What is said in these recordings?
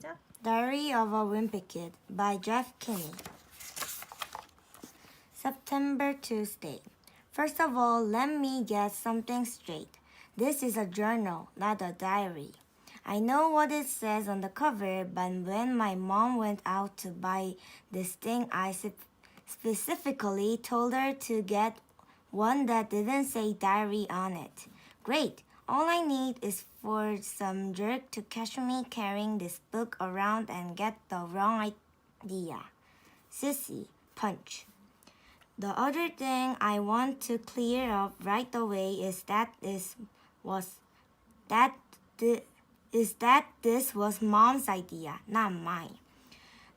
시작. Diary of a Wimpy Kid by Jeff Kinney. September Tuesday. First of all, let me get something straight. This is a journal, not a diary. I know what it says on the cover, but when my mom went out to buy this thing, I specifically told her to get one that didn't say diary on it. Great! All I need is for some jerk to catch me carrying this book around and get the wrong idea. Sissy, punch. The other thing I want to clear up right away is that this was Mom's idea, not mine.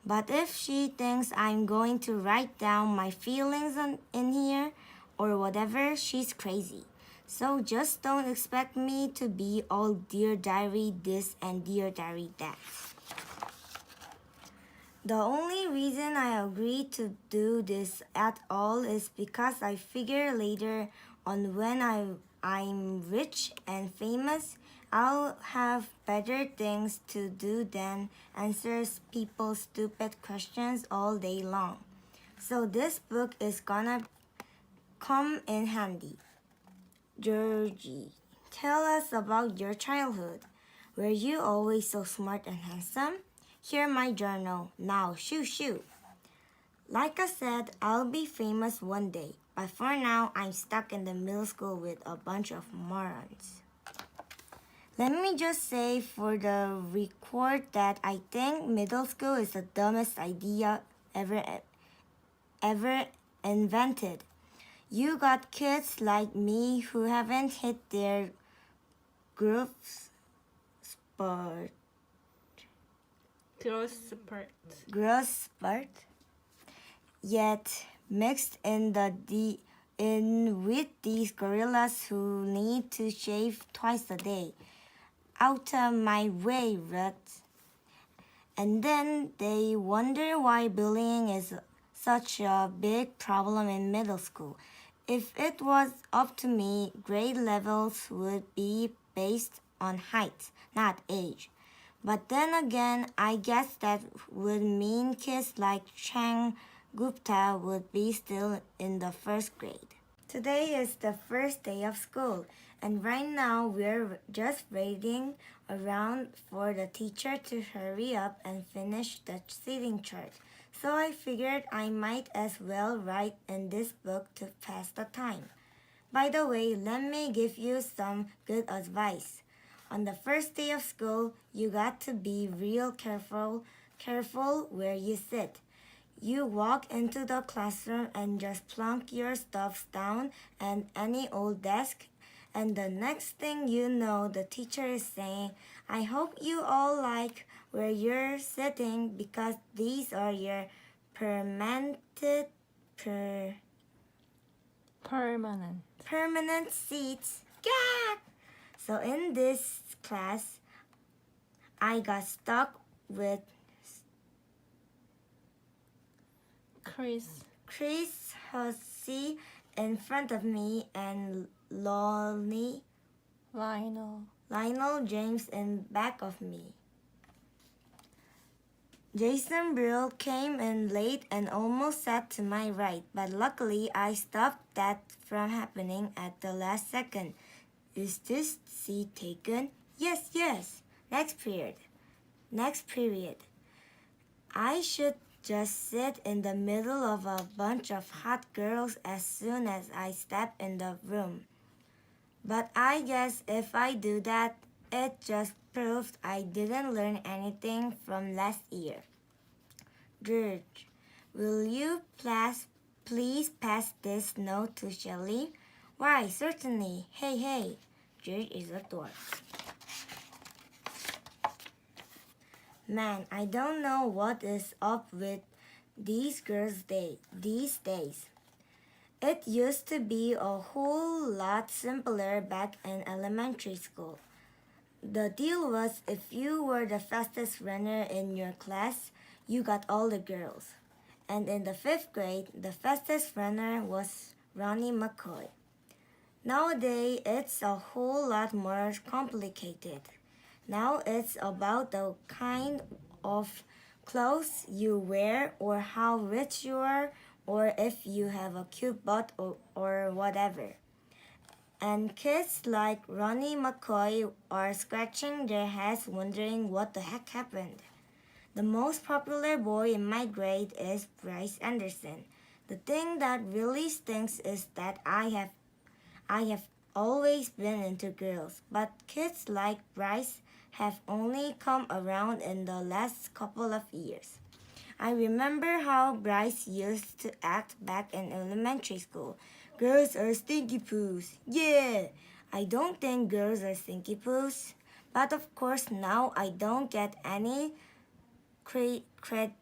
But if she thinks I'm going to write down my feelings in here or whatever, she's crazy. So just don't expect me to be all Dear Diary this and Dear Diary that. The only reason I agreed to do this at all is because I figure later on when I'm rich and famous, I'll have better things to do than answer people's stupid questions all day long. So this book is gonna come in handy. Georgie, tell us about your childhood. Were you always so smart and handsome? Here my journal. Now, shoo shoo. Like I said, I'll be famous one day, but for now, I'm stuck in the middle school with a bunch of morons. Let me just say for the record that I think middle school is the dumbest idea ever invented. You got kids like me who haven't hit their growth spurt yet mixed in with these gorillas who need to shave twice a day. Out of my way, Rut. And then they wonder why bullying is such a big problem in middle school. If it was up to me, grade levels would be based on height, not age. But then again, I guess that would mean kids like Chang Gupta would be still in the first grade. Today is the first day of school, and right now we're just waiting around for the teacher to hurry up and finish the seating chart. So I figured I might as well write in this book to pass the time. By the way, let me give you some good advice. On the first day of school, you got to be real careful where you sit. You walk into the classroom and just plunk your stuffs down at any old desk, and the next thing you know, the teacher is saying, I hope you all like where you're sitting because these are your permanent seats. Gah! So in this class, I got stuck with Chris Hussey in front of me and Lionel James in back of me. Jason Brill came in late and almost sat to my right, but luckily I stopped that from happening at the last second. Is this seat taken? Yes. Next period. I should just sit in the middle of a bunch of hot girls as soon as I step in the room. But I guess if I do that, it just proves I didn't learn anything from last year. George, will you please pass this note to Shelley? Why, certainly. Hey. George is a dwarf. Man, I don't know what is up with these girls these days. It used to be a whole lot simpler back in elementary school. The deal was if you were the fastest runner in your class, you got all the girls. And in the 5th grade, the fastest runner was Ronnie McCoy. Nowadays, it's a whole lot more complicated. Now it's about the kind of clothes you wear or how rich you are or if you have a cute butt or whatever. And kids like Ronnie McCoy are scratching their heads wondering what the heck happened. The most popular boy in my grade is Bryce Anderson. The thing that really stinks is that I have always been into girls, but kids like Bryce have only come around in the last couple of years. I remember how Bryce used to act back in elementary school. Girls are stinky poos. Yeah! I don't think girls are stinky poos. But of course now I don't get any credit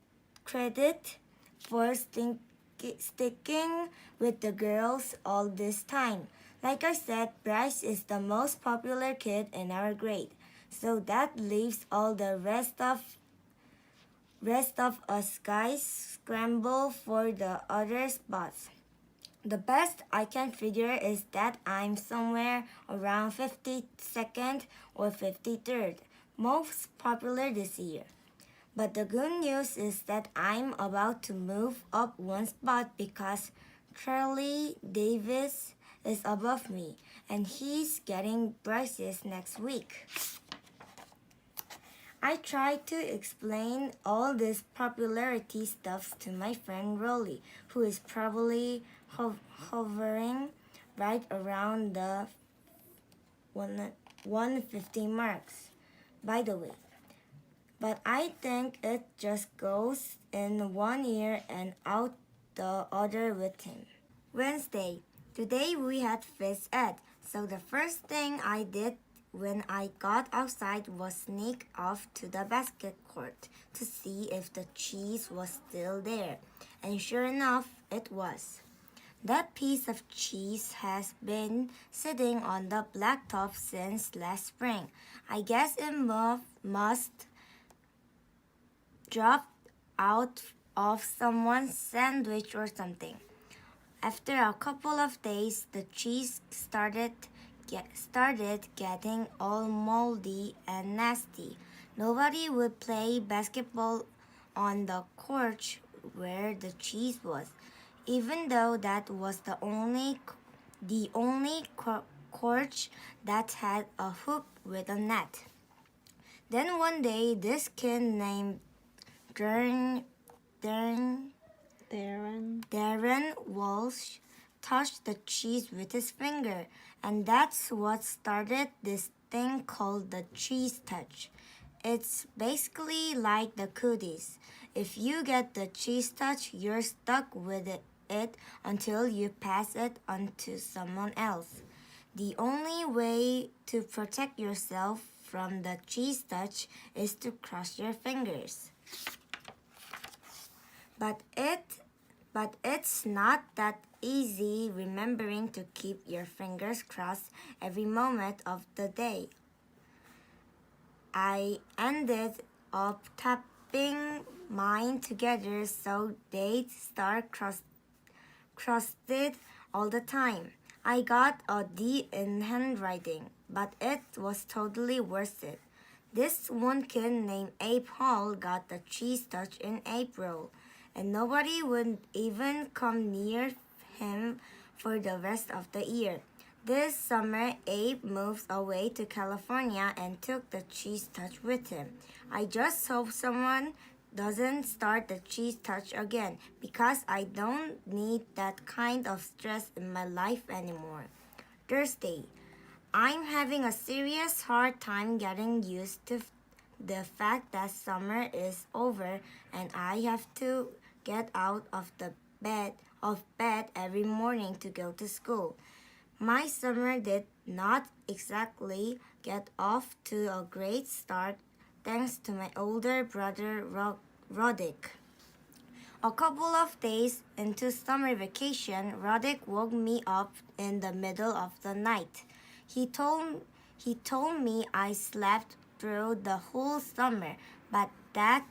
for sticking with the girls all this time. Like I said, Bryce is the most popular kid in our grade. So that leaves all the rest of us guys scramble for the other spots. The best I can figure is that I'm somewhere around 52nd or 53rd, most popular this year. But the good news is that I'm about to move up one spot because Charlie Davis is above me and he's getting Bryce's next week. I tried to explain all this popularity stuff to my friend Rolly, who is probably hovering right around the 150 marks, by the way. But I think it just goes in one ear and out the other with him. Wednesday. Today we had phys ed, so the first thing I did when I got outside was sneak off to the basket court to see if the cheese was still there. And sure enough, it was. That piece of cheese has been sitting on the blacktop since last spring. I guess it must drop out of someone's sandwich or something. After a couple of days, the cheese started getting all moldy and nasty. Nobody would play basketball on the court where the cheese was, even though that was the only court that had a hoop with a net. Then one day, this kid named Darren Walsh touched the cheese with his finger, and that's what started this thing called the cheese touch. It's basically like the cooties. If you get the cheese touch, you're stuck with it until you pass it on to someone else. The only way to protect yourself from the cheese touch is to cross your fingers. But it's not that easy remembering to keep your fingers crossed every moment of the day. I ended up tapping mine together so they'd start crossed all the time. I got a D in handwriting, but it was totally worth it. This one kid named Abe Hall got the cheese touch in April, and nobody would even come near him for the rest of the year. This summer, Abe moved away to California and took the cheese touch with him. I just hope someone doesn't start the cheese touch again because I don't need that kind of stress in my life anymore. Thursday. I'm having a serious hard time getting used to the fact that summer is over and I have to get out of bed every morning to go to school. My summer did not exactly get off to a great start thanks to my older brother Roddick. A couple of days into summer vacation, Roddick woke me up in the middle of the night. He told me I slept through the whole summer, but that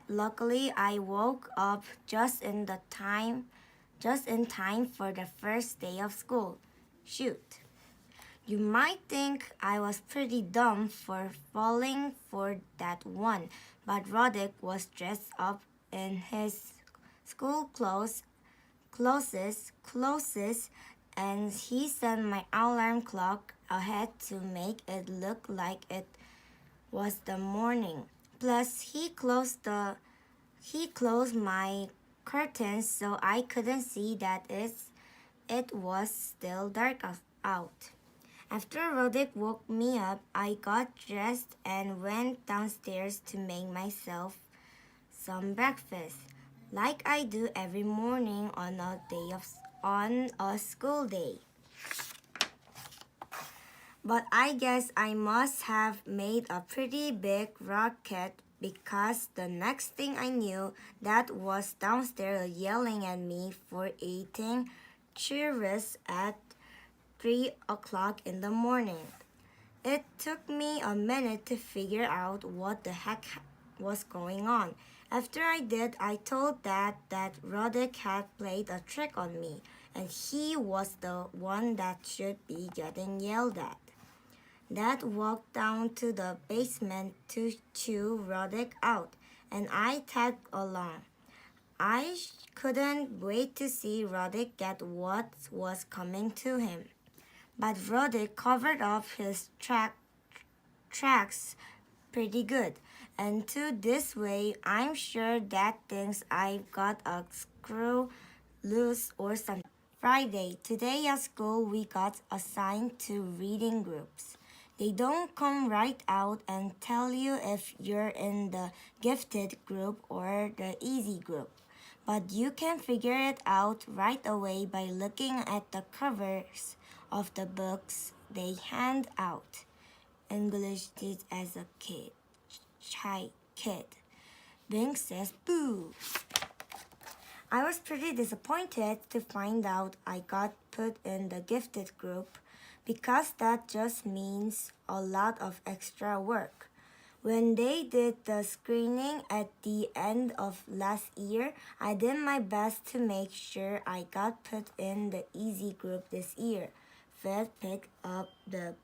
luckily I woke up just in time for the first day of school. Shoot. You might think I was pretty dumb for falling for that one, but Roddick was dressed up in his school clothes, and he set my alarm clock ahead to make it look like it was the morning. Plus, he closed my curtains so I couldn't see that it was still dark out. After Roddick woke me up, I got dressed and went downstairs to make myself some breakfast, like I do every morning on a school day. But I guess I must have made a pretty big rocket because the next thing I knew, Dad was downstairs yelling at me for eating Cheerios at 3 o'clock in the morning. It took me a minute to figure out what the heck was going on. After I did, I told Dad that Roddick had played a trick on me, and he was the one that should be getting yelled at. Dad walked down to the basement to chew Roddick out, and I tagged along. I couldn't wait to see Roddick get what was coming to him. But Roddick covered up his tracks pretty good. And to this way, I'm sure Dad thinks I've got a screw loose or something. Friday, today at school we got assigned to reading groups. They don't come right out and tell you if you're in the gifted group or the easy group. But you can figure it out right away by looking at the covers of the books they hand out. English did as a kid. Kid. Bing says boo. I was pretty disappointed to find out I got put in the gifted group because that just means a lot of extra work. When they did the screening at the end of last year, I did my best to make sure I got put in the easy group this year. Fred picked up the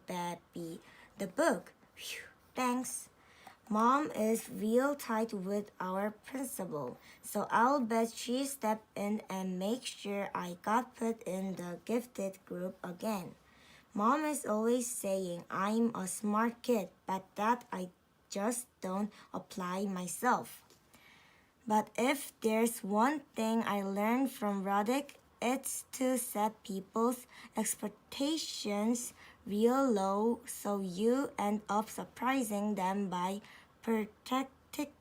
baby. The book. Phew, thanks. Mom is real tight with our principal, so I'll bet she stepped in and make sure I got put in the gifted group again. Mom is always saying I'm a smart kid, but that I just don't apply myself. But if there's one thing I learned from Roddick, it's to set people's expectations real low so you end up surprising them by practically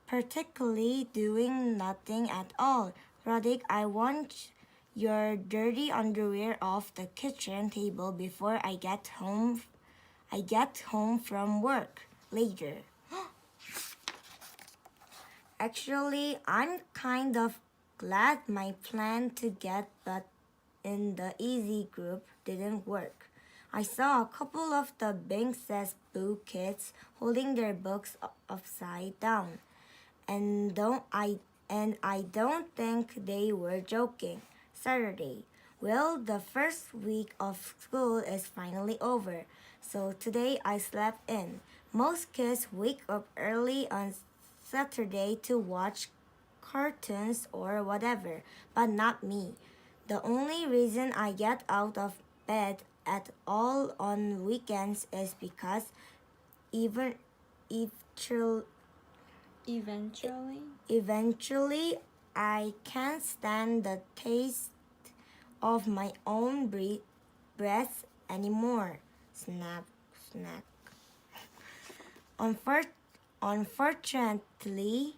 practically doing nothing at all. Roddick, I want your dirty underwear off the kitchen table before I get home from work later. Actually, I'm kind of glad my plan to get but in the easy group didn't work. I saw a couple of the Bing Says Boo kids holding their books upside down, and I don't think they were joking. Saturday. Well, the first week of school is finally over, so today I slept in. Most kids wake up early on Saturday to watch cartoons or whatever, but not me. The only reason I get out of bed at all on weekends is because even eventually I can't stand the taste of my own breath anymore. Snap, snack. Unfortunately,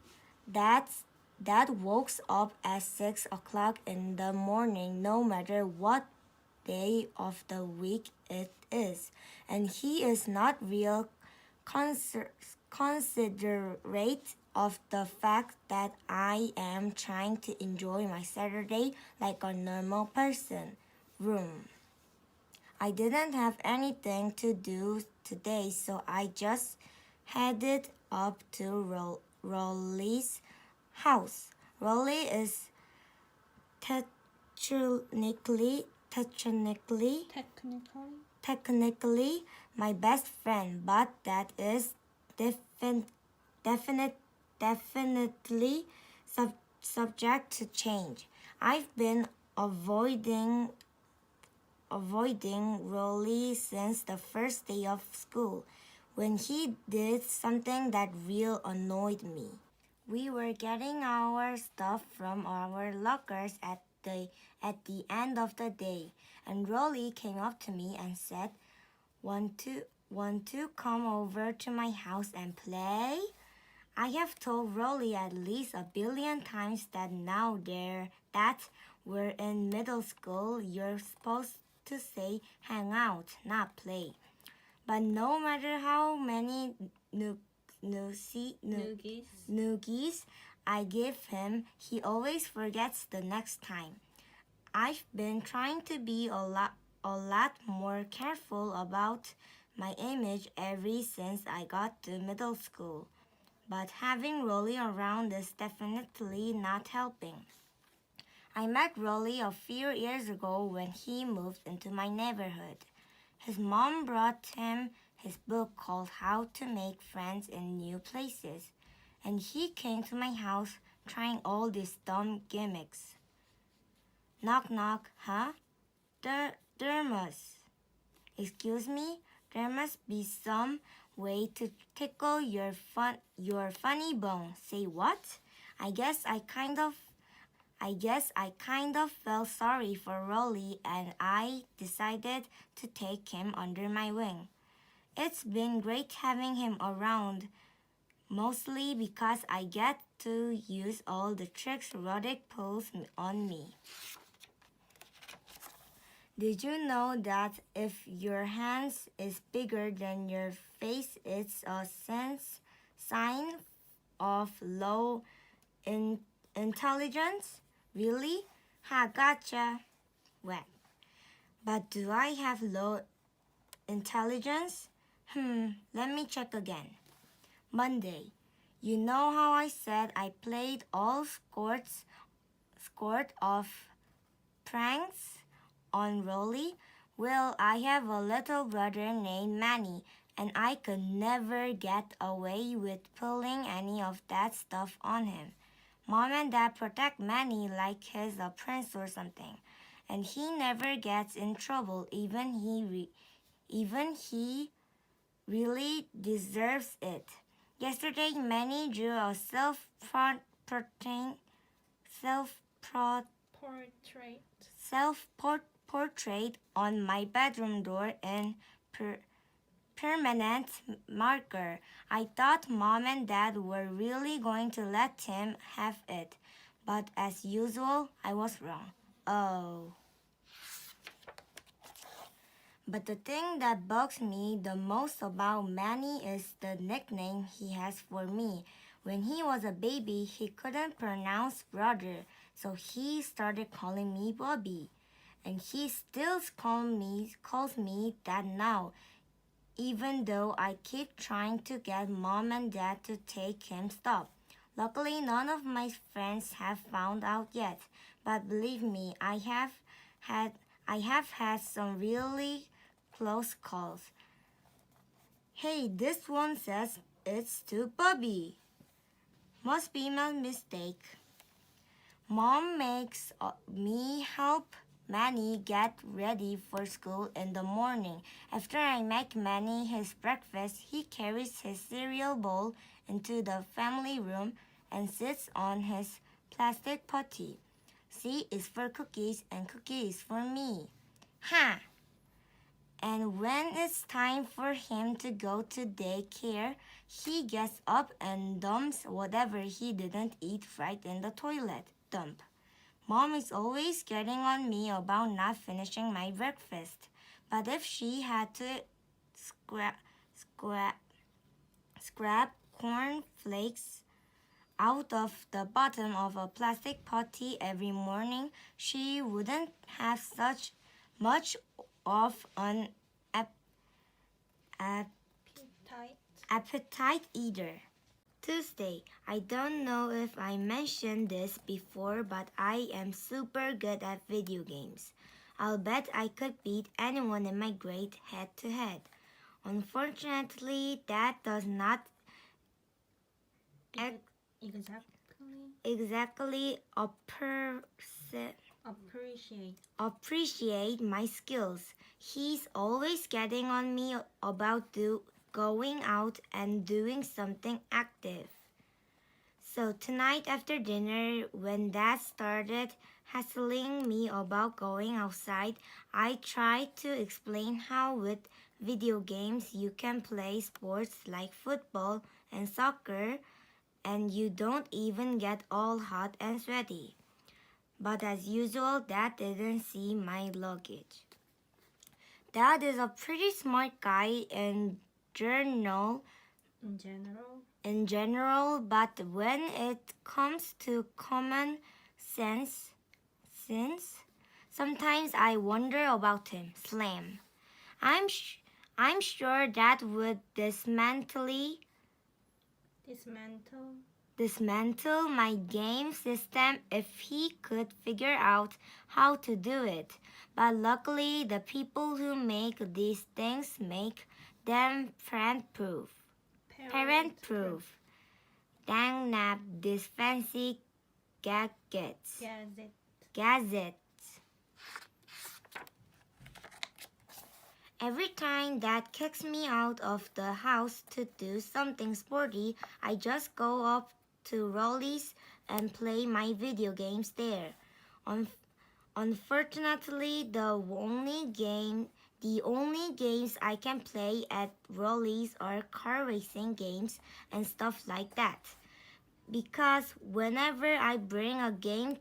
Dad wakes up at 6 o'clock in the morning no matter what day of the week it is, and he is not real considerate of the fact that I am trying to enjoy my Saturday like a normal person. Room. I didn't have anything to do today, so I just headed up to Rolly's house. Rolly is technically my best friend, but that is definite, definitely subject to change. I've been avoiding Rolly since the first day of school, when he did something that real annoyed me. We were getting our stuff from our lockers at the end of the day, and Rolly came up to me and said, Want to come over to my house and play? I have told Rolly at least a billion times that that we're in middle school, you're supposed to say hang out, not play. But no matter how many noogies I give him, he always forgets the next time. I've been trying to be a lot more careful about my image ever since I got to middle school. But having Rolly around is definitely not helping. I met Rolly a few years ago when he moved into my neighborhood. His mom brought him his book called How to Make Friends in New Places, and he came to my house trying all these dumb gimmicks. Knock knock, huh? There must. Excuse me? There must be some way to tickle your funny bone. Say what? I guess I kind of felt sorry for Rolly, and I decided to take him under my wing. It's been great having him around, mostly because I get to use all the tricks Roddick pulls on me. Did you know that if your hands is bigger than your face, it's a sign of low intelligence? Really? Ha, gotcha. Well, but do I have low intelligence? Let me check again. Monday. You know how I said I played all sort of pranks on Rolly? Well, I have a little brother named Manny, and I could never get away with pulling any of that stuff on him. Mom and Dad protect Manny like he's a prince or something, and he never gets in trouble. Even he really deserves it. Yesterday, Manny drew a self-portrait on my bedroom door in permanent marker. I thought Mom and Dad were really going to let him have it, but as usual, I was wrong. Oh. But the thing that bugs me the most about Manny is the nickname he has for me. When he was a baby, he couldn't pronounce brother, so he started calling me Bobby. And he still calls me that now, even though I keep trying to get Mom and Dad to take him stop. Luckily, none of my friends have found out yet, but believe me, I have had some really close calls. Hey, this one says it's to Bobby. Must be my mistake. Mom makes me help Manny get ready for school in the morning. After I make Manny his breakfast, he carries his cereal bowl into the family room and sits on his plastic potty. C is for cookies and cookie is for me. Ha! And when it's time for him to go to daycare, he gets up and dumps whatever he didn't eat right in the toilet. Dump. Mom is always getting on me about not finishing my breakfast. But if she had to scrap corn flakes out of the bottom of a plastic potty every morning, she wouldn't have such much of an appetite either. Tuesday. I don't know if I mentioned this before, but I am super good at video games. I'll bet I could beat anyone in my grade head to head. Unfortunately, that does not exactly appreciate my skills. He's always getting on me about going out and doing something active. So tonight after dinner, when Dad started hassling me about going outside, I tried to explain how with video games you can play sports like football and soccer and you don't even get all hot and sweaty. But as usual, Dad didn't see my luggage. Dad is a pretty smart guy in general, but when it comes to common sense, sometimes I wonder about him. Slam. I'm sure Dad would dismantle my game system if he could figure out how to do it. But luckily, the people who make these things make them parent-proof. Dang nab these fancy gadgets. Every time Dad kicks me out of the house to do something sporty, I just go up to Rolly's and play my video games there. Unfortunately, the only games I can play at Rolly's are car racing games and stuff like that. Because whenever I bring a game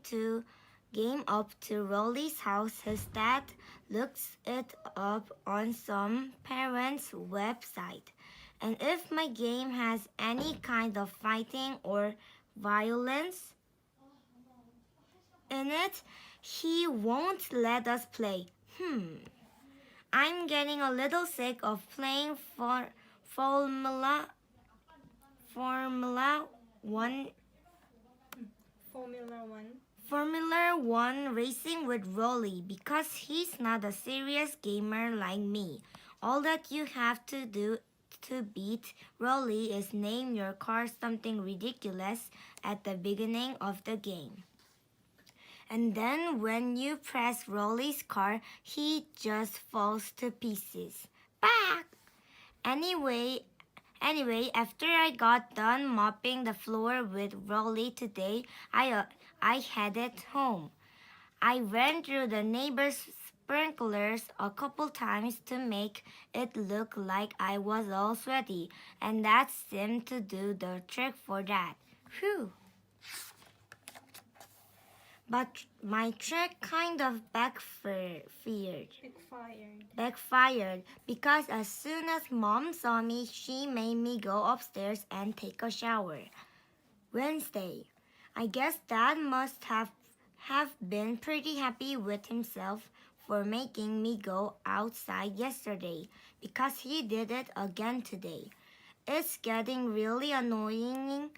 up to Rolly's house, his dad looks it up on some parent's website. And if my game has any kind of fighting or violence in it, he won't let us play. I'm getting a little sick of playing for Formula 1 racing with Rolly because he's not a serious gamer like me. All that you have to do to beat Rolly is name your car something ridiculous at the beginning of the game. And then when you press Rolly's car, he just falls to pieces. Back! Anyway, after I got done mopping the floor with Rolly today, I headed home. I ran through the neighbor's sprinklers a couple times to make it look like I was all sweaty, and that seemed to do the trick for that. Phew! But my trick kind of backfired because as soon as Mom saw me, she made me go upstairs and take a shower. Wednesday. I guess Dad must have been pretty happy with himself for making me go outside yesterday because he did it again today. It's getting really annoying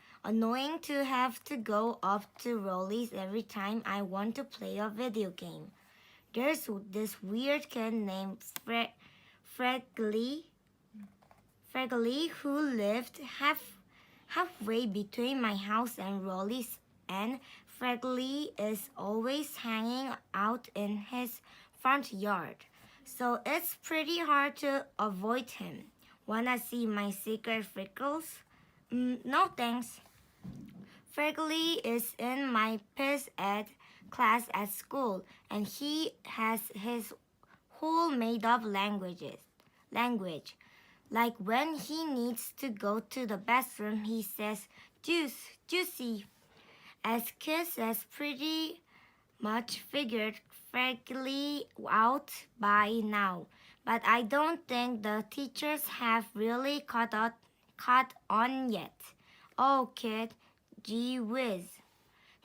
to have to go up to Rolly's every time I want to play a video game. There's this weird kid named Fregley who lived halfway between my house and Rolly's, and Fregley is always hanging out in his front yard. So it's pretty hard to avoid him. Wanna see my secret freckles? No thanks. Fregley is in my phys ed class at school, and he has his whole made-up language. Like when he needs to go to the bathroom, he says, juicy. As kids has pretty much figured Fregley out by now, but I don't think the teachers have really caught on yet. Oh, kid, gee whiz.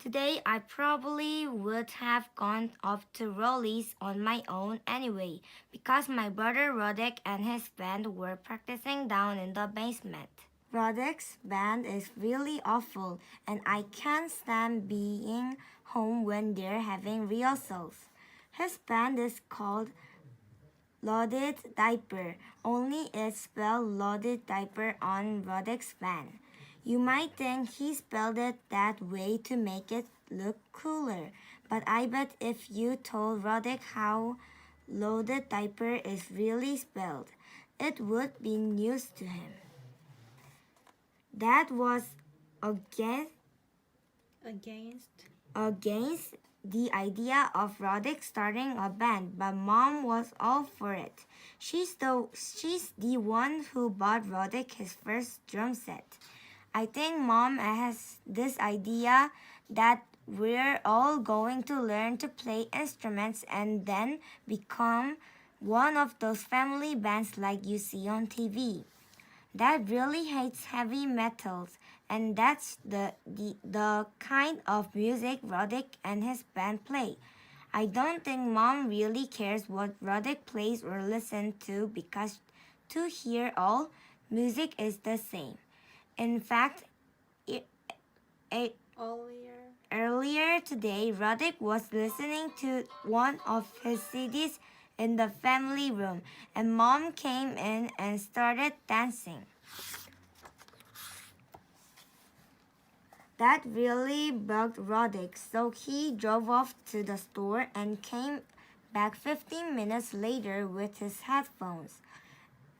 Today I probably would have gone up to Rolly's on my own anyway, because my brother Roderick and his band were practicing down in the basement. Roderick's band is really awful, and I can't stand being home when they're having rehearsals. His band is called Loaded Diaper, only it's spelled Loaded Diaper on Roderick's band. You might think he spelled it that way to make it look cooler, but I bet if you told Roderick how Loaded Diaper is really spelled, it would be news to him. That was against Against. against the idea of Roderick starting a band, but Mom was all for it. She's the one who bought Roderick his first drum set. I think Mom has this idea that we're all going to learn to play instruments and then become one of those family bands like you see on TV that really hates heavy metals, and that's the kind of music Roderick and his band play. I don't think Mom really cares what Roderick plays or listens to because to hear all, music is the same. In fact, it, it, earlier today, Roderick was listening to one of his CDs in the family room, and Mom came in and started dancing. That really bugged Roderick, so he drove off to the store and came back 15 minutes later with his headphones.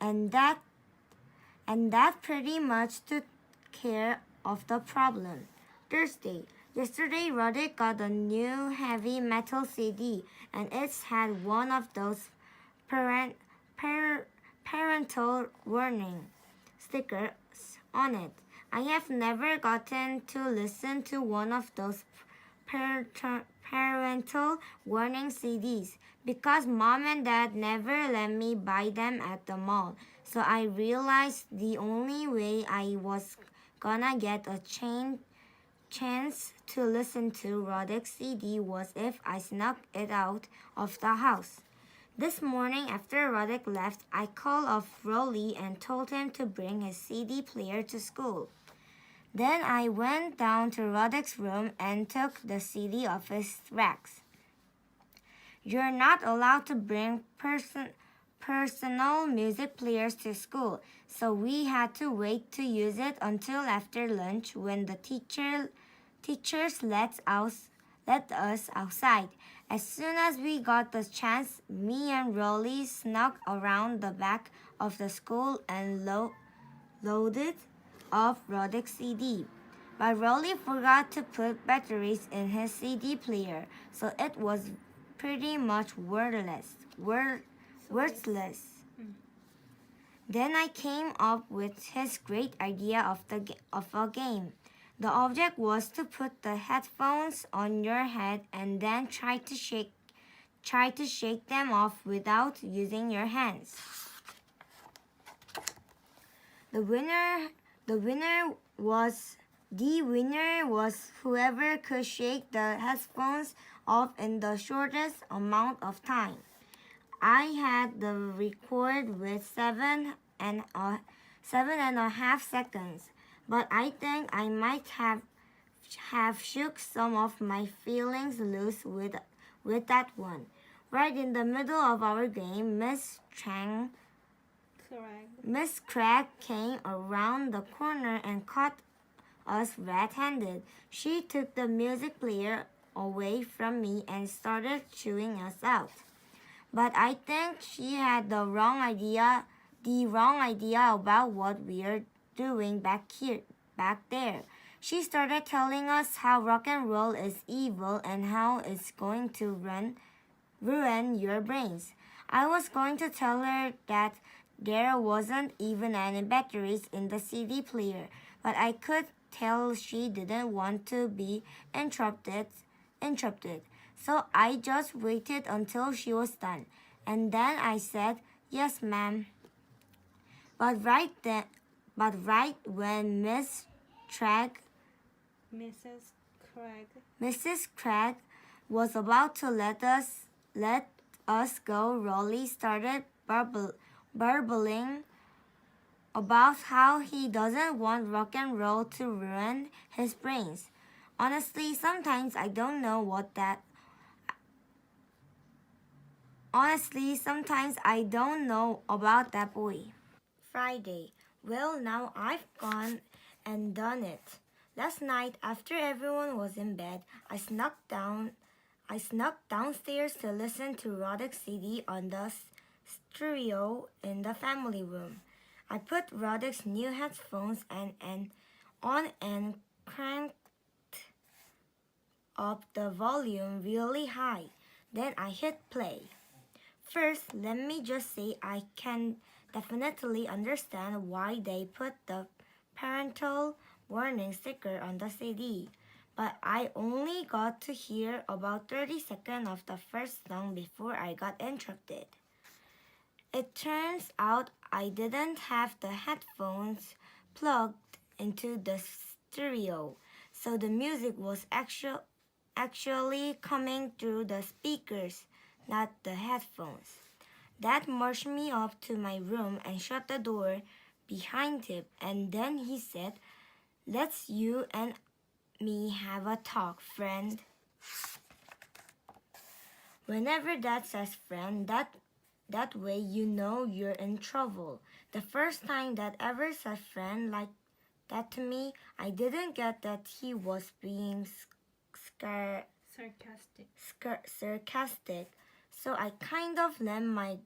And that pretty much took care of the problem. Thursday. Yesterday, Roderick got a new heavy metal CD, and it's had one of those parental warning stickers on it. I have never gotten to listen to one of those parental warning CDs because Mom and Dad never let me buy them at the mall. So I realized the only way I was gonna get a chance to listen to Roderick's CD was if I snuck it out of the house. This morning after Roderick left, I called off Rolly and told him to bring his CD player to school. Then I went down to Roderick's room and took the CD off his racks. You're not allowed to bring personal music players to school, so we had to wait to use it until after lunch when the teachers let us outside. As soon as we got the chance, me and Rolly snuck around the back of the school and loaded up Roderick's CD. But Rolly forgot to put batteries in his CD player, so it was pretty much worthless. Then I came up with his great idea of a game. The object was to put the headphones on your head and then try to shake them off without using your hands. The winner was whoever could shake the headphones off in the shortest amount of time. I had the record with 7.5 seconds, but I think I might have shook some of my feelings loose with that one. Right in the middle of our game, Miss Craig came around the corner and caught us red-handed. She took the music player away from me and started chewing us out. But I think she had the wrong idea about what we're doing back there. She started telling us how rock and roll is evil and how it's going to ruin your brains. I was going to tell her that there wasn't even any batteries in the CD player, but I could tell she didn't want to be interrupted. So I just waited until she was done, and then I said, "Yes, ma'am." But right when Mrs. Craig was about to let us go, Rolly started burbling about how he doesn't want rock and roll to ruin his brains. Honestly, sometimes I don't know what that Honestly, sometimes I don't know about that boy. Friday. Well, now I've gone and done it. Last night, after everyone was in bed, I snuck downstairs to listen to Roddick's CD on the stereo in the family room. I put Roddick's new headphones on and cranked up the volume really high. Then I hit play. First, let me just say I can definitely understand why they put the parental warning sticker on the CD, but I only got to hear about 30 seconds of the first song before I got interrupted. It turns out I didn't have the headphones plugged into the stereo, so the music was actually coming through the speakers, not the headphones. Dad marched me up to my room and shut the door behind him, and then he said, "Let's you and me have a talk, friend." Whenever Dad says friend, that way you know you're in trouble. The first time Dad ever said friend like that to me, I didn't get that he was being sarcastic, so I kind of let my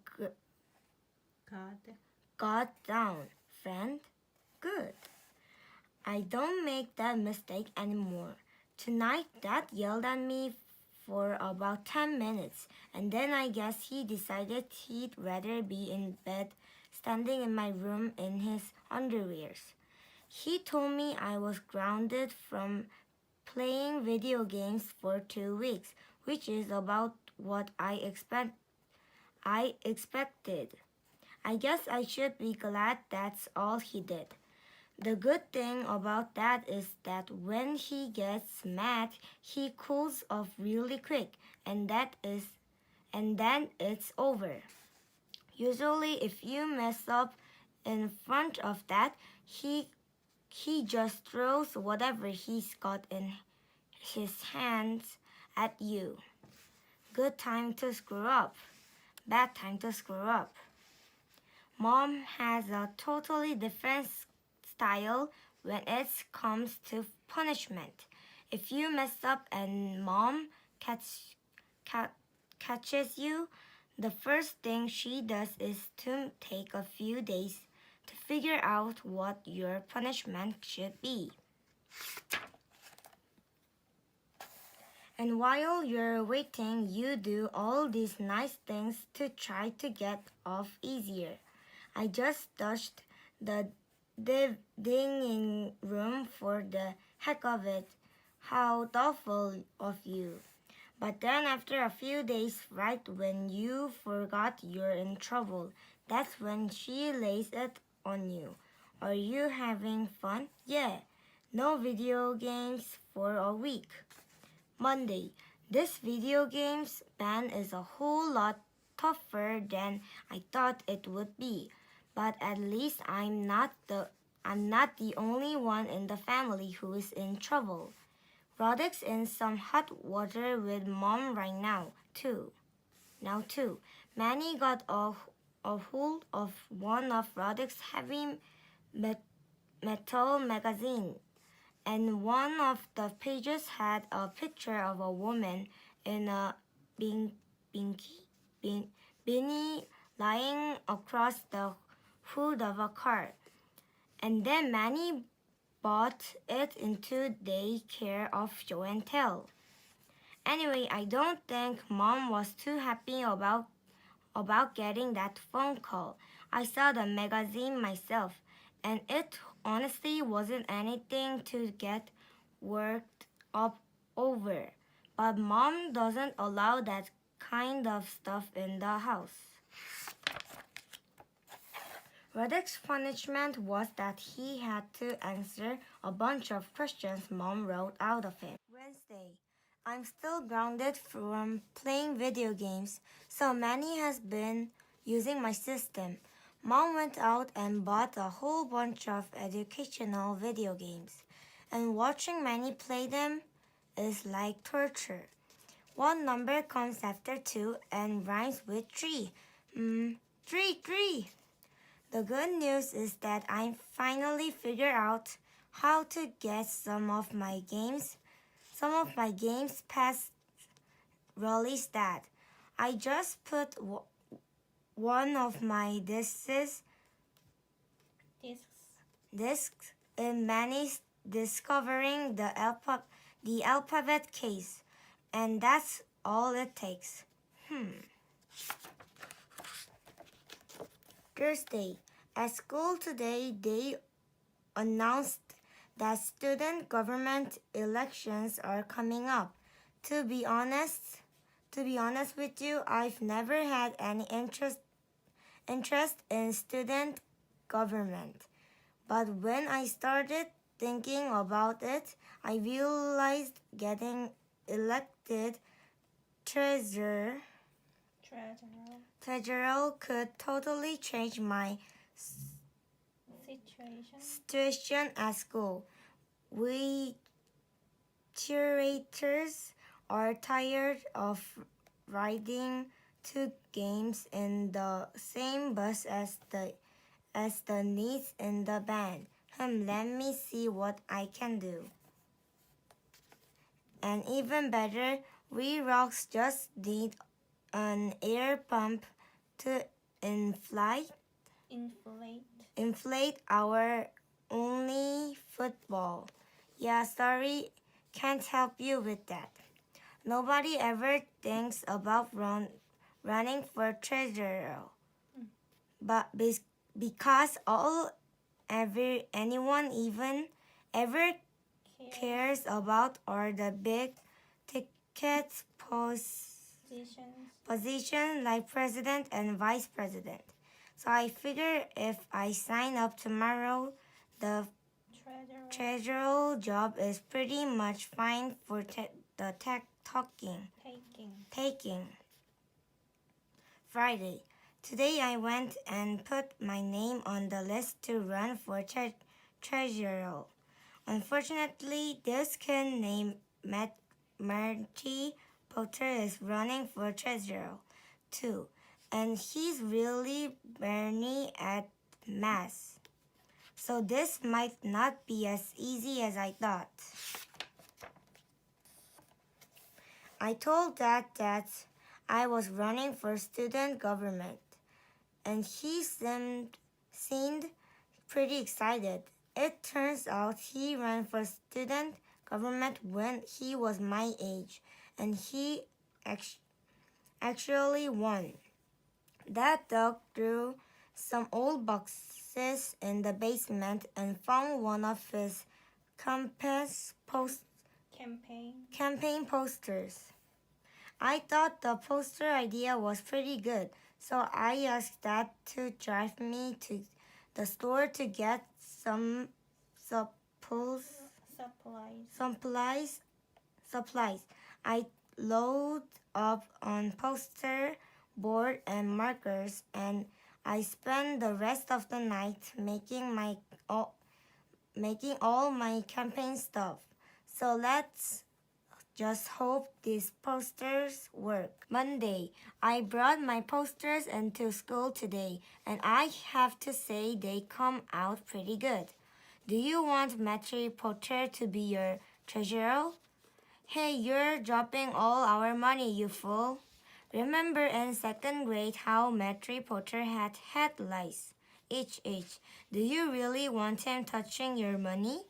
guard down. Friend? Good. I don't make that mistake anymore. Tonight, Dad yelled at me for about 10 minutes, and then I guess he decided he'd rather be in bed standing in my room in his underwears. He told me I was grounded from playing video games for 2 weeks, which is about what I expected. I guess I should be glad that's all he did. The good thing about that is that when he gets mad, he cools off really quick, and then it's over. Usually if you mess up in front of that, he just throws whatever he's got in his hands at you. Good time to screw up. Bad time to screw up. Mom has a totally different style when it comes to punishment. If you mess up and mom catches you, the first thing she does is to take a few days to figure out what your punishment should be. And while you're waiting, you do all these nice things to try to get off easier. I just touched the dining room for the heck of it. How thoughtful of you. But then after a few days, right when you forgot you're in trouble, that's when she lays it on you. Are you having fun? Yeah. No video games for a week. Monday. This video games ban is a whole lot tougher than I thought it would be. But at least I'm not the only one in the family who is in trouble. Roddick's in some hot water with mom right now too. Manny got a hold of one of Roddick's heavy metal magazine, and one of the pages had a picture of a woman in a beanie lying across the hood of a car. And then Manny bought it into daycare of show and tell. Anyway, I don't think mom was too happy about getting that phone call. I saw the magazine myself, and it honestly wasn't anything to get worked up over. But mom doesn't allow that kind of stuff in the house. Roddick's punishment was that he had to answer a bunch of questions mom wrote out of him. Wednesday. I'm still grounded from playing video games, so Manny has been using my system. Mom went out and bought a whole bunch of educational video games, and watching Manny play them is like torture. One number comes after 2 and rhymes with 3. 3. The good news is that I finally figured out how to get some of my games past Rolly's dad. I just put one of my discs in Manny's discovering the alphabet case, and that's all it takes. Thursday. At school today, they announced that student government elections are coming up. To be honest with you, I've never had any interest in student government. But when I started thinking about it, I realized getting elected treasurer could totally change my situation at school. We curators are tired of riding 2 games in the same bus as the needs in the band. Let me see what I can do. And even better, we rocks just need an air pump to inflate our only football. Yeah, sorry, can't help you with that. Nobody ever thinks about running for treasurer, but because anyone even ever cares about are the big ticket positions like president and vice president. So I figure if I sign up tomorrow, the treasurer job is pretty much fine for the taking. Friday. Today I went and put my name on the list to run for treasurer. Unfortunately, this kid named Marty Potter is running for treasurer too, and he's really brainy at math. So this might not be as easy as I thought. I told Dad that I was running for student government, and he seemed pretty excited. It turns out he ran for student government when he was my age, and he actually won. Dad dug through some old boxes in the basement and found one of his campaign posters. I thought the poster idea was pretty good, so I asked Dad to drive me to the store to get some supplies. I load up on poster board and markers, and I spent the rest of the night making all my campaign stuff. So let's just hope these posters work. Monday, I brought my posters into school today, and I have to say they come out pretty good. Do you want Matthew Potter to be your treasurer? Hey, you're dropping all our money, you fool. Remember in 2nd grade how Matthew Potter had headlights? Do you really want him touching your money?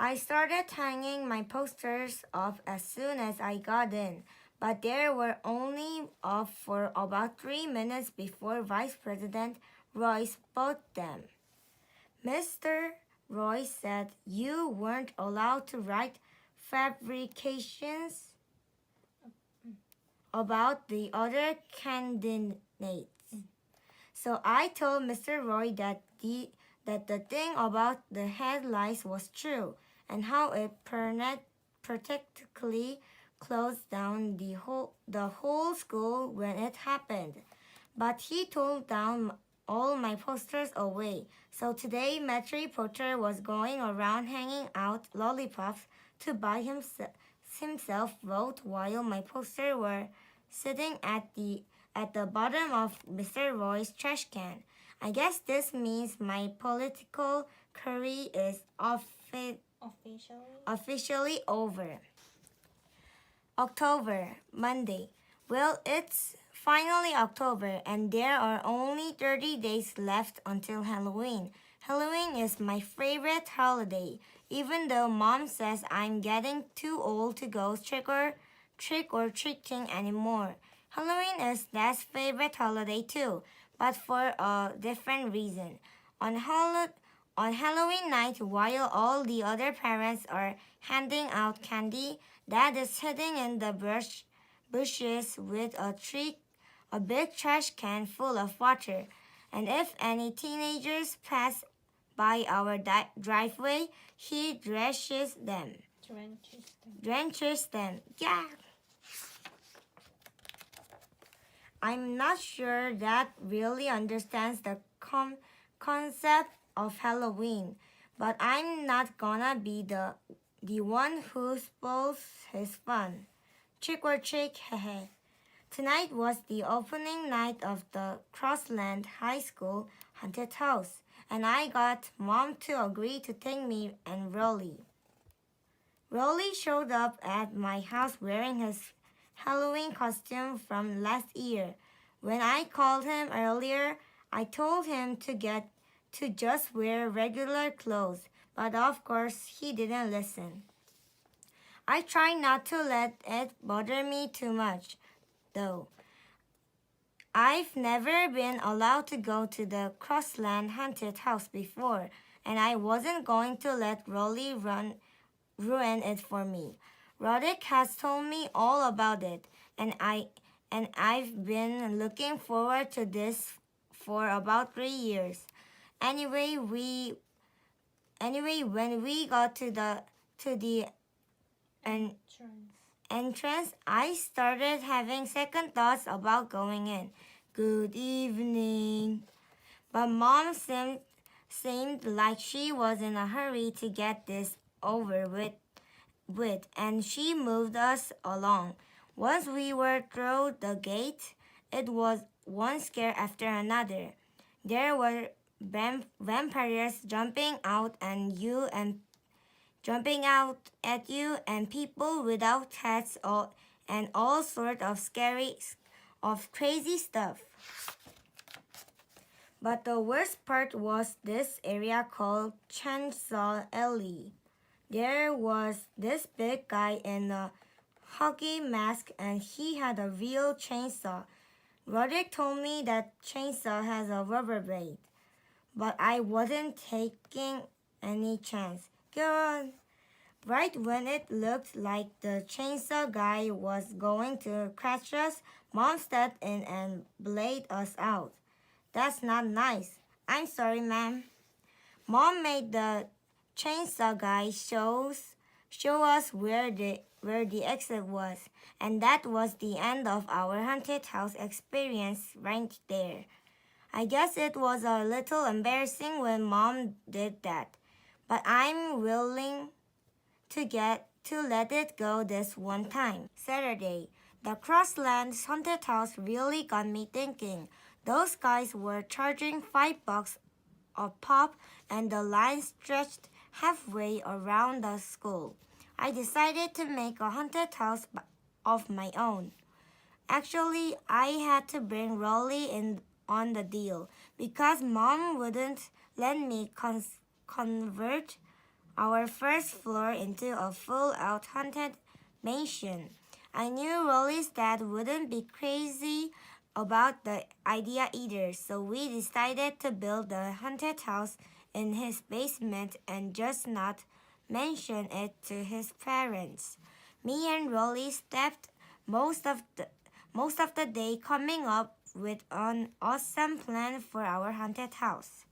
I started hanging my posters up as soon as I got in, but they were only up for about 3 minutes before Vice President Roy spotted them. Mr. Roy said you weren't allowed to write fabrications about the other candidates. So I told Mr. Roy that the thing about the headlights was true, and how it practically closed down the whole school when it happened. but he took down all my posters away. So today, Metri Potter was going around hanging out lollipops to buy himself vote while my posters were sitting at the bottom of Mr. Roy's trash can. I guess this means my political career is officially over. October, Monday. Well, it's finally October and there are only 30 days left until Halloween. Halloween is my favorite holiday, even though Mom says I'm getting too old to go trick or treating anymore. Halloween is Dad's favorite holiday too, but for a different reason. On Halloween night, while all the other parents are handing out candy, Dad is sitting in the bushes with a big trash can full of water. And if any teenagers pass by our driveway, he drenches them. Drenches them. Yeah. I'm not sure Dad really understands the concept of Halloween, but I'm not gonna be the one who spoils his fun. Trick or treat, hehe. Tonight was the opening night of the Crossland High School haunted house, and I got Mom to agree to take me and Rolly. Rolly showed up at my house wearing his Halloween costume from last year. When I called him earlier, I told him to just wear regular clothes, but of course he didn't listen. I try not to let it bother me too much, though. I've never been allowed to go to the Crossland haunted house before, and I wasn't going to let Rolly ruin it for me. Roderick has told me all about it, and I've been looking forward to this for about 3 years. Anyway, when we got to the entrance, I started having second thoughts about going in. Good evening. But Mom seemed like she was in a hurry to get this over with, and she moved us along. Once we were through the gate, it was one scare after another. There were vampires jumping out at you and people without hats and all sort of crazy stuff. But the worst part was this area called Chainsaw Alley. There was this big guy in a hockey mask and he had a real chainsaw. Roderick told me that chainsaw has a rubber blade, but I wasn't taking any chance. Go on. Right when it looked like the chainsaw guy was going to catch us, Mom stepped in and blayed us out. That's not nice. I'm sorry, ma'am. Mom made the chainsaw guy show us where the exit was, and that was the end of our haunted house experience right there. I guess it was a little embarrassing when Mom did that, but I'm willing to let it go this one time. Saturday, the Crosslands haunted house really got me thinking. Those guys were charging $5 a pop and the line stretched halfway around the school. I decided to make a haunted house of my own. Actually, I had to bring Rolly in on the deal because Mom wouldn't let me convert our first floor into a full-out haunted mansion. I knew Rolly's dad wouldn't be crazy about the idea either, so we decided to build the haunted house in his basement and just not mention it to his parents. Me and Rolly spent most of the day coming up with an awesome plan for our haunted house.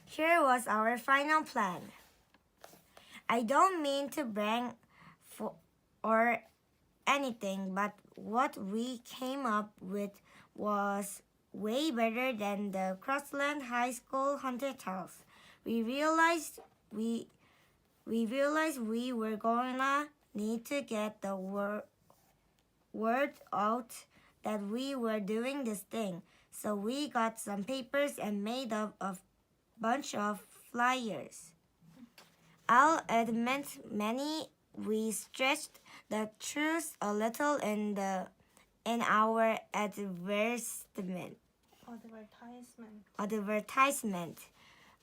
Here was our final plan. I don't mean to brag or anything, but what we came up with was way better than the Crossland High School haunted house. We realized we were gonna need to get the word out that we were doing this thing. So we got some papers and made up a bunch of flyers. I'll admit we stretched the truth a little in our advertisement,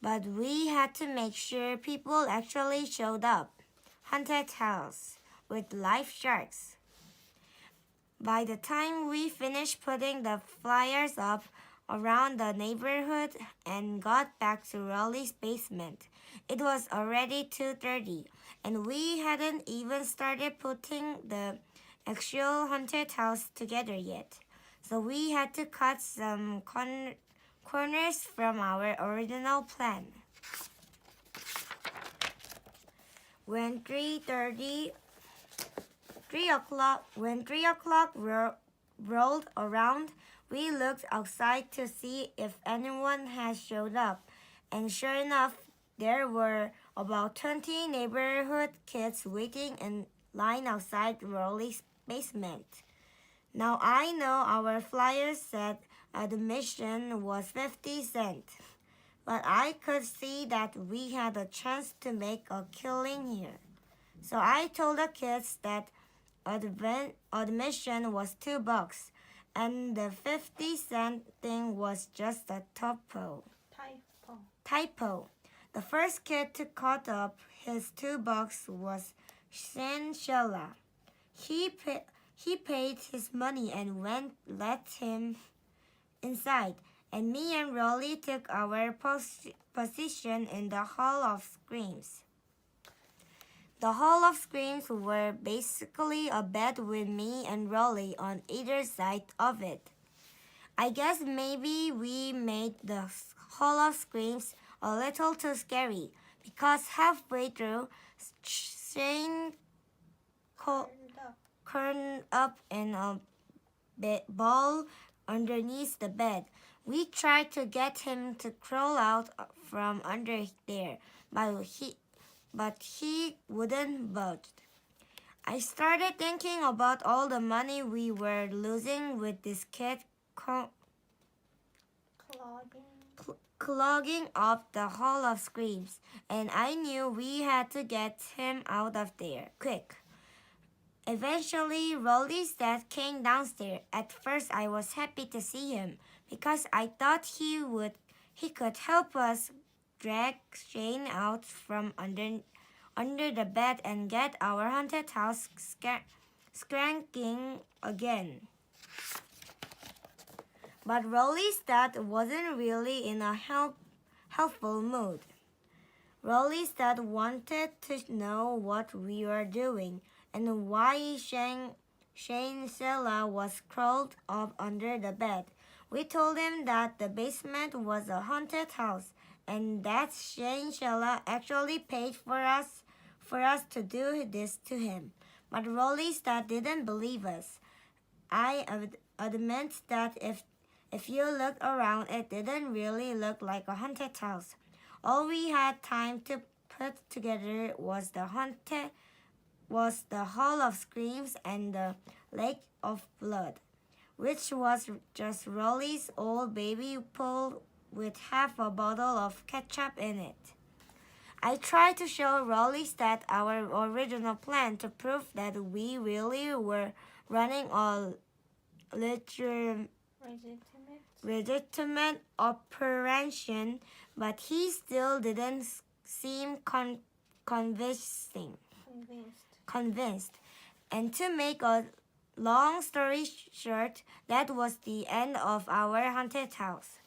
but we had to make sure people actually showed up. Haunted house with live sharks. By the time we finished putting the flyers up around the neighborhood and got back to Raleigh's basement, it was already 2:30, and we hadn't even started putting the actual haunted house together yet. So we had to cut some corners from our original plan. When 3 o'clock rolled around, we looked outside to see if anyone had showed up, and sure enough, there were about 20 neighborhood kids waiting in line outside Rolly's basement. Now I know our flyer said admission was 50 cents, but I could see that we had a chance to make a killing here. So I told the kids that admission was $2, and the 50-cent thing was just a typo. The first kid to cut up his $2 was Shane Shella. He paid his money and let him inside, and me and Rolly took our position in the Hall of Screams. The Hall of Screams were basically a bed with me and Rolly on either side of it. I guess maybe we made the Hall of Screams a little too scary, because halfway through, Shane curled up in a ball underneath the bed. We tried to get him to crawl out from under there, but he wouldn't budge. I started thinking about all the money we were losing with this kid clogging up the Hall of Screams, and I knew we had to get him out of there, quick. Eventually, Rolly's dad came downstairs. At first, I was happy to see him, because I thought he could help us drag Shane out from under the bed and get our haunted house scranking again. But Rolly's dad wasn't really in a helpful mood. Rolly's dad wanted to know what we were doing and why Shane Sella was curled up under the bed. We told him that the basement was a haunted house and that Shane Sella actually paid for us to do this to him. But Rolly's dad didn't believe us. I admit that if you look around, it didn't really look like a haunted house. All we had time to put together was the Hall of Screams and the Lake of Blood, which was just Rolly's old baby pool with half a bottle of ketchup in it. I tried to show Rolly's dad our original plan to prove that we really were running a legitimate operation, but he still didn't seem convinced. And to make a long story short, that was the end of our haunted house.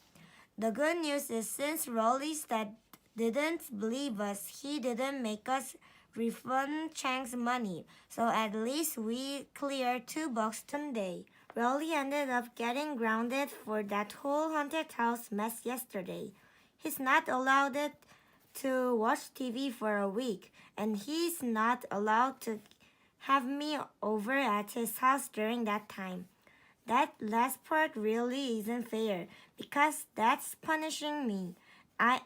The good news is, since Rolly's dad didn't believe us, he didn't make us refund Chang's money, so at least we cleared $2 today. Rolly ended up getting grounded for that whole haunted house mess yesterday. He's not allowed to watch TV for a week, and he's not allowed to have me over at his house during that time. That last part really isn't fair because that's punishing me. I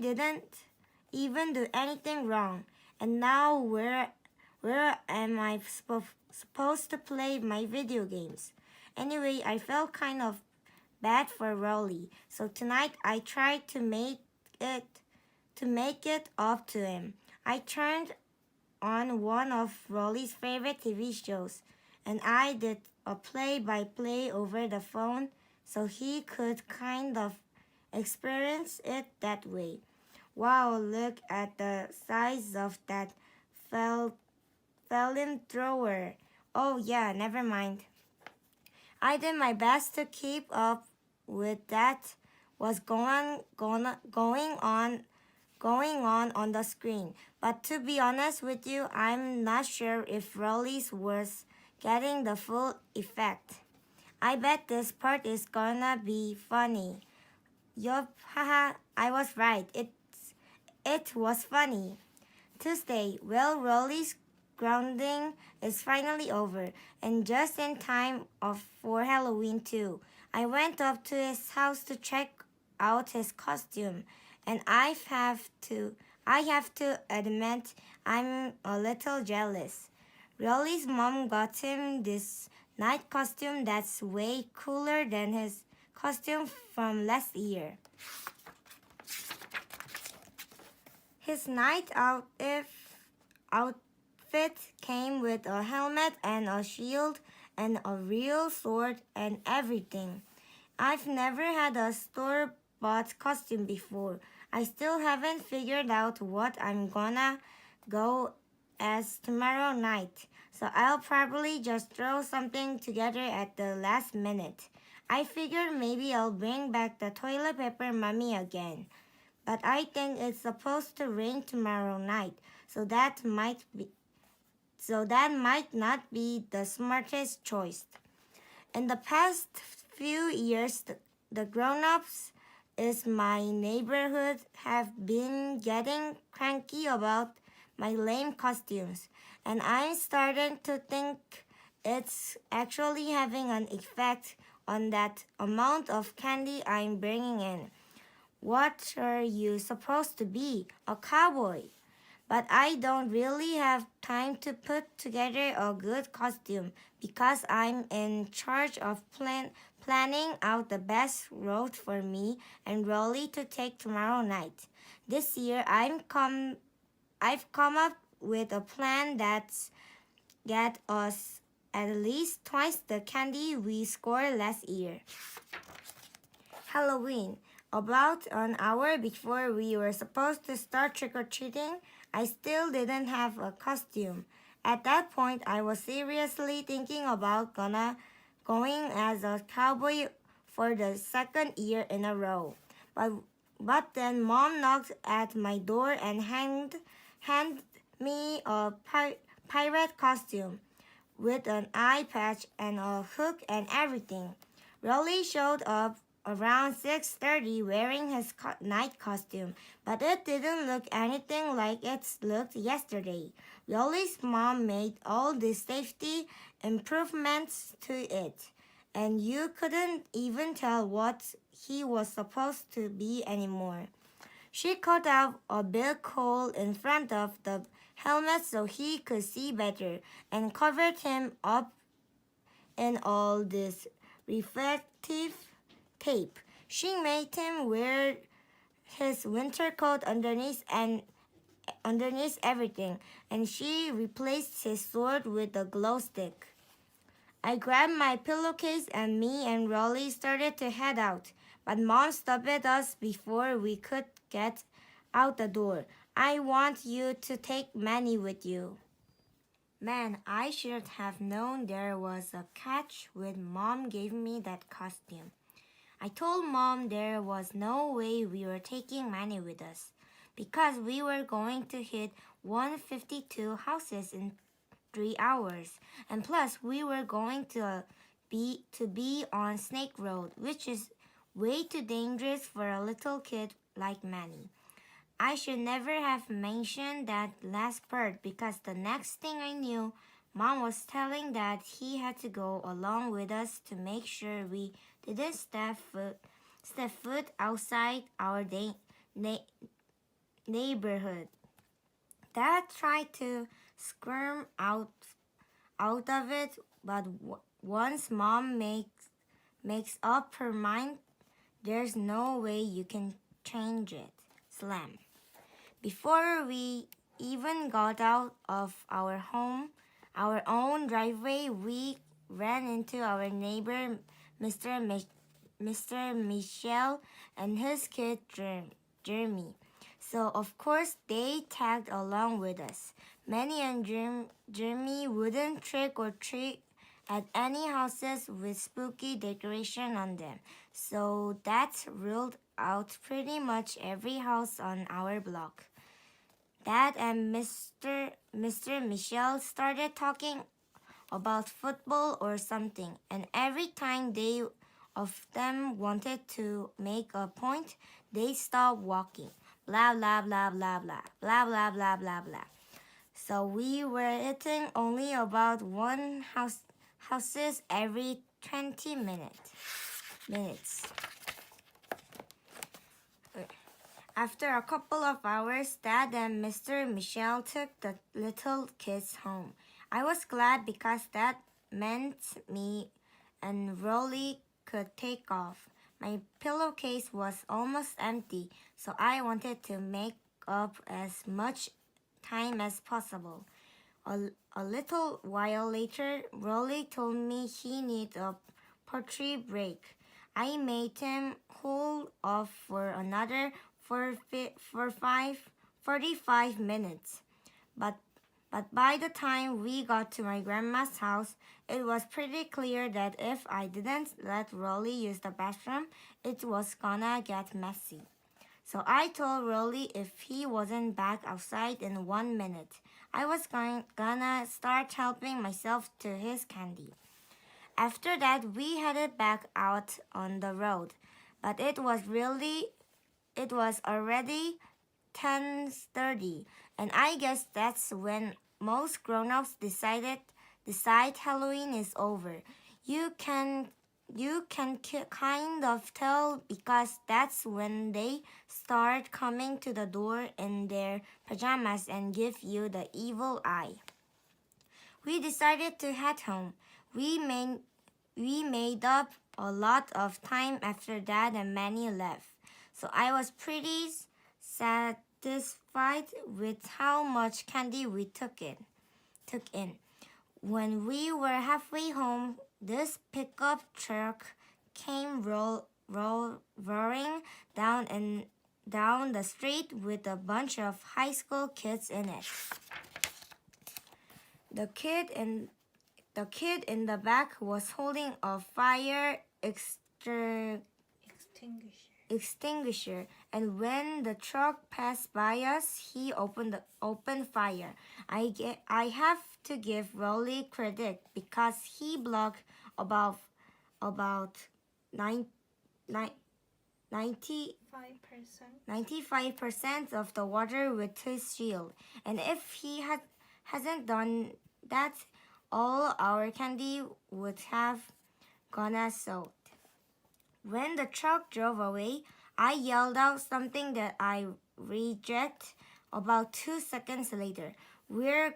didn't even do anything wrong. And now where am I supposed to play my video games? Anyway, I felt kind of bad for Rolly. So tonight I tried it to make it up to him. I turned on one of Rolly's favorite TV shows, and I did a play-by-play over the phone so he could kind of experience it that way. Wow, look at the size of that fell thrower. Oh yeah, never mind. I did my best to keep up with that was going on the screen. But to be honest with you, I'm not sure if Rolly's was getting the full effect. I bet this part is gonna be funny. Yup, haha, I was right. It was funny. Tuesday, well, Rolly's grounding is finally over, and just in time for Halloween too. I went up to his house to check out his costume, and I have to admit I'm a little jealous. Rolly's mom got him this night costume that's way cooler than his costume from last year. His night out outfit came with a helmet and a shield and a real sword and everything. I've never had a store-bought costume before. I still haven't figured out what I'm gonna go as tomorrow night, so I'll probably just throw something together at the last minute. I figured maybe I'll bring back the toilet paper mummy again. But I think it's supposed to rain tomorrow night, so that might not be the smartest choice. In the past few years, the grown-ups in my neighborhood have been getting cranky about my lame costumes, and I'm starting to think it's actually having an effect on that amount of candy I'm bringing in. What are you supposed to be? A cowboy. But I don't really have time to put together a good costume because I'm in charge of planning out the best route for me and Rolly to take tomorrow night. This year I've come up with a plan that's get us at least twice the candy we scored last year. Halloween. About an hour before we were supposed to start trick-or-treating, I still didn't have a costume. At that point, I was seriously thinking about going as a cowboy for the second year in a row. But then Mom knocked at my door and handed me a pirate costume with an eye patch and a hook and everything. Rolly showed up around 6:30 wearing his night costume, but it didn't look anything like it looked yesterday. Rolly's mom made all the safety improvements to it, and you couldn't even tell what he was supposed to be anymore. She cut out a big hole in front of the helmet so he could see better and covered him up in all this reflective tape. She made him wear his winter coat underneath everything, and she replaced his sword with a glow stick. I grabbed my pillowcase and me and Rolly started to head out, but Mom stopped us before we could get out the door. I want you to take Manny with you. Man, I should have known there was a catch when Mom gave me that costume. I told Mom there was no way we were taking Manny with us because we were going to hit 152 houses in 3 hours. And plus, we were going to be on Snake Road, which is way too dangerous for a little kid like Manny. I should never have mentioned that last part because the next thing I knew, Mom was telling that he had to go along with us to make sure we didn't step foot outside our neighborhood. Dad tried to squirm out of it, but once Mom makes up her mind, there's no way you can change it. Slam. Before we even got out of our own driveway, we ran into our neighbor, Mr. Michel, and his kid, Jeremy. So, of course, they tagged along with us. Manny and Jeremy wouldn't trick or treat at any houses with spooky decoration on them. So that ruled out pretty much every house on our block. Dad and Mr. Michel started talking about football or something, and every time they of them wanted to make a point, they stopped walking. Blah blah blah blah blah blah blah blah blah blah. So we were hitting only about one houses every 20 minutes. After a couple of hours, Dad and Mr. Michel took the little kids home. I was glad because that meant me and Rolly could take off. My pillowcase was almost empty, so I wanted to make up as much time as possible. A little while later, Rolly told me he needed a pottery break. I made him hold off for another 45 minutes. But by the time we got to my grandma's house, it was pretty clear that if I didn't let Rolly use the bathroom, it was gonna get messy. So I told Rolly if he wasn't back outside in 1 minute, I was gonna start helping myself to his candy. After that, we headed back out on the road, but it was already 10:30, and I guess that's when most grown-ups decide Halloween is over. You can kind of tell because that's when they start coming to the door in their pajamas and give you the evil eye. We decided to head home. We made up a lot of time after Dad and Manny left. So I was pretty satisfied with how much candy we took in. When we were halfway home, this pickup truck came roaring down the street with a bunch of high school kids in it. The kid in the back was holding a fire extinguisher, and when the truck passed by us, he opened fire. I have to give Rolly credit because he blocked about 95% of the water with his shield, and if he hasn't done that, all our candy would have gone soaked. When the truck drove away, I yelled out something that I reject about 2 seconds later. We're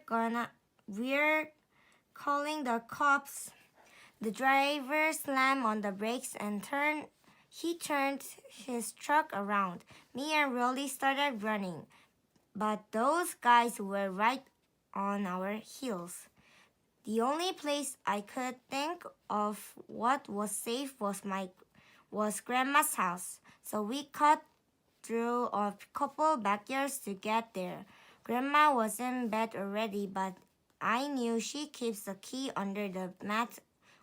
calling the cops. The driver slammed on the brakes and turned his truck around. Me and Rolly started running, but those guys were right on our heels. The only place I could think of what was safe was Grandma's house, so we cut through a couple backyards to get there. Grandma was in bed already, but I knew she keeps the key under the mat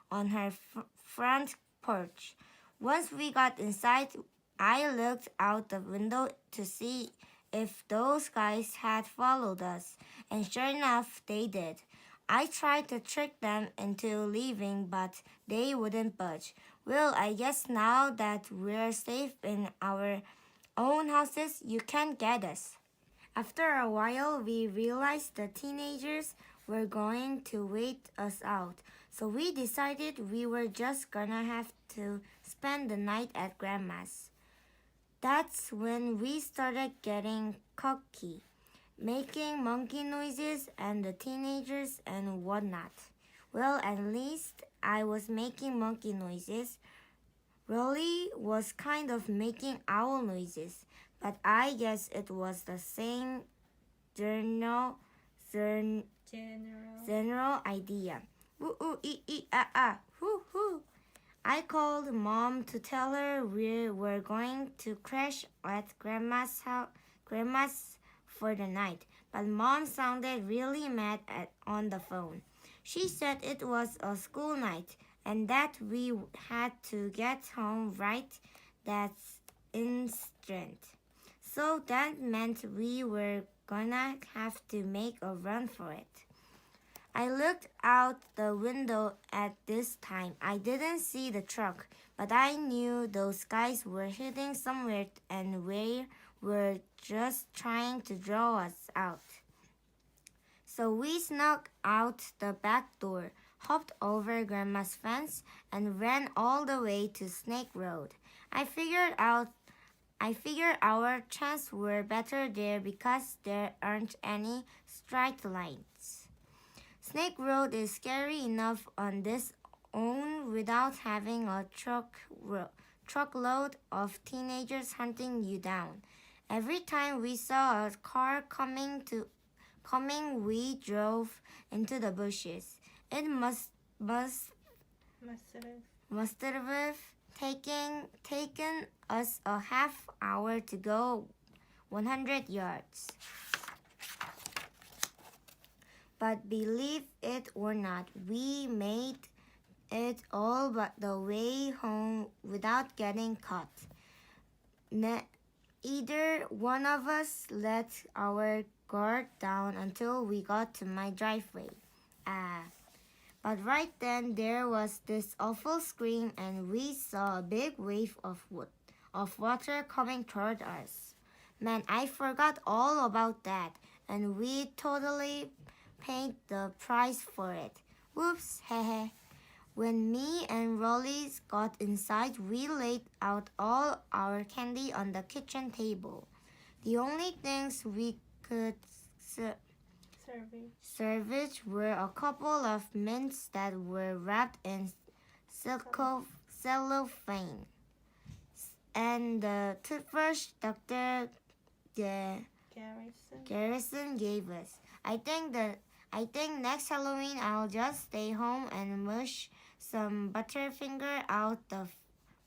on her front porch. Once we got inside, I looked out the window to see if those guys had followed us, and sure enough, they did. I tried to trick them into leaving, but they wouldn't budge. Well, I guess now that we're safe in our own houses, you can't get us. After a while, we realized the teenagers were going to wait us out, so we decided we were just gonna have to spend the night at Grandma's. That's when we started getting cocky, making monkey noises and the teenagers and whatnot. Well, at least I was making monkey noises. Rolly was kind of making owl noises, but I guess it was the same general, gen- general idea. Woo ooh ee ee ah ah hoo hoo. I called Mom to tell her we were going to crash at Grandma's for the night, but Mom sounded really mad on the phone. She said it was a school night and that we had to get home right that instant. So that meant we were gonna have to make a run for it. I looked out the window at this time. I didn't see the truck, but I knew those guys were hitting somewhere and we were just trying to draw us out. So we snuck out the back door, hopped over Grandma's fence, and ran all the way to Snake Road. I figured our chances were better there because there aren't any street lights. Snake Road is scary enough on its own without having a truckload of teenagers hunting you down. Every time we saw a car coming, we drove into the bushes. It must have taken us a half hour to go 100 yards. But believe it or not, we made it all but the way home without getting caught. Either one of us let our guard down until we got to my driveway. But right then there was this awful scream and we saw a big wave of water coming toward us. Man, I forgot all about that, and we totally paid the price for it. Whoops, hehe. When me and Rolly got inside, we laid out all our candy on the kitchen table. The only things we could salvage were a couple of mints that were wrapped in cellophane, and the toothbrush Dr. Garrison gave us. I think next Halloween I'll just stay home and mush some Butterfinger out the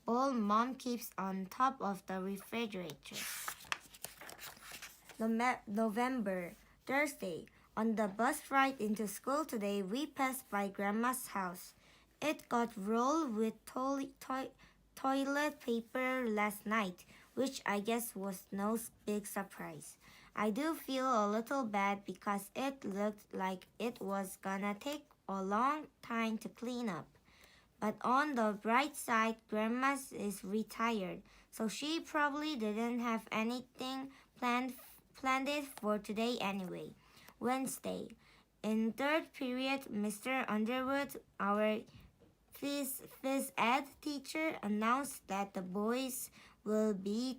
bowl Mom keeps on top of the refrigerator. November, Thursday. On the bus ride into school today, we passed by Grandma's house. It got rolled with toilet paper last night, which I guess was no big surprise. I do feel a little bad because it looked like it was gonna take a long time to clean up. But on the bright side, Grandma is retired, so she probably didn't have anything planned it for today anyway. Wednesday. In third period, Mr. Underwood, our phys ed teacher, announced that the boys will be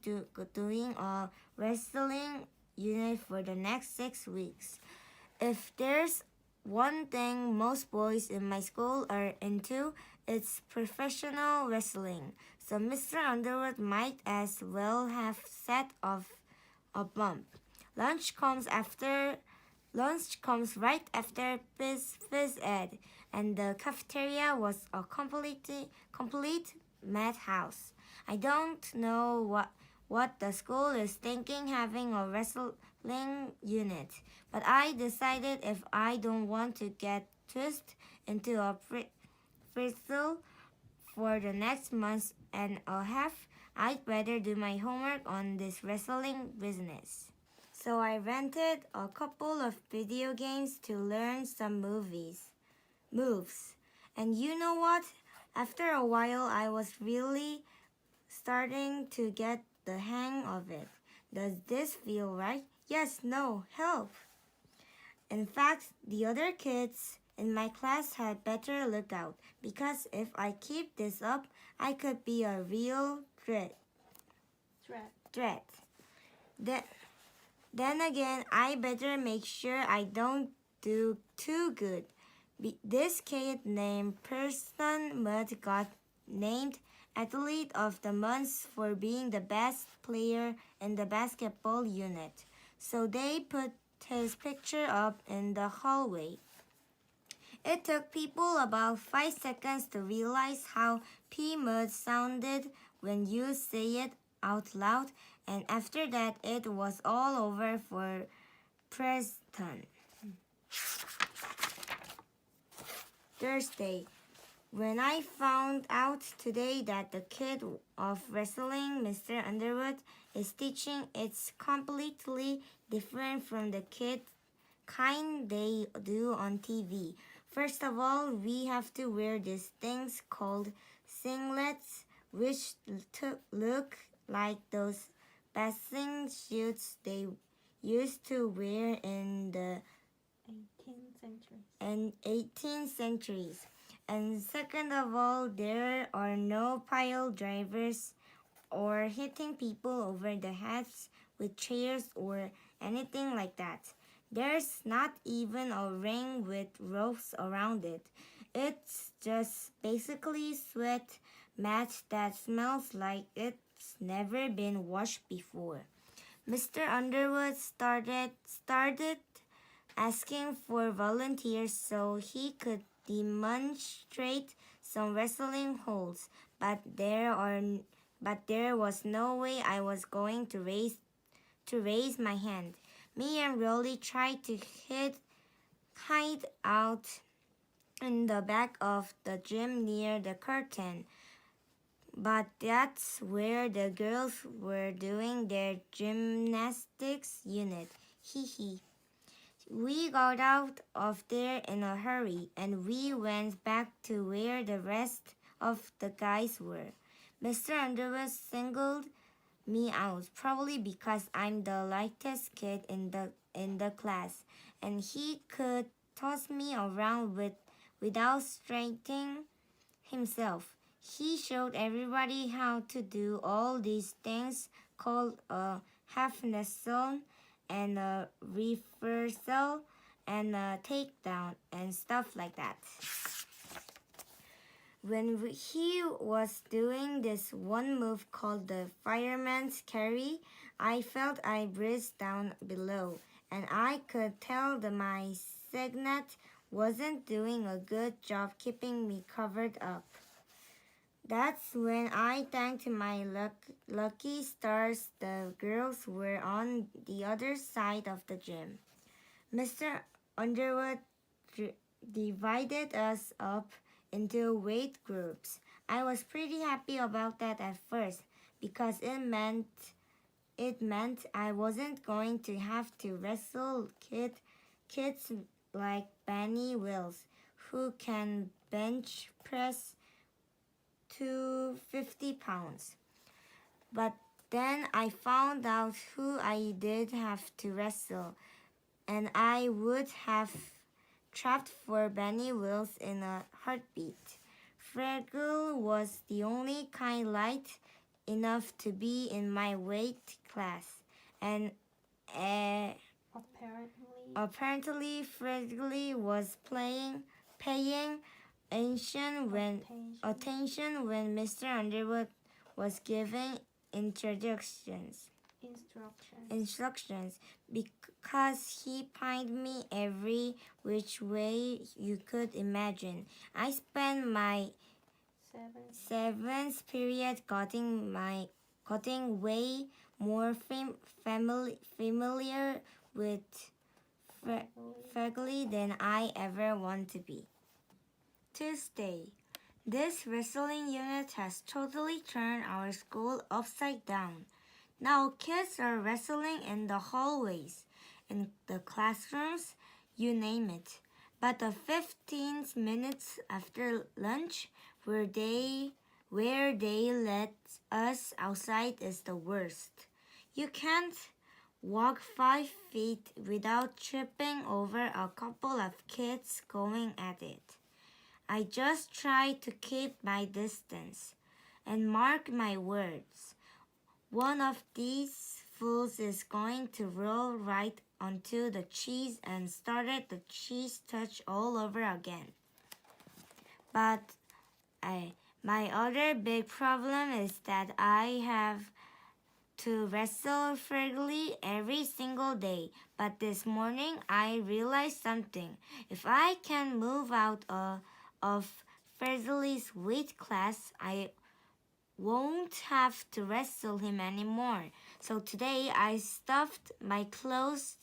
doing a wrestling unit for the next 6 weeks. If there's one thing most boys in my school are into, it's professional wrestling. So Mr. Underwood might as well have set off a bump. Lunch comes right after phys ed, and the cafeteria was a complete madhouse. I don't know what the school is thinking having a wrestling unit, but I decided if I don't want to get twisted into a pretzel for the next month and a half, I'd better do my homework on this wrestling business. So I rented a couple of video games to learn some moves. And you know what? After a while, I was really starting to get the hang of it. Does this feel right? Yes, no, help. In fact, the other kids in my class had better look out because if I keep this up, I could be a real threat. Then again, I better make sure I don't do too good. This kid named Person Mud got named Athlete of the Month for being the best player in the basketball unit. So they put his picture up in the hallway. It took people about 5 seconds to realize how P-Mud sounded when you say it out loud, and after that it was all over for Preston. Thursday. When I found out today that the kid of wrestling, Mr. Underwood, is teaching, it's completely different from the kind they do on TV. First of all, we have to wear these things called singlets, which look like those bathing suits they used to wear in the 18th centuries. And second of all, there are no pile drivers or hitting people over the heads with chairs or anything like that. There's not even a ring with ropes around it. It's just basically sweat mat that smells like it's never been washed before. Mr. Underwood started asking for volunteers so he could demonstrate some wrestling holds, but there was no way I was going to raise my hand. Me and Rolly tried to hide out in the back of the gym near the curtain, but that's where the girls were doing their gymnastics unit. Hee hee. We got out of there in a hurry and we went back to where the rest of the guys were. Mr. Underwood singled me out, probably because I'm the lightest kid in the class, and he could toss me around without straining himself. He showed everybody how to do all these things called a half nestle and a reversal and a takedown and stuff like that. When he was doing this one move called the fireman's carry, I felt I breathed down below, and I could tell that my signet wasn't doing a good job keeping me covered up. That's when I thanked my lucky stars the girls were on the other side of the gym. Mr. Underwood divided us up into weight groups. I was pretty happy about that at first because it meant I wasn't going to have to wrestle kids like Benny Wills who can bench press 250 pounds. But then I found out who I did have to wrestle, and I would have trapped for Benny Wills in a heartbeat. Fraggle was the only kind light enough to be in my weight class, and apparently Fraggle was paying attention when Mr. Underwood was giving instructions because he pined me every which way you could imagine. I spent my seventh period getting way more familiar with Fraggle than I ever want to be. Tuesday. This wrestling unit has totally turned our school upside down. Now kids are wrestling in the hallways, in the classrooms, you name it. But the 15 minutes after lunch, where they let us outside is the worst. You can't walk 5 feet without tripping over a couple of kids going at it. I just try to keep my distance. And mark my words, one of these fools is going to roll right onto the cheese and started the cheese touch all over again. But my other big problem is that I have to wrestle Fergie every single day. But this morning I realized something. If I can move out of Fergie's weight class, I won't have to wrestle him anymore. So today I stuffed my clothes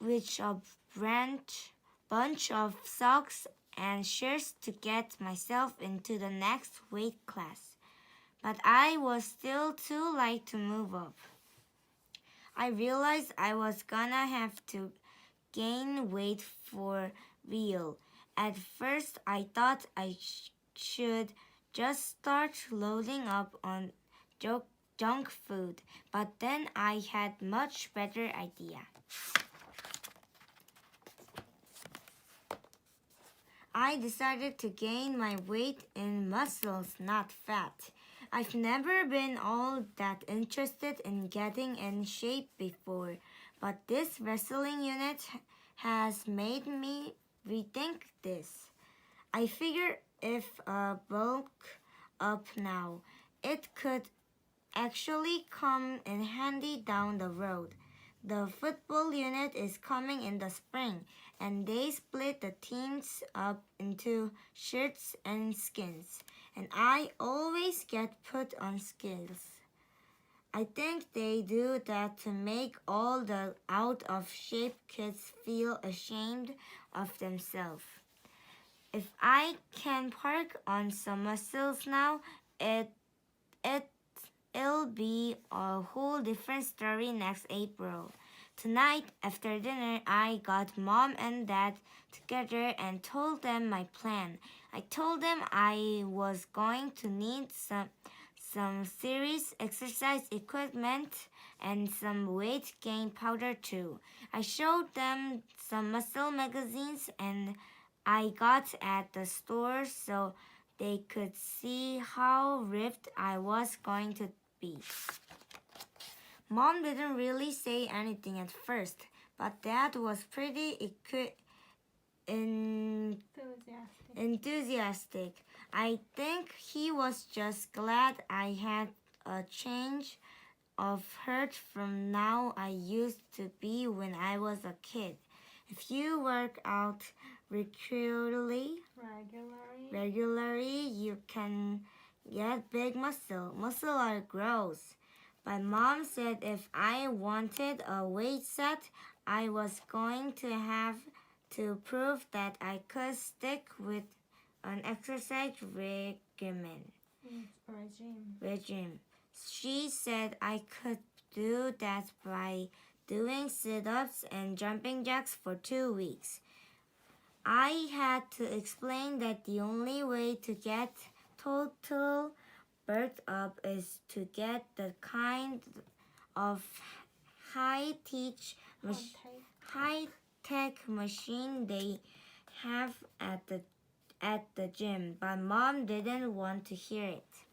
with a bunch of socks and shirts to get myself into the next weight class. But I was still too light to move up. I realized I was gonna have to gain weight for real. At first, I thought I should just start loading up on junk food, but then I had much better idea. I decided to gain my weight in muscles, not fat. I've never been all that interested in getting in shape before, but this wrestling unit has made me rethink this. I figure if I bulk up now, it could actually come in handy down the road. The football unit is coming in the spring, and they split the teams up into shirts and skins, and I always get put on skills. I think they do that to make all the out of shape kids feel ashamed of themselves. If I can park on some muscles now, it it'll be a whole different story next April. Tonight, after dinner, I got mom and dad together and told them my plan. I told them I was going to need some serious exercise equipment and some weight gain powder too. I showed them some muscle magazines and I got at the store so they could see how ripped I was going to be. Mom didn't really say anything at first, but Dad was pretty enthusiastic. I think he was just glad I had a change of heart from now I used to be when I was a kid. If you work out regularly, you can get big muscle. Muscle are gross. But Mom said if I wanted a weight set, I was going to have to prove that I could stick with an exercise regime. She said I could do that by doing sit-ups and jumping jacks for 2 weeks. I had to explain that the only way to get total birth up is to get the kind of high-tech machine they have at the gym, but Mom didn't want to hear it.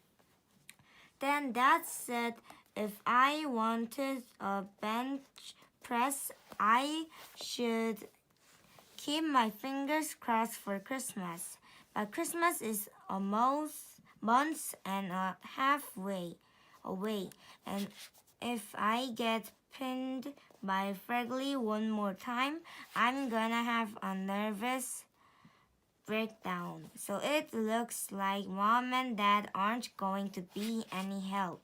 Then Dad said if I wanted a bench press, I should keep my fingers crossed for Christmas. But Christmas is almost months and a half away. And if I get pinned by Fergie one more time, I'm gonna have a nervous breakdown. So it looks like Mom and Dad aren't going to be any help.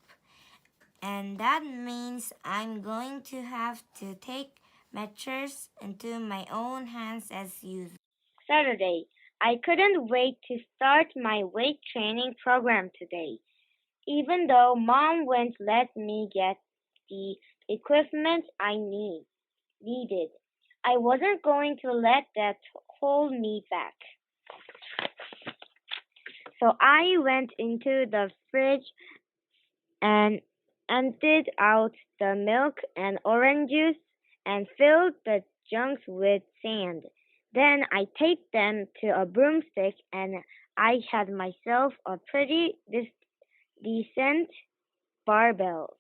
And that means I'm going to have to take matters into my own hands as usual. Saturday. I couldn't wait to start my weight training program today. Even though Mom won't let me get the equipment I needed, I wasn't going to let that hold me back. So I went into the fridge and emptied out the milk and orange juice, and filled the jugs with sand. Then I taped them to a broomstick, and I had myself a pretty decent barbell.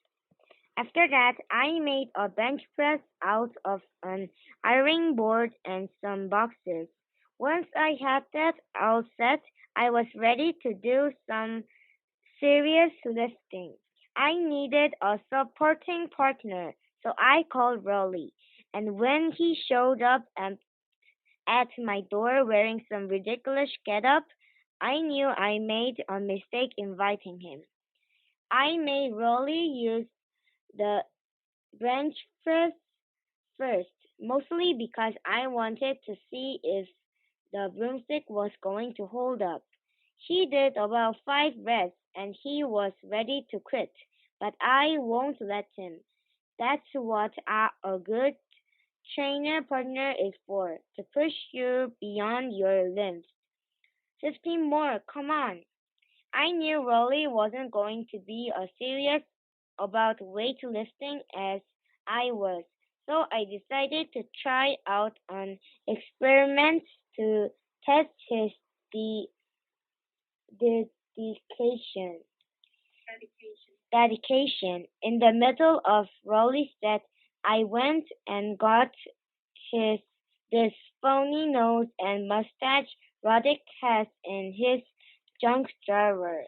After that, I made a bench press out of an ironing board and some boxes. Once I had that all set, I was ready to do some serious lifting. I needed a supporting partner, so I called Rolly. And when he showed up at my door wearing some ridiculous getup, I knew I made a mistake inviting him. I made Rolly use the bench press first, mostly because I wanted to see if the broomstick was going to hold up. He did about 5 reps and he was ready to quit, but I won't let him. That's what a good trainer partner is for, to push you beyond your limits. 15 more, come on. I knew Rolly wasn't going to be as serious about weightlifting as I was, so I decided to try out an experiment to test his de- dedication. Dedication. In the middle of Rolly's set, I went and got his this phony nose and mustache Roddick has in his junk drawer.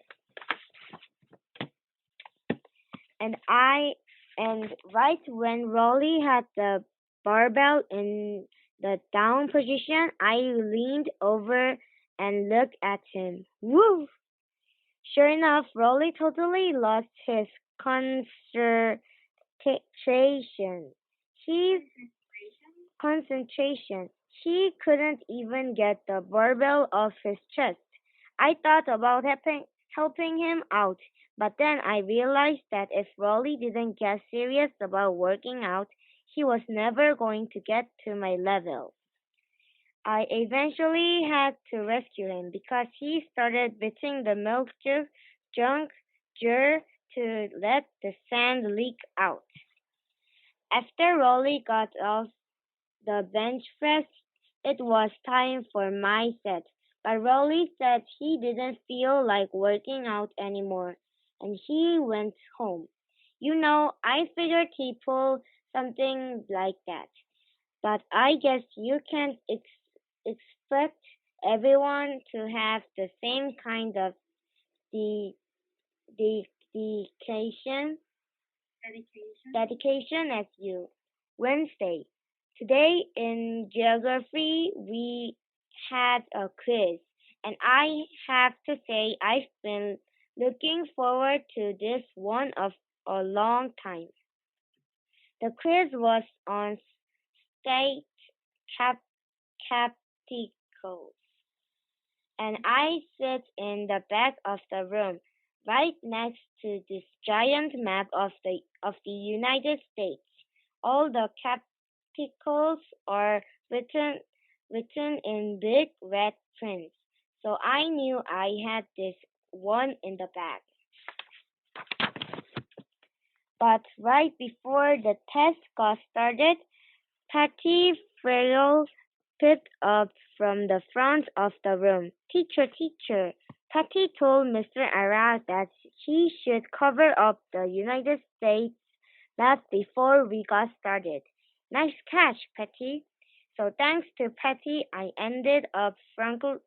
And I and right when Rolly had the barbell in the down position, I leaned over and looked at him. Woo! Sure enough, Rolly totally lost his concentration. He concentration. He couldn't even get the barbell off his chest. I thought about helping him out, but then I realized that if Rolly didn't get serious about working out, he was never going to get to my level. I eventually had to rescue him because he started beating the junk jar to let the sand leak out. After Rolly got off the bench press, it was time for my set. But Rolly said he didn't feel like working out anymore, and he went home. I figured he'd pull something like that. But I guess you can't expect everyone to have the same kind of de- dedication dedication as you. Wednesday. Today in geography we had a quiz, and I have to say I've been looking forward to this one of a long time. The quiz was on state cap- capitals, and I sit in the back of the room, right next to this giant map of the United States. All the capitals are written in big red print, so I knew I had this one in the bag. But right before the test got started, Patty Farrell picked up from the front of the room. Teacher, teacher, Patty told Mr. Arad that he should cover up the United States map before we got started. Nice catch, Patty. So thanks to Patty, I ended up flunking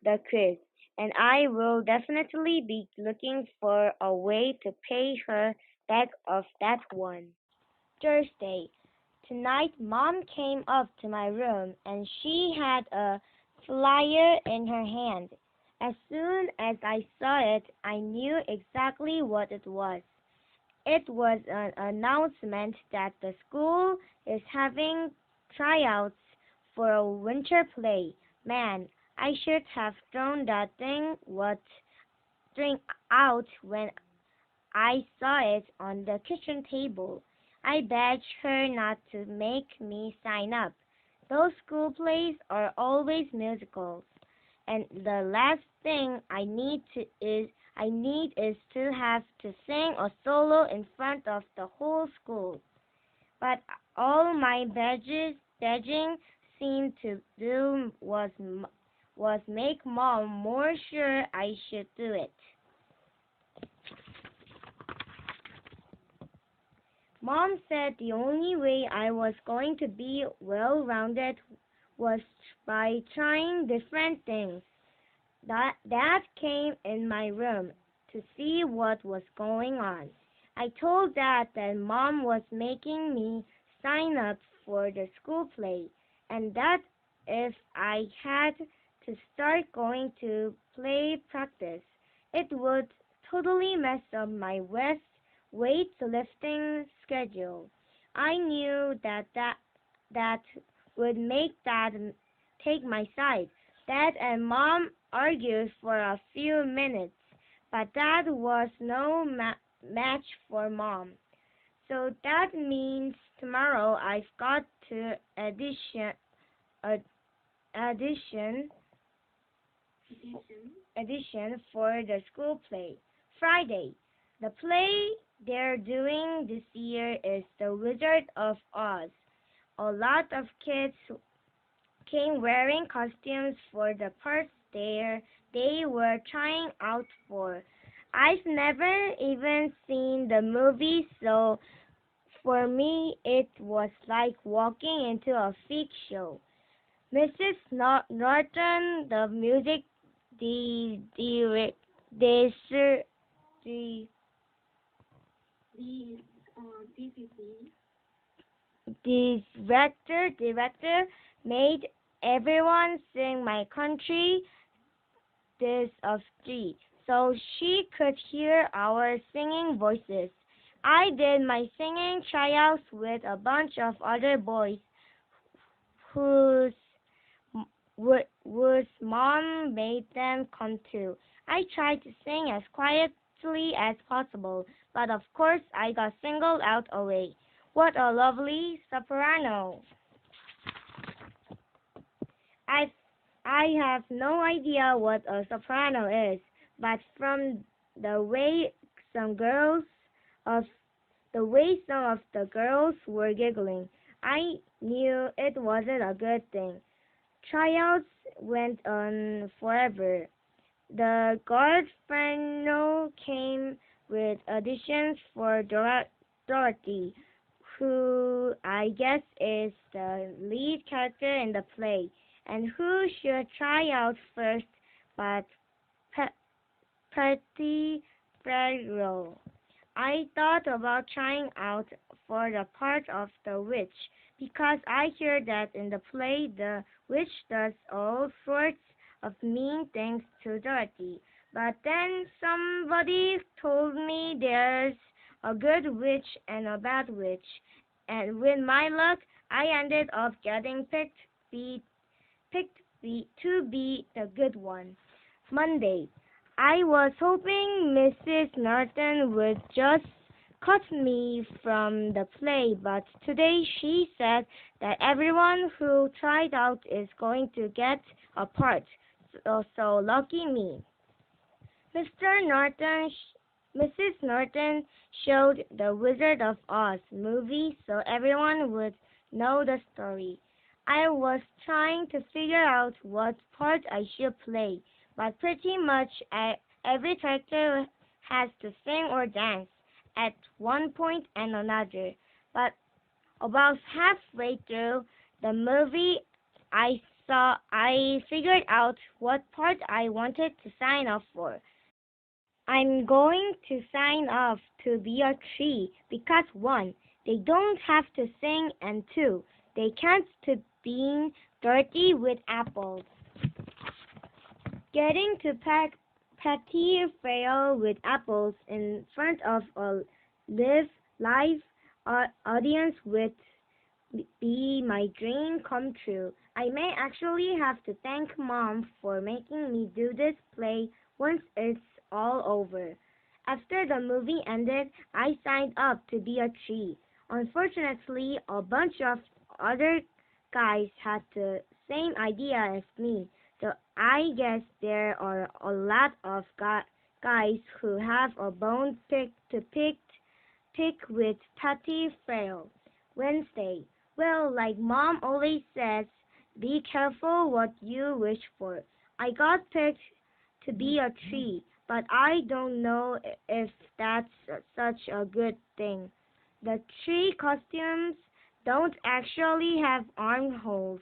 the quiz, and I will definitely be looking for a way to pay her back of that one. Thursday. Tonight, Mom came up to my room and she had a flyer in her hand. As soon as I saw it, I knew exactly what it was. It was an announcement that the school is having tryouts for a winter play. Man, I should have thrown that thing out when I saw it on the kitchen table. I begged her not to make me sign up. Those school plays are always musicals, and the last thing I need is I need is to have to sing a solo in front of the whole school. But all my begging seemed to do was make Mom more sure I should do it. Mom said the only way I was going to be well-rounded was by trying different things. Dad came in my room to see what was going on. I told Dad that Mom was making me sign up for the school play, and that if I had to start going to play practice, it would totally mess up my weightlifting schedule. I knew that would make Dad take my side. Dad and Mom argued for a few minutes, but Dad was no match for Mom. So that means tomorrow I've got to audition for the school play. Friday. The play they're doing this year is The Wizard of Oz. A lot of kids came wearing costumes for the parts they were trying out for. I've never even seen the movie, so for me it was like walking into a freak show. Mrs. Norton, the music the the the the director made everyone sing My Country This of Three, so she could hear our singing voices. I did my singing tryouts with a bunch of other boys whose whose mom made them come too. I tried to sing as quietly as possible, but of course I got singled out away. What a lovely soprano! I I have no idea what a soprano is, but from the way some girls of some of the girls were giggling, I knew it wasn't a good thing. Tryouts went on forever. The Godfreno came with auditions for Dorothy, who I guess is the lead character in the play, and who should try out first but Petty Farrell. I thought about trying out for the part of the witch because I hear that in the play the witch does all sorts of mean things to Dorothy. But then somebody told me there's a good witch and a bad witch, and with my luck, I ended up getting to be the good one. Monday. I was hoping Mrs. Norton would just cut me from the play, but today she said that everyone who tried out is going to get a part. So lucky me. Mr. Norton, Mrs. Norton showed the Wizard of Oz movie so everyone would know the story. I was trying to figure out what part I should play, but pretty much every character has to sing or dance at one point and another. But about halfway through the movie, I figured out what part I wanted to sign up for. I'm going to sign up to be a tree because one, they don't have to sing, and two, they can't to being dirty with apples. Getting to Patty Fail with apples in front of a live audience would be my dream come true. I may actually have to thank Mom for making me do this play once it's all over. After the movie ended, I signed up to be a tree. Unfortunately, a bunch of other guys had the same idea as me, so I guess there are a lot of guys who have a bone pick with Patty Farrell. Wednesday. Well, like Mom always says, be careful what you wish for. I got picked to be a tree, but I don't know if that's such a good thing. The tree costumes don't actually have armholes,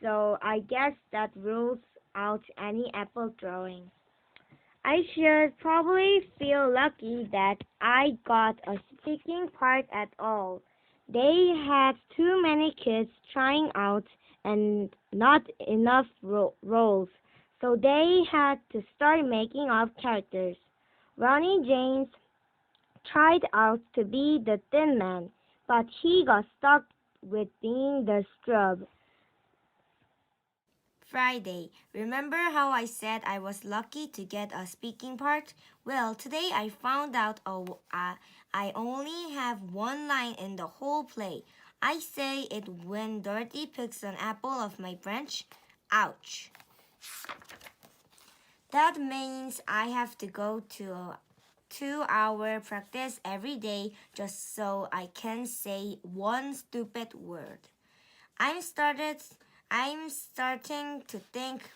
so I guess that rules out any apple throwing. I should probably feel lucky that I got a speaking part at all. They had too many kids trying out and not enough roles, so they had to start making up characters. Ronnie James tried out to be the Thin Man, but he got stuck with being the Scrub. Friday. Remember how I said I was lucky to get a speaking part? Well, today I found out I only have one line in the whole play. I say it when Dorothy picks an apple off my branch. Ouch. That means I have to go to a 2-hour practice every day just so I can say one stupid word. I'm started I'm starting to think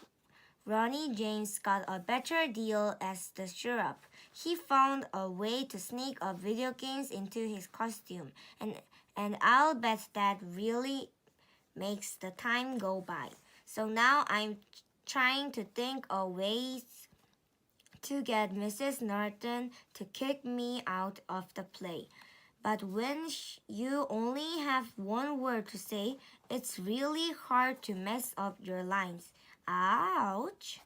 Ronnie James got a better deal as the sheriff. He found a way to sneak a video games into his costume, and I'll bet that really makes the time go by. So now I'm trying to think of ways to get Mrs. Norton to kick me out of the play. But when you only have one word to say, it's really hard to mess up your lines. Ouch!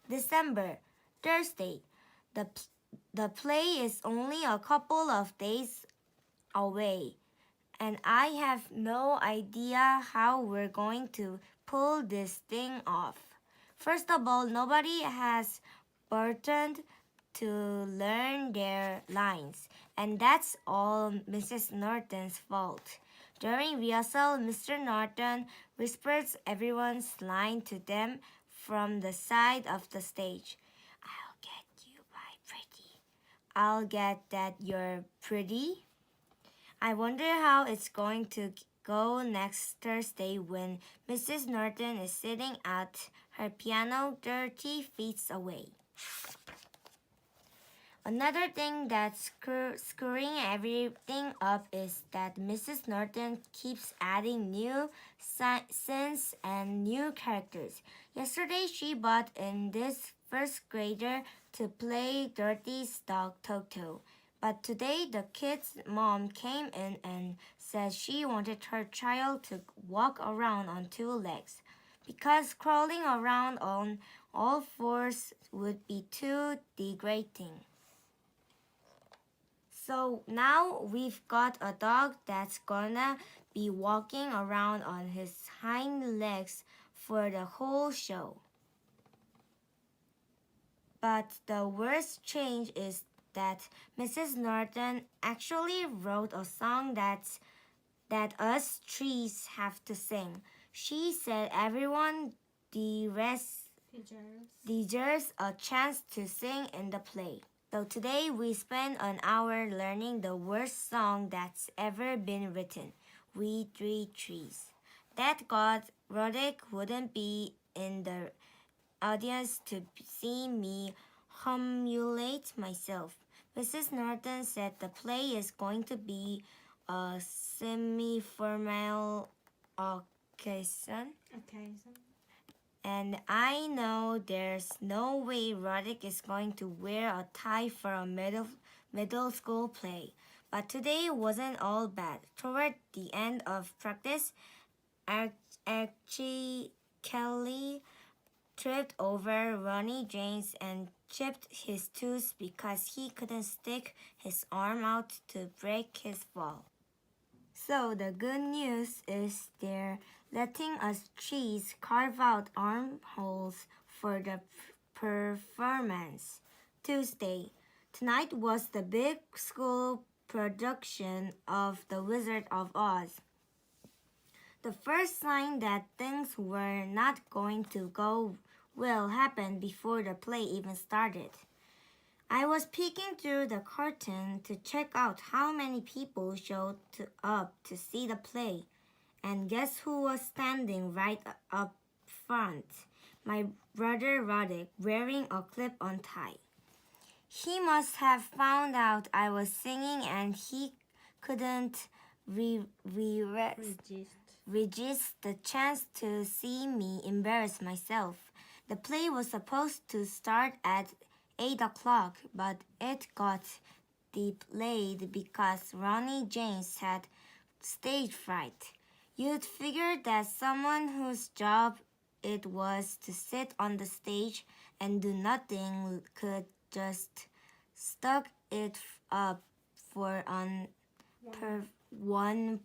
December, Thursday. The, the play is only a couple of days away, and I have no idea how we're going to pull this thing off. First of all, nobody has burdened to learn their lines, and that's all Mrs. Norton's fault. During rehearsal, Mr. Norton whispers everyone's line to them from the side of the stage. I'll get you by pretty. I'll get that you're pretty. I wonder how it's going to go next Thursday when Mrs. Norton is sitting at her piano 30 feet away. Another thing that's screwing everything up is that Mrs. Norton keeps adding new scenes and new characters. Yesterday, she brought in this first grader to play Dorothy's dog Toto. But today, the kid's mom came in and said she wanted her child to walk around on two legs because crawling around on all fours would be too degrading. So now we've got a dog that's gonna be walking around on his hind legs for the whole show. But the worst change is that Mrs. Norton actually wrote a song that us trees have to sing. She said everyone deserves a chance to sing in the play. So today we spent an hour learning the worst song that's ever been written, We Three Trees. That God Roddick wouldn't be in the audience to see me humiliate myself. Mrs. Norton said the play is going to be a semi-formal occasion. And I know there's no way Roddick is going to wear a tie for a middle school play. But today wasn't all bad. Toward the end of practice, Archie Kelly tripped over Ronnie James and chipped his tooth because he couldn't stick his arm out to break his fall. So the good news is they're letting us trees carve out armholes for the performance. Tuesday. Tonight was the big school production of The Wizard of Oz. The first sign that things were not going to go well happened before the play even started. I was peeking through the curtain to check out how many people showed up to see the play. And guess who was standing right up front? My brother Roddick, wearing a clip-on tie. He must have found out I was singing and he couldn't resist the chance to see me embarrass myself. The play was supposed to start at 8 o'clock, but it got delayed because Ronnie James had stage fright. You'd figure that someone whose job it was to sit on the stage and do nothing could just stuck it up for one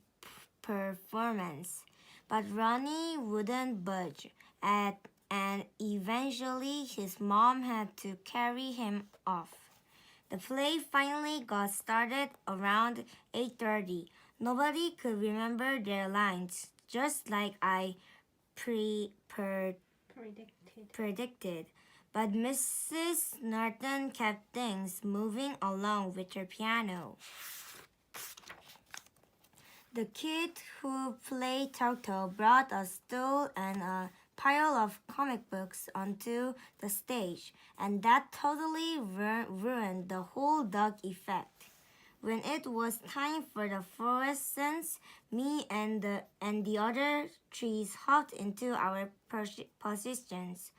performance. But Ronnie wouldn't budge, and eventually his mom had to carry him off. The play finally got started around 8:30. Nobody could remember their lines, just like I predicted. But Mrs. Norton kept things moving along with her piano. The kid who played Toto brought a stool and a pile of comic books onto the stage, and that totally ruined the whole dog effect. When it was time for the fluorescence, me and the other trees hopped into our positions.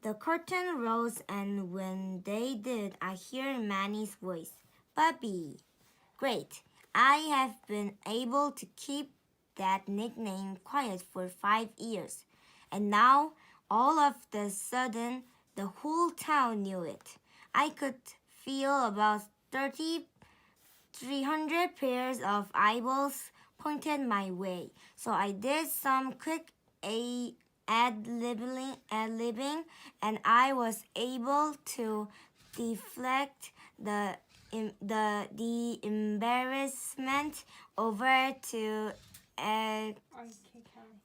The curtain rose, and when they did, I hear Manny's voice. Bubby. Great. I have been able to keep that nickname quiet for 5 years. And now, all of the sudden, the whole town knew it. I could feel about 300 pairs of eyeballs pointed my way. So I did some quick ad-libbing, and I was able to deflect the embarrassment over to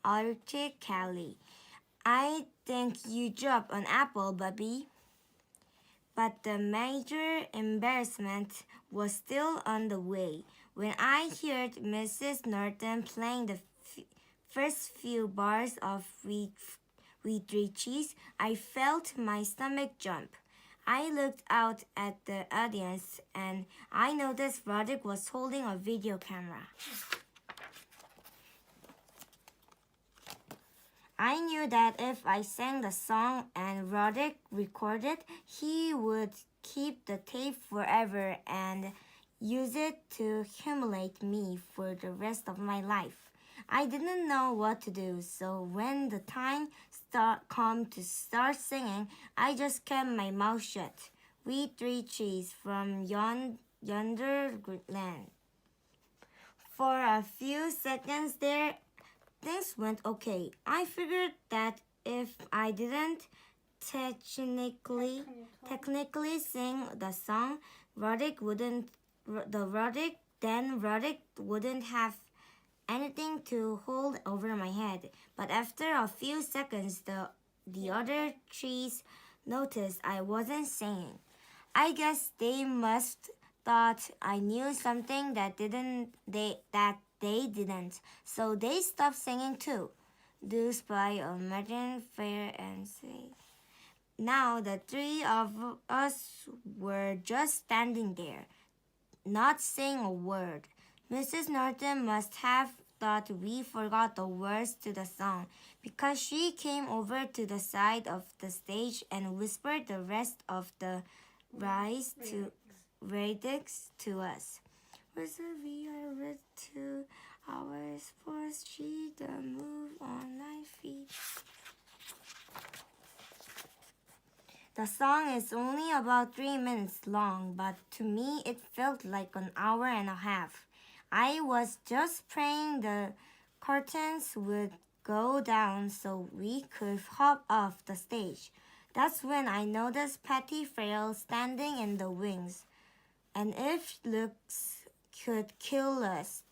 Arctic Callie. I think you dropped an apple, Bubby. But the major embarrassment was still on the way. When I heard Mrs. Norton playing the first few bars of We Three Cheese, I felt my stomach jump. I looked out at the audience and I noticed Roderick was holding a video camera. I knew that if I sang the song and Roderick recorded, he would keep the tape forever and use it to humiliate me for the rest of my life. I didn't know what to do, so when the time come to start singing, I just kept my mouth shut. We three trees from yonder land. For a few seconds there, things went okay. I figured that if I didn't technically sing the song, Roderick wouldn't have anything to hold over my head. But after a few seconds, the other trees noticed I wasn't singing. I guess they must thought I knew something that they didn't, so they stopped singing too. Thus by a margin fair and safe. Now the three of us were just standing there, not saying a word. Mrs. Norton must have thought we forgot the words to the song because she came over to the side of the stage and whispered the rest of the radix to us. We are with 2 hours for she the move on 9 feet. The song is only about 3 minutes long, but to me it felt like an hour and a half. I was just praying the curtains would go down so we could hop off the stage. That's when I noticed Patty Farrell standing in the wings. And if looks could kill us,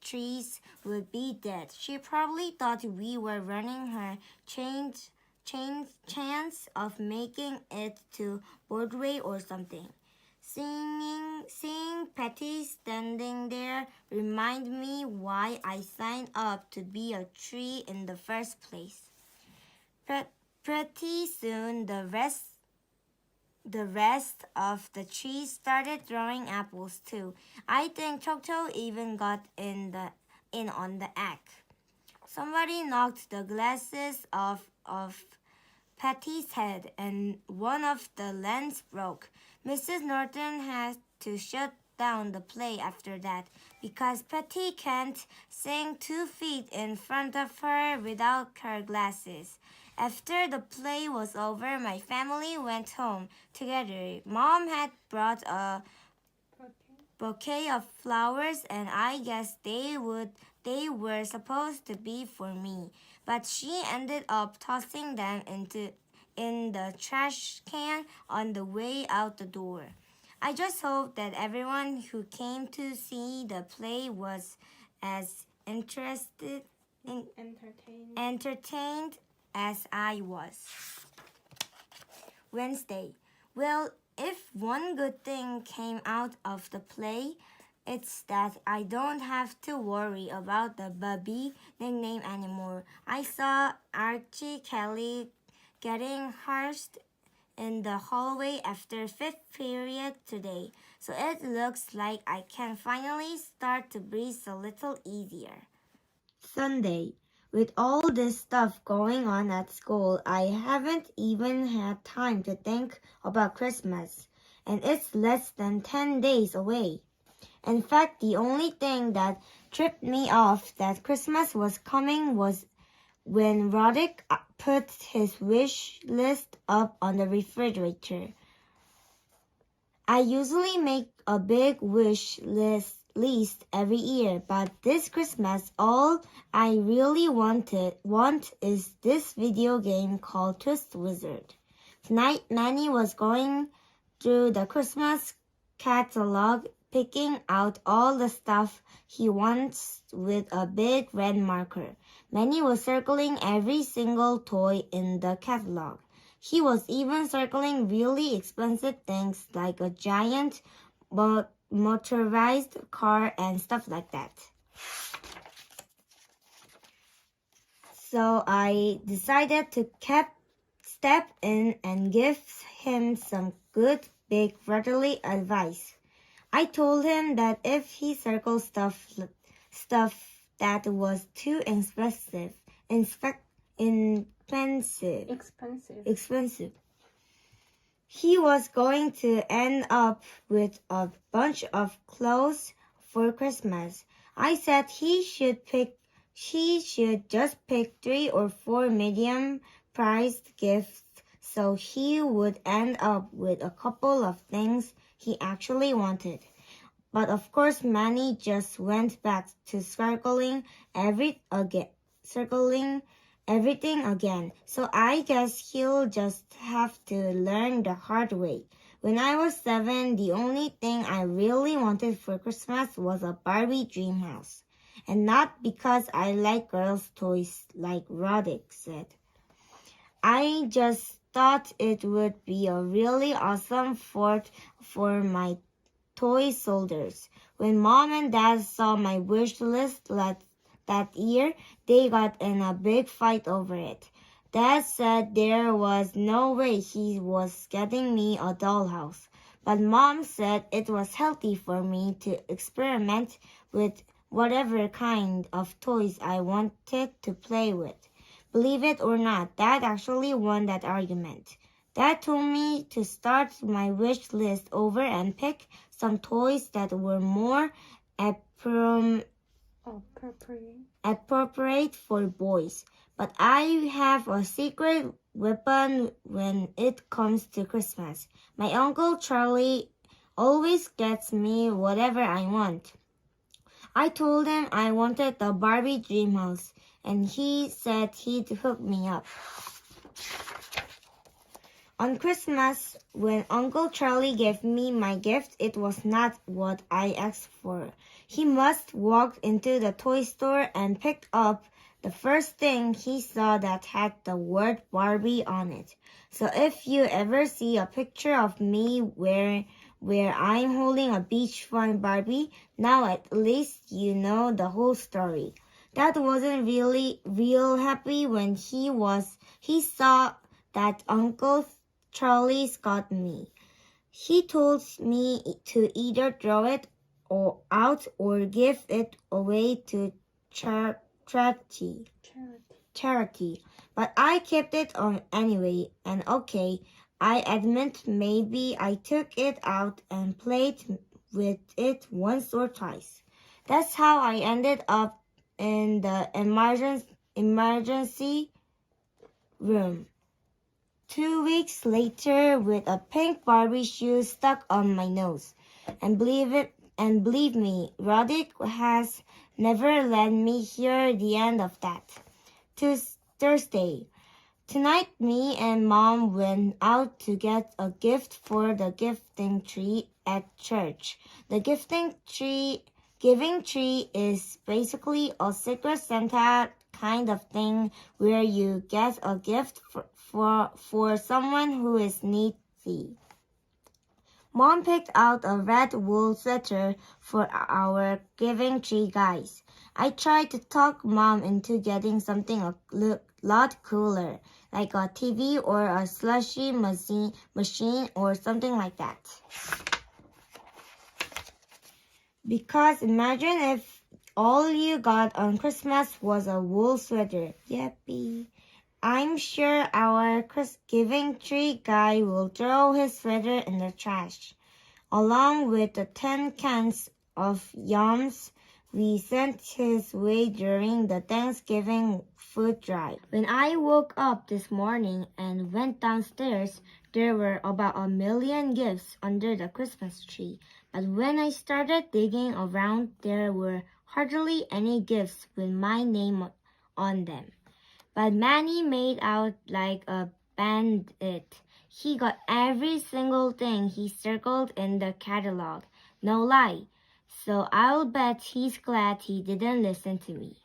trees would be dead. She probably thought we were running her chance of making it to Broadway or something. Seeing Patty standing there remind me why I signed up to be a tree in the first place. Pretty soon the rest of the trees started throwing apples too. I think Choctaw even got in on the act. Somebody knocked the glasses off of Patty's head and one of the lens broke. Mrs. Norton had to shut down the play after that because Patty can't sing 2 feet in front of her without her glasses. After the play was over, my family went home together. Mom had brought a bouquet of flowers and I guess they were supposed to be for me, but she ended up tossing them in the trash can on the way out the door. I just hope that everyone who came to see the play was as entertained as I was. Wednesday. Well, if one good thing came out of the play, it's that I don't have to worry about the Bubby nickname anymore. I saw Archie Kelly getting harassed in the hallway after 5th period today, so it looks like I can finally start to breathe a little easier. Sunday. With all this stuff going on at school, I haven't even had time to think about Christmas, and it's less than 10 days away. In fact, the only thing that tripped me off that Christmas was coming was when Roddick put his wish list up on the refrigerator. I usually make a big wish list every year, but this Christmas all I really want is this video game called Twist Wizard. Tonight Manny was going through the Christmas catalog picking out all the stuff he wants with a big red marker. Manny was circling every single toy in the catalog. He was even circling really expensive things like a giant motorized car and stuff like that. So I decided to step in and give him some good big brotherly advice. I told him that if he circled stuff that was too expensive, he was going to end up with a bunch of clothes for Christmas. I said he should just pick 3 or 4 medium-priced gifts so he would end up with a couple of things he actually wanted. But of course, Manny just went back to circling everything again. So I guess he'll just have to learn the hard way. When I was 7, the only thing I really wanted for Christmas was a Barbie dream house. And not because I like girls' toys like Roddick said. I just thought it would be a really awesome fort for my toy soldiers. When Mom and Dad saw my wish list that year, they got in a big fight over it. Dad said there was no way he was getting me a dollhouse, but Mom said it was healthy for me to experiment with whatever kind of toys I wanted to play with. Believe it or not, Dad actually won that argument. Dad told me to start my wish list over and pick some toys that were more appropriate for boys. But I have a secret weapon when it comes to Christmas. My Uncle Charlie always gets me whatever I want. I told him I wanted the Barbie dream house, and he said he'd hook me up. On Christmas, when Uncle Charlie gave me my gift, it was not what I asked for. He must walk into the toy store and picked up the first thing he saw that had the word Barbie on it. So if you ever see a picture of me where I'm holding a beach fun Barbie. Now at least you know the whole story. Dad wasn't really real happy when he saw that Uncle Charlie's got me. He told me to either throw it out or give it away to charity. But I kept it on anyway, and okay, I admit maybe I took it out and played with it once or twice. That's how I ended up in the emergency room 2 weeks later with a pink Barbie shoe stuck on my nose. And believe me, Roddick has never let me hear the end of that. Thursday. Tonight, me and Mom went out to get a gift for the gifting tree at church. The giving tree is basically a secret Santa kind of thing where you get a gift for someone who is needy. Mom picked out a red wool sweater for our giving tree guys. I tried to talk Mom into getting something a lot cooler, like a TV or a slushy machine or something like that. Because imagine if all you got on Christmas was a wool sweater. Yippee. I'm sure our giving tree guy will throw his sweater in the trash, along with the 10 cans of yams we sent his way during the Thanksgiving food drive. When I woke up this morning and went downstairs, there were about 1 million gifts under the Christmas tree. But when I started digging around, there were hardly any gifts with my name on them. But Manny made out like a bandit. He got every single thing he circled in the catalog. No lie. So I'll bet he's glad he didn't listen to me.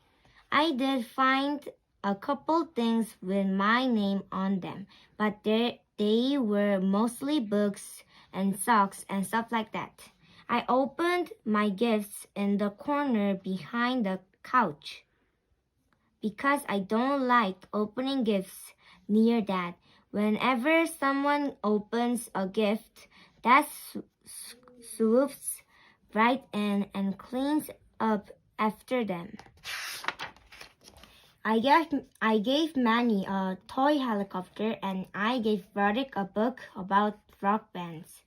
I did find a couple things with my name on them, but they were mostly books and socks and stuff like that. I opened my gifts in the corner behind the couch, because I don't like opening gifts near that. Whenever someone opens a gift, that swoops right in and cleans up after them. I gave Manny a toy helicopter and I gave Roddick a book about rock bands.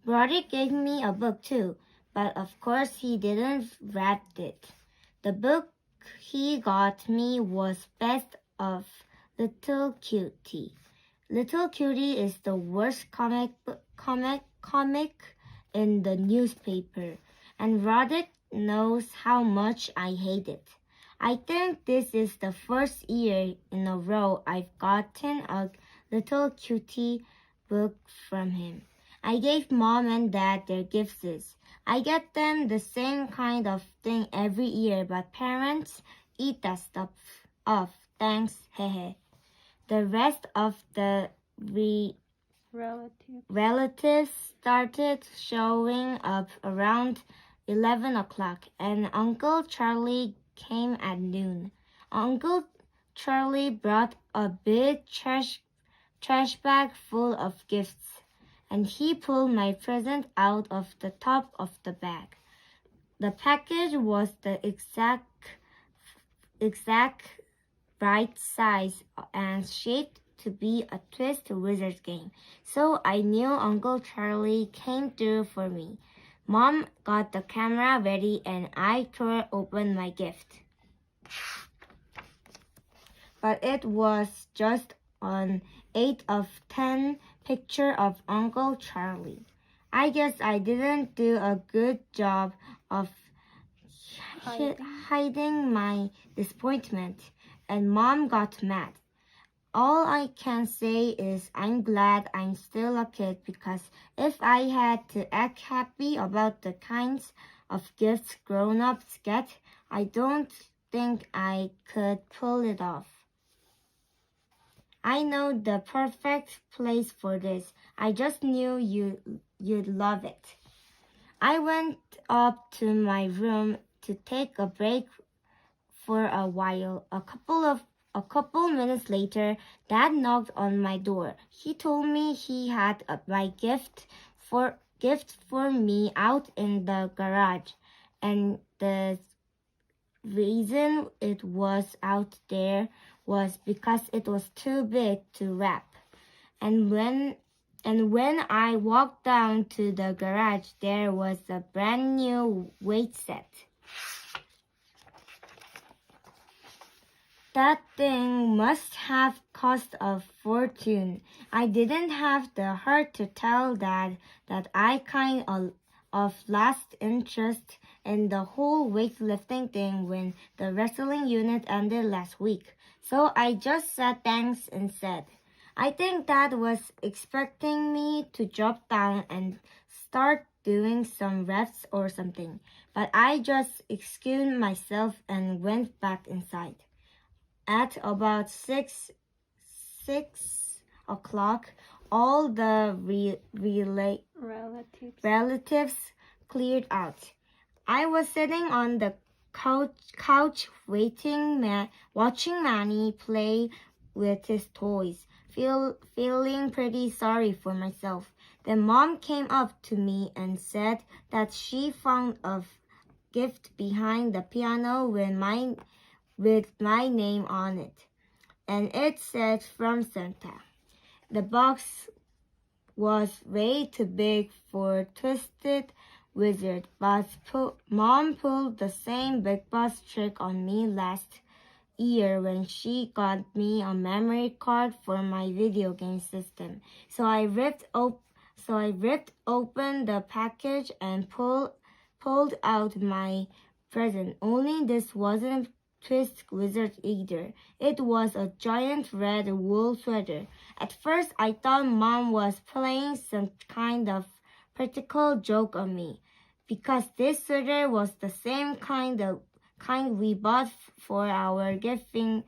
Roddick gave me a book too, but of course he didn't wrap it. The book he got me was Best of Little Cutie. Little Cutie is the worst comic in the newspaper, and Roddick knows how much I hate it. I think this is the first year in a row I've gotten a Little Cutie book from him. I gave Mom and Dad their gifts. I get them the same kind of thing every year, but parents eat that stuff up. Thanks, hehe. The rest of the relatives started showing up around 11 o'clock, and Uncle Charlie came at noon. Uncle Charlie brought a big trash bag full of gifts, and he pulled my present out of the top of the bag. The package was the exact right size and shaped to be a Twist Wizard game, so I knew Uncle Charlie came through for me. Mom got the camera ready and I tore open my gift. But it was just an 8 of 10 picture of Uncle Charlie. I guess I didn't do a good job of hiding my disappointment, and Mom got mad. All I can say is I'm glad I'm still a kid, because if I had to act happy about the kinds of gifts grown-ups get, I don't think I could pull it off. I know the perfect place for this. I just knew you'd love it. I went up to my room to take a break for a while. A couple minutes later, Dad knocked on my door. He told me he had my gift for me out in the garage, and the reason it was out there was because it was too big to wrap. And when I walked down to the garage, there was a brand new weight set. That thing must have cost a fortune. I didn't have the heart to tell Dad that I kind of lost interest in the whole weightlifting thing when the wrestling unit ended last week. So I just said thanks and said, I think Dad was expecting me to drop down and start doing some reps or something. But I just excused myself and went back inside. At about 6 o'clock, all the relatives cleared out. I was sitting on the couch watching Manny play with his toys, feeling pretty sorry for myself. Then Mom came up to me and said that she found a gift behind the piano with my name on it, and it said from Santa. The box was way too big for Twisted Wizard, but Mom pulled the same big boss trick on me last year when she got me a memory card for my video game system. So I ripped open the package and pulled out my present. Only this wasn't Twist Wizard either. It was a giant red wool sweater. At first, I thought Mom was playing some kind of practical joke on me, because this sweater was the same kind we bought for our giving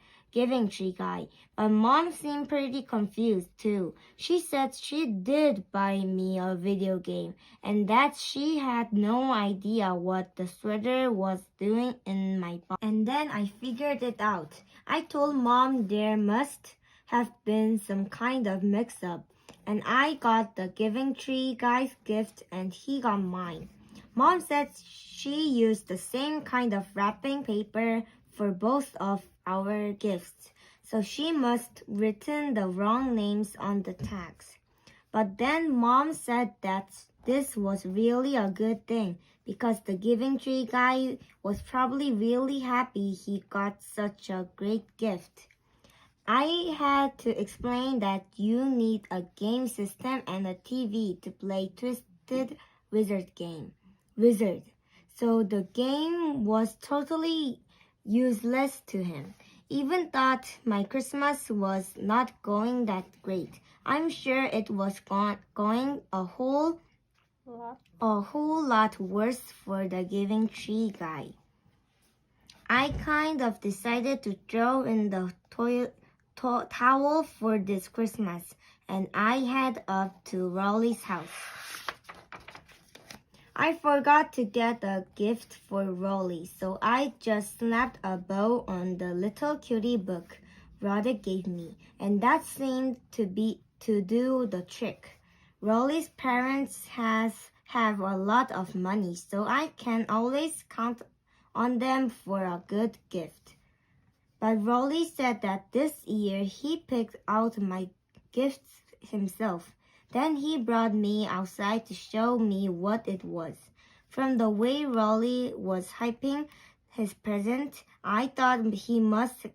tree guy. But Mom seemed pretty confused too. She said she did buy me a video game and that she had no idea what the sweater was doing in my box. And then I figured it out. I told Mom there must have been some kind of mix-up, and I got the giving tree guy's gift and he got mine. Mom said she used the same kind of wrapping paper for both of our gifts, so she must written the wrong names on the tags. But then Mom said that this was really a good thing because the giving tree guy was probably really happy he got such a great gift. I had to explain that you need a game system and a TV to play Twisted Wizard. So the game was totally useless to him. Even thought my Christmas was not going that great. I'm sure it was going a whole lot worse for the giving tree guy. I kind of decided to throw in the towel for this Christmas, and I head up to Raleigh's house. I forgot to get a gift for Raleigh, so I just slapped a bow on the little cutie book Roderick gave me, and that seemed to do the trick. Raleigh's parents have a lot of money, so I can always count on them for a good gift. But Raleigh said that this year he picked out my gifts himself. Then he brought me outside to show me what it was. From the way Raleigh was hyping his present, I thought he must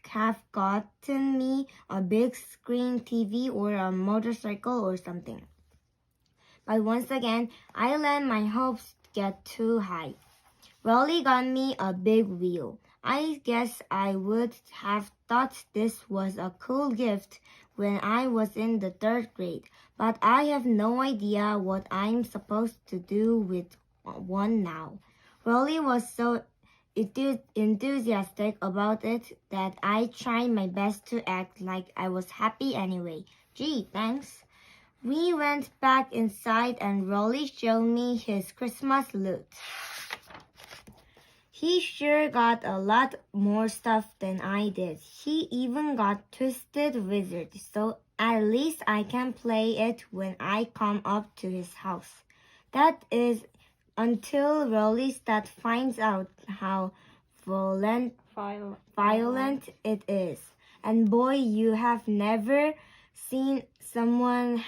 have gotten me a big screen TV or a motorcycle or something. But once again, I let my hopes get too high. Raleigh got me a big wheel. I guess I would have thought this was a cool gift when I was in the 3rd grade, but I have no idea what I'm supposed to do with one now. Raleigh was so enthusiastic about it that I tried my best to act like I was happy anyway. Gee, thanks. We went back inside and Rolly showed me his Christmas loot. He sure got a lot more stuff than I did. He even got Twisted Wizard, so at least I can play it when I come up to his house. That is until Rolliestat finds out how violent it is. And boy, you have never seen someone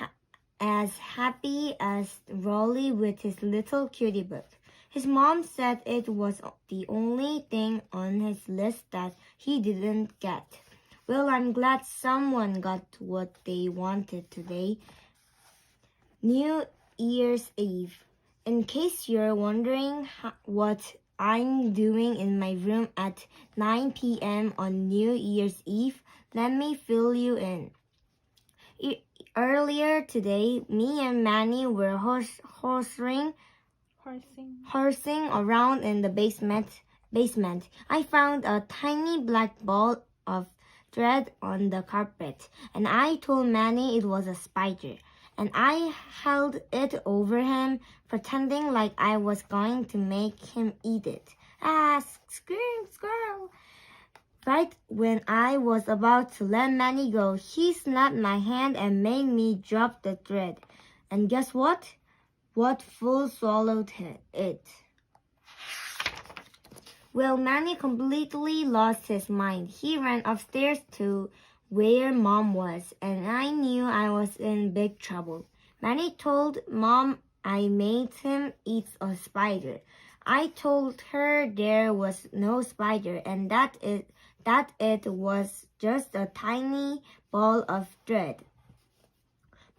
as happy as Rolly with his little cutie book. His mom said it was the only thing on his list that he didn't get. Well, I'm glad someone got what they wanted today. New Year's Eve. In case you're wondering what I'm doing in my room at 9 p.m. on New Year's Eve, let me fill you in. Earlier today, me and Manny were horsing around in the basement. I found a tiny black ball of thread on the carpet, and I told Manny it was a spider, and I held it over him, pretending like I was going to make him eat it. Ah, scream, squirrel! Right when I was about to let Manny go, he snapped my hand and made me drop the thread. And guess what? What fool swallowed it? Well, Manny completely lost his mind. He ran upstairs to where Mom was, and I knew I was in big trouble. Manny told Mom I made him eat a spider. I told her there was no spider and that it was just a tiny ball of thread.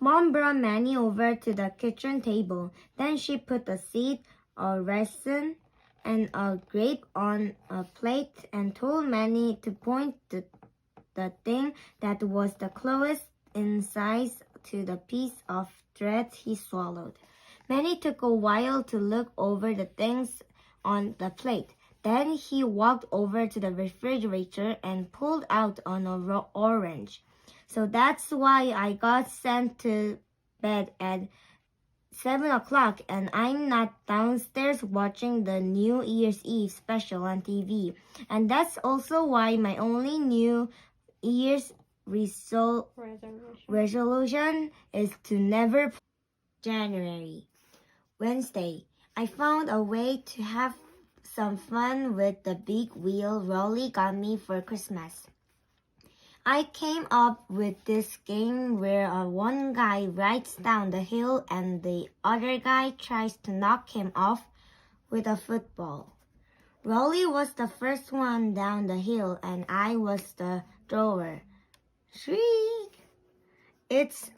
Mom brought Manny over to the kitchen table. Then she put a seed, a raisin, and a grape on a plate and told Manny to point to the thing that was the closest in size to the piece of thread he swallowed. Manny took a while to look over the things on the plate. Then he walked over to the refrigerator and pulled out an orange. So that's why I got sent to bed at 7 o'clock and I'm not downstairs watching the New Year's Eve special on TV. And that's also why my only New Year's resolution is to never play January. Wednesday, I found a way to have some fun with the big wheel Rolly got me for Christmas. I came up with this game where one guy rides down the hill and the other guy tries to knock him off with a football. Rolly was the first one down the hill and I was the thrower. Shriek! It's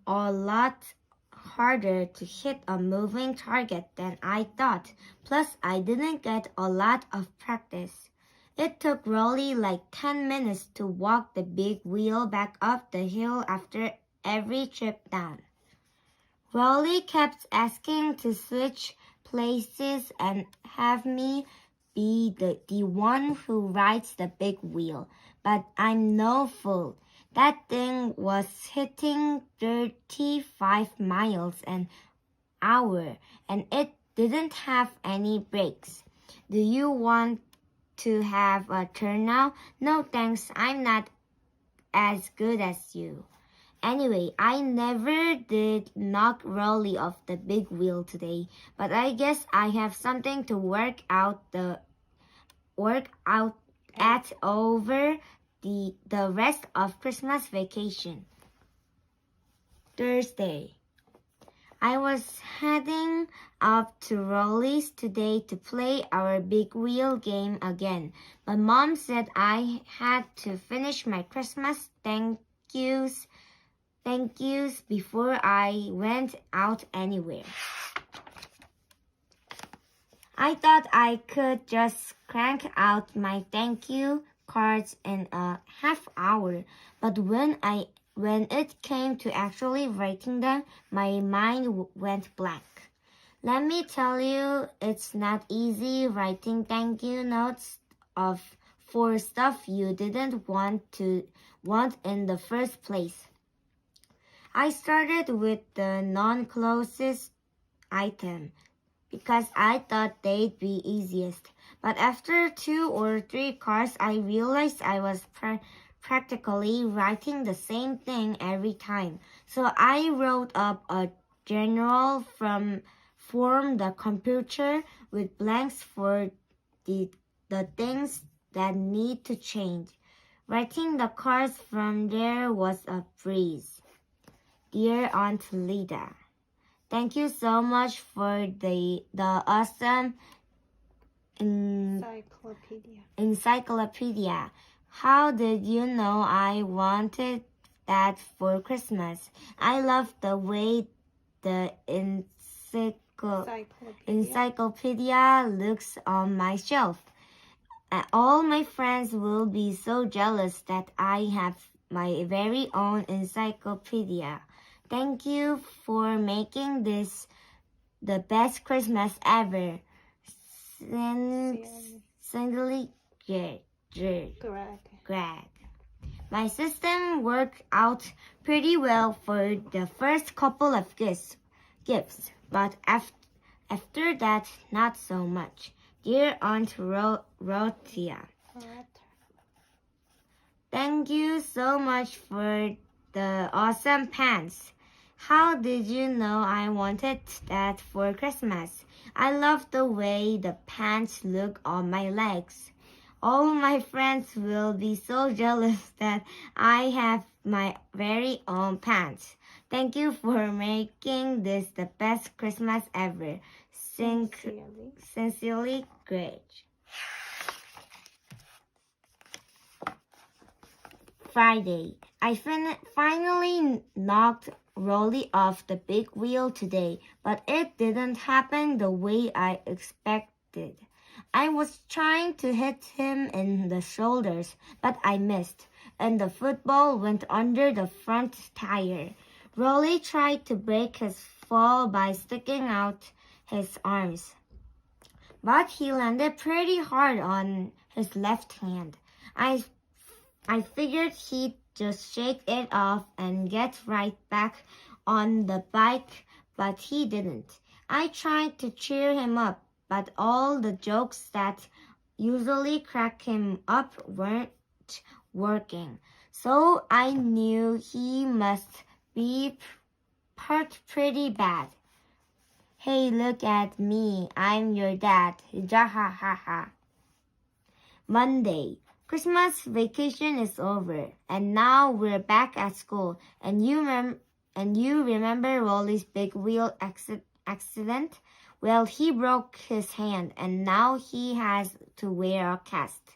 a lot harder to hit a moving target than I thought. Plus, I didn't get a lot of practice. It took Rolly like 10 minutes to walk the big wheel back up the hill after every trip down. Rolly kept asking to switch places and have me be the one who rides the big wheel, but I'm no fool. That thing was hitting 35 miles an hour and it didn't have any brakes. Do you want to have a turn now? No thanks, I'm not as good as you. Anyway, I never did knock Rolly off the big wheel today, but I guess I have something to work out at over the rest of Christmas vacation. Thursday. I was heading up to Rolly's today to play our big wheel game again, but Mom said I had to finish my Christmas thank yous before I went out anywhere. I thought I could just crank out my thank you cards in a half hour, but when it came to actually writing them, my mind went blank. Let me tell you, it's not easy writing thank you notes for stuff you didn't want in the first place. I started with the non-closest item because I thought they'd be easiest. But after 2 or 3 cards, I realized I was practically writing the same thing every time. So I wrote up a general from the computer with blanks for the things that need to change. Writing the cards from there was a breeze. Dear Aunt Lida, thank you so much for the awesome encyclopedia. How did you know I wanted that for Christmas? I love the way the encyclopedia looks on my shelf. All my friends will be so jealous that I have my very own encyclopedia. Thank you for making this the best Christmas ever. Sincerely, Greg. My system worked out pretty well for the first couple of gifts, but after that, not so much. Dear Aunt Rotia, thank you so much for the awesome pants. How did you know I wanted that for Christmas? I love the way the pants look on my legs. All my friends will be so jealous that I have my very own pants. Thank you for making this the best Christmas ever. Sincerely, Greg. Friday. I finally knocked Rolly off the big wheel today, but it didn't happen the way I expected. I was trying to hit him in the shoulders, but I missed, and the football went under the front tire. Rolly tried to break his fall by sticking out his arms, but he landed pretty hard on his left hand. I figured he'd just shake it off and get right back on the bike, but he didn't. I tried to cheer him up, but all the jokes that usually crack him up weren't working. So I knew he must be hurt pretty bad. Hey, look at me. I'm your dad. Jahahaha. Monday. Christmas vacation is over, and now we're back at school. And you remember Rolly's big wheel accident? Well, he broke his hand, and now he has to wear a cast.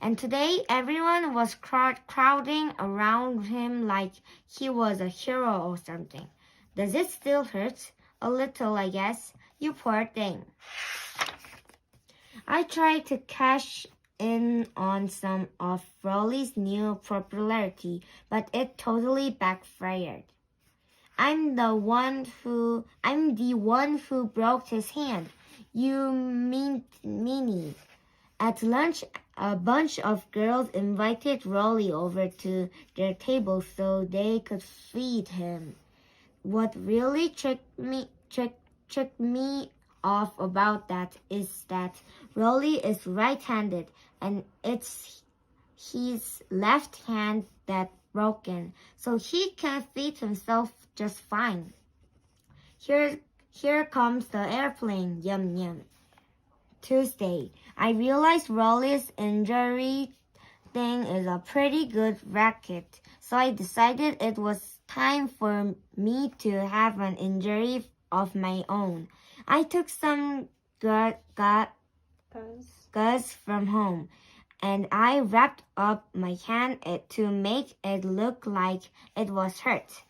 And today, everyone was crowding around him like he was a hero or something. Does it still hurt? A little, I guess. You poor thing. I tried to cash in on some of Rolly's new popularity, but it totally backfired. I'm the one who broke his hand. You meanie. At lunch, a bunch of girls invited Rolly over to their table so they could feed him. What really tricked me off about that is that Rolly is right-handed and it's his left hand that's broken, so he can feed himself just fine. Here comes the airplane, yum yum. Tuesday, I realized Rolly's injury thing is a pretty good racket, so I decided it was time for me to have an injury of my own. I took some gauze from home, and I wrapped up my hand to make it look like it was hurt.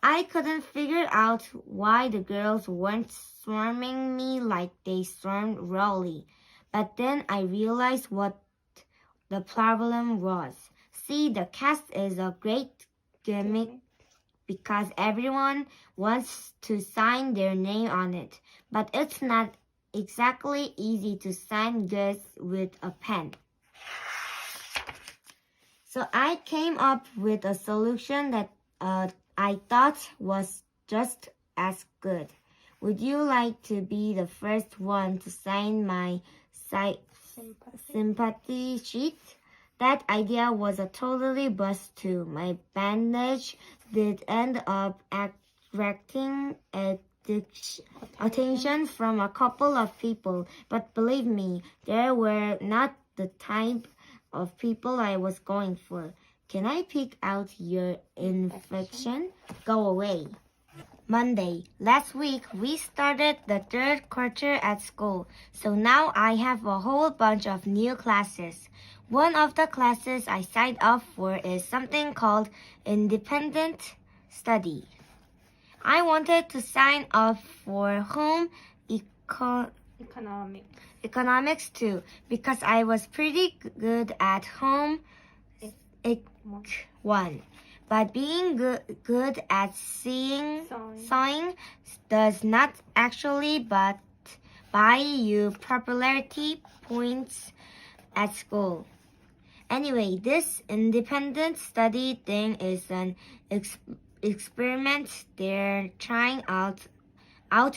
I couldn't figure out why the girls weren't swarming me like they swarmed Rolly, but then I realized what the problem was. See, the cast is a great gimmick because everyone wants to sign their name on it. But it's not exactly easy to sign goods with a pen. So I came up with a solution that I thought was just as good. Would you like to be the first one to sign my sympathy sheet? That idea was a totally bust too. My bandage did end up attracting attention from a couple of people, but believe me, they were not the type of people I was going for. Can I pick out your infection? Go away. Monday. Last week, we started the third quarter at school, so now I have a whole bunch of new classes. One of the classes I signed up for is something called Independent Study. I wanted to sign up for home economics too, because I was pretty good at home one. But being good at sewing does not actually but buy you popularity points at school. Anyway, this independent study thing is an experiment they're trying out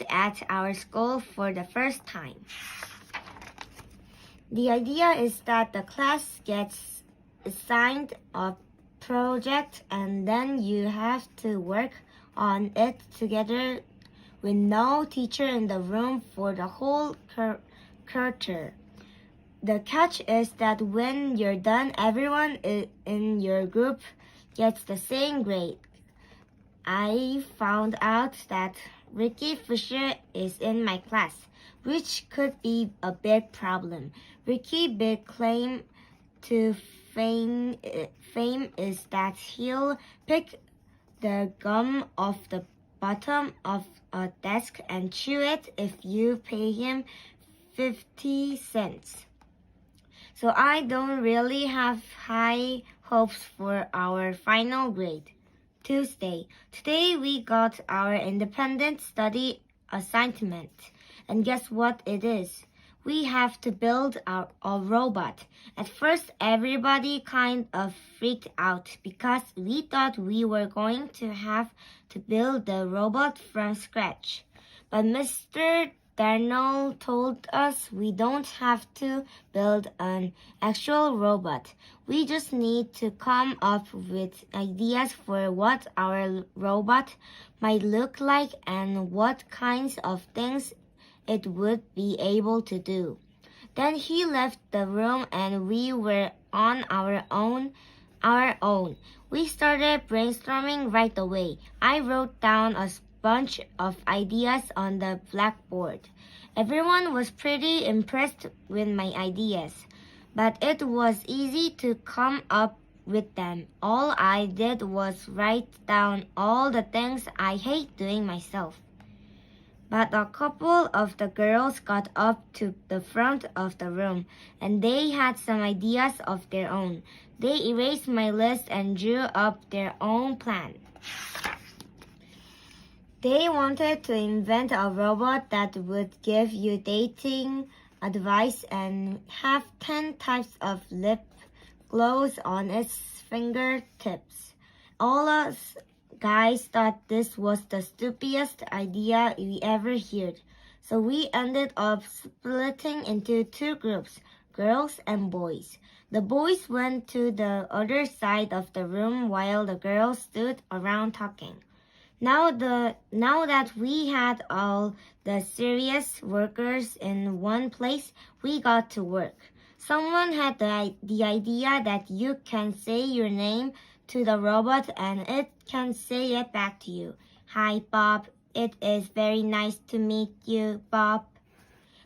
at our school for the first time. The idea is that the class gets assigned a project and then you have to work on it together with no teacher in the room for the whole quarter. The catch is that when you're done, everyone in your group gets the same grade. I found out that Ricky Fisher is in my class, which could be a big problem. Ricky's big claim to fame is that he'll pick the gum off the bottom of a desk and chew it if you pay him 50 cents. So I don't really have high hopes for our final grade. Tuesday. Today we got our independent study assignment. And guess what it is? We have to build a robot. At first, everybody kind of freaked out because we thought we were going to have to build the robot from scratch. But Mr. Darnell told us we don't have to build an actual robot. We just need to come up with ideas for what our robot might look like and what kinds of things it would be able to do. Then he left the room and we were on our own. We started brainstorming right away. I wrote down a bunch of ideas on the blackboard. Everyone was pretty impressed with my ideas, but it was easy to come up with them. All I did was write down all the things I hate doing myself. But a couple of the girls got up to the front of the room, and they had some ideas of their own. They erased my list and drew up their own plan. They wanted to invent a robot that would give you dating advice and have 10 types of lip gloss on its fingertips. All us guys thought this was the stupidest idea we ever heard. So we ended up splitting into two groups, girls and boys. The boys went to the other side of the room while the girls stood around talking. Now that we had all the serious workers in one place, we got to work. Someone had the idea that you can say your name to the robot and it can say it back to you. Hi, Bob. It is very nice to meet you, Bob.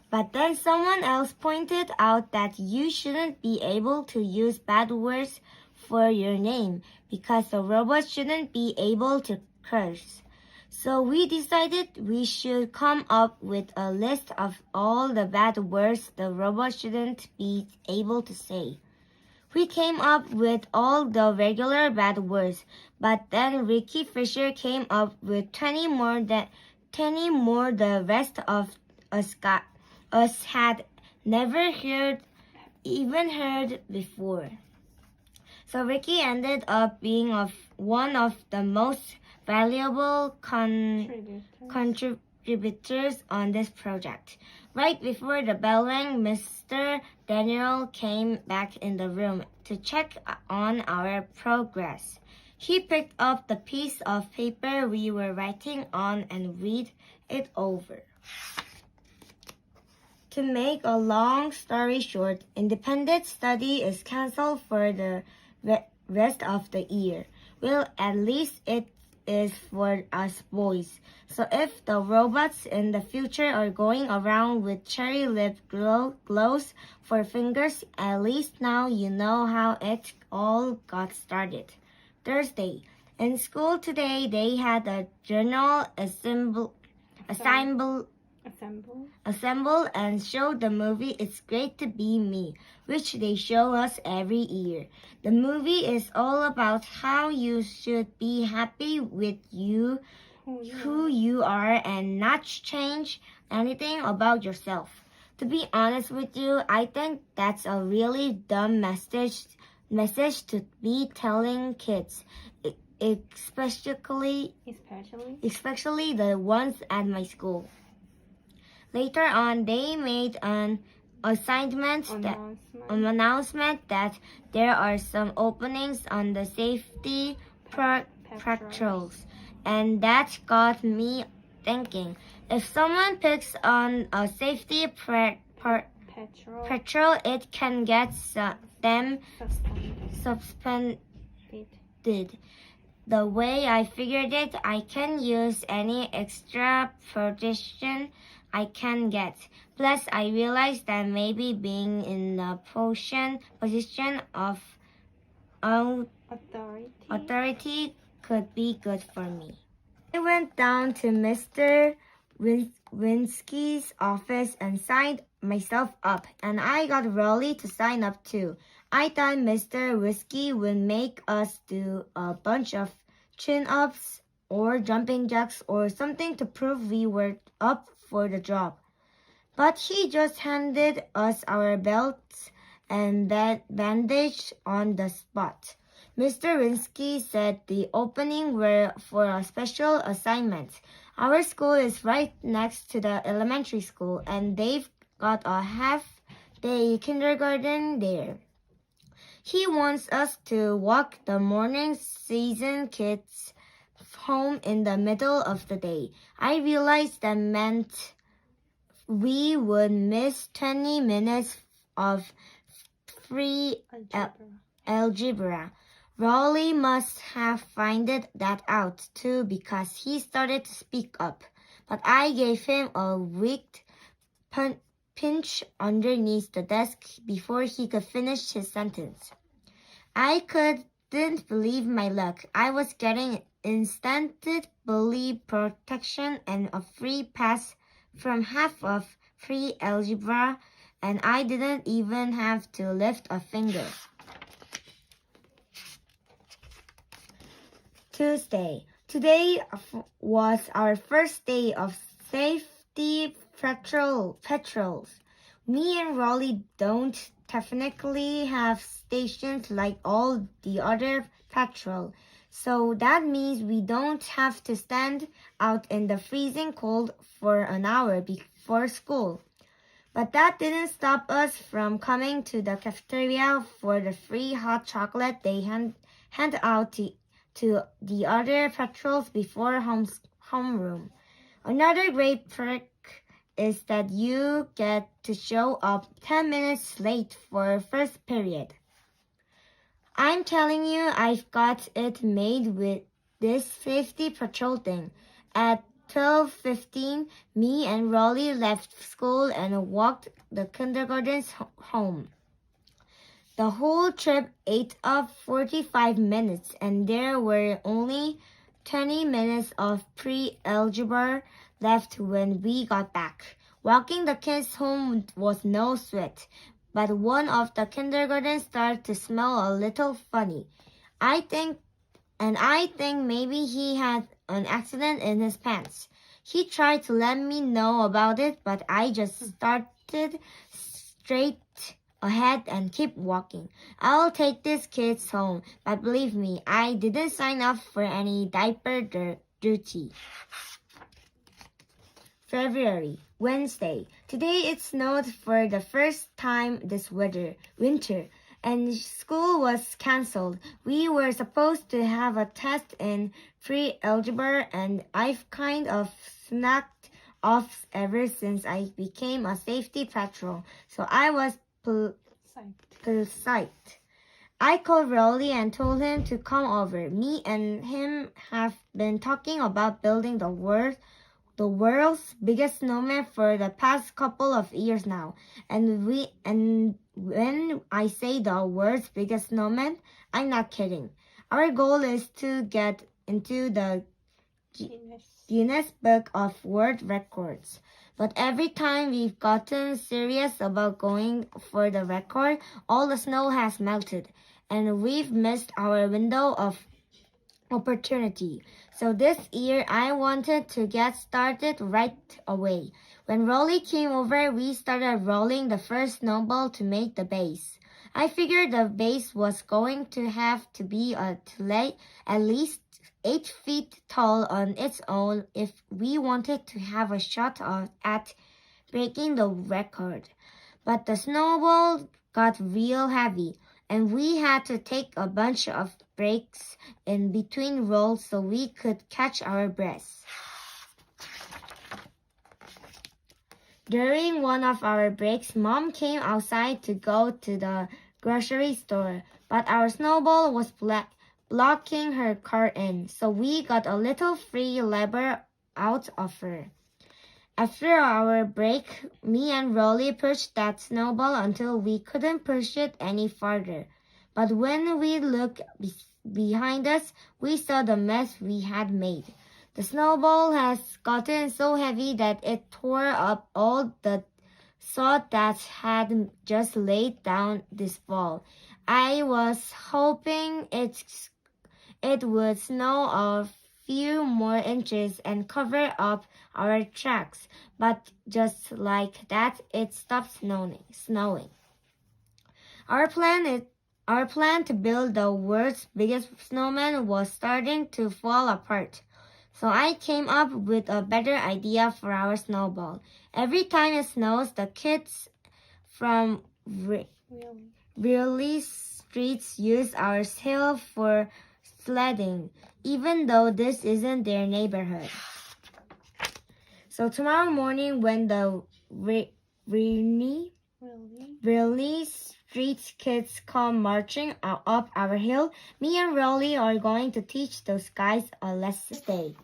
But then someone else pointed out that you shouldn't be able to use bad words for your name because the robot shouldn't be able to curse. So we decided we should come up with a list of all the bad words the robot shouldn't be able to say. We came up with all the regular bad words, but then Ricky Fisher came up with 20 more the rest of us had never even heard before. So Ricky ended up being one of the most valuable contributors on this project. Right before the bell rang, Mr. Daniel came back in the room to check on our progress. He picked up the piece of paper we were writing on and read it over. To make a long story short, independent study is canceled for the rest of the year. Well, at least it is for us boys. So if the robots in the future are going around with cherry lip glows for fingers, at least now you know how it all got started. Thursday. In school today, they had a journal assemble and show the movie It's Great to Be Me, which they show us every year. The movie is all about how you should be happy with who you are and not change anything about yourself. To be honest with you, I think that's a really dumb message to be telling kids, especially the ones at my school. Later on, they made an announcement that there are some openings on the safety patrols, and that got me thinking. If someone picks on a safety patrol, it can get them suspended. The way I figured it, I can use any extra protection I can get. Plus, I realized that maybe being in a position of authority could be good for me. I went down to Mr. Winsky's office and signed myself up, and I got Rolly to sign up too. I thought Mr. Whiskey would make us do a bunch of chin-ups or jumping jacks or something to prove we were up for the job. But he just handed us our belts and bandage on the spot. Mr. Winsky said the opening were for a special assignment. Our school is right next to the elementary school, and they've got a half-day kindergarten there. He wants us to walk the morning season kids home in the middle of the day. I realized that meant we would miss 20 minutes of free algebra. Raleigh must have found that out too because he started to speak up. But I gave him a weak pinch underneath the desk before he could finish his sentence. I couldn't believe my luck. I was getting instant bully protection and a free pass from half of free algebra, and I didn't even have to lift a finger. Tuesday. Today was our first day of safety patrols. Me and Raleigh don't technically have stations like all the other patrol, so that means we don't have to stand out in the freezing cold for an hour before school. But that didn't stop us from coming to the cafeteria for the free hot chocolate they hand out to the other patrols before homeroom. Another great perk is that you get to show up 10 minutes late for first period. I'm telling you, I've got it made with this safety patrol thing. At 12:15, me and Raleigh left school and walked the kindergartens home. The whole trip ate up 45 minutes, and there were only 20 minutes of pre-algebra left when we got back. Walking the kids home was no sweat, but one of the kindergarten started to smell a little funny. I think maybe he had an accident in his pants. He tried to let me know about it, but I just started straight ahead and keep walking. I'll take these kids home, but believe me, I didn't sign up for any diaper duty. February, Wednesday. Today it snowed for the first time this winter, and school was cancelled. We were supposed to have a test in pre-algebra, and I've kind of snacked off ever since I became a safety patrol, so I was psyched. I called Rolly and told him to come over. Me and him have been talking about building the world's biggest snowman for the past couple of years now. And when I say the world's biggest snowman, I'm not kidding. Our goal is to get into the Guinness Book of World Records. But every time we've gotten serious about going for the record, all the snow has melted, and we've missed our window of opportunity. So this year, I wanted to get started right away. When Rolly came over, we started rolling the first snowball to make the base. I figured the base was going to have to be at least 8 feet tall on its own if we wanted to have a shot at breaking the record. But the snowball got real heavy, and we had to take a bunch of breaks in between rolls so we could catch our breaths. During one of our breaks, Mom came outside to go to the grocery store, but our snowball was blocking her car in, so we got a little free labor out of her. After our break, me and Rolly pushed that snowball until we couldn't push it any farther. But when we looked behind us, we saw the mess we had made. The snowball has gotten so heavy that it tore up all the sod that had just laid down this fall. I was hoping it would snow a few more inches and cover up our tracks, but just like that, it stopped snowing. Our plan to build the world's biggest snowman was starting to fall apart. So I came up with a better idea for our snowball. Every time it snows, the kids from really streets use our hill for sledding, even though this isn't their neighborhood. So tomorrow morning, when the really street kids come marching up our hill, me and Rolly are going to teach those guys a lesson.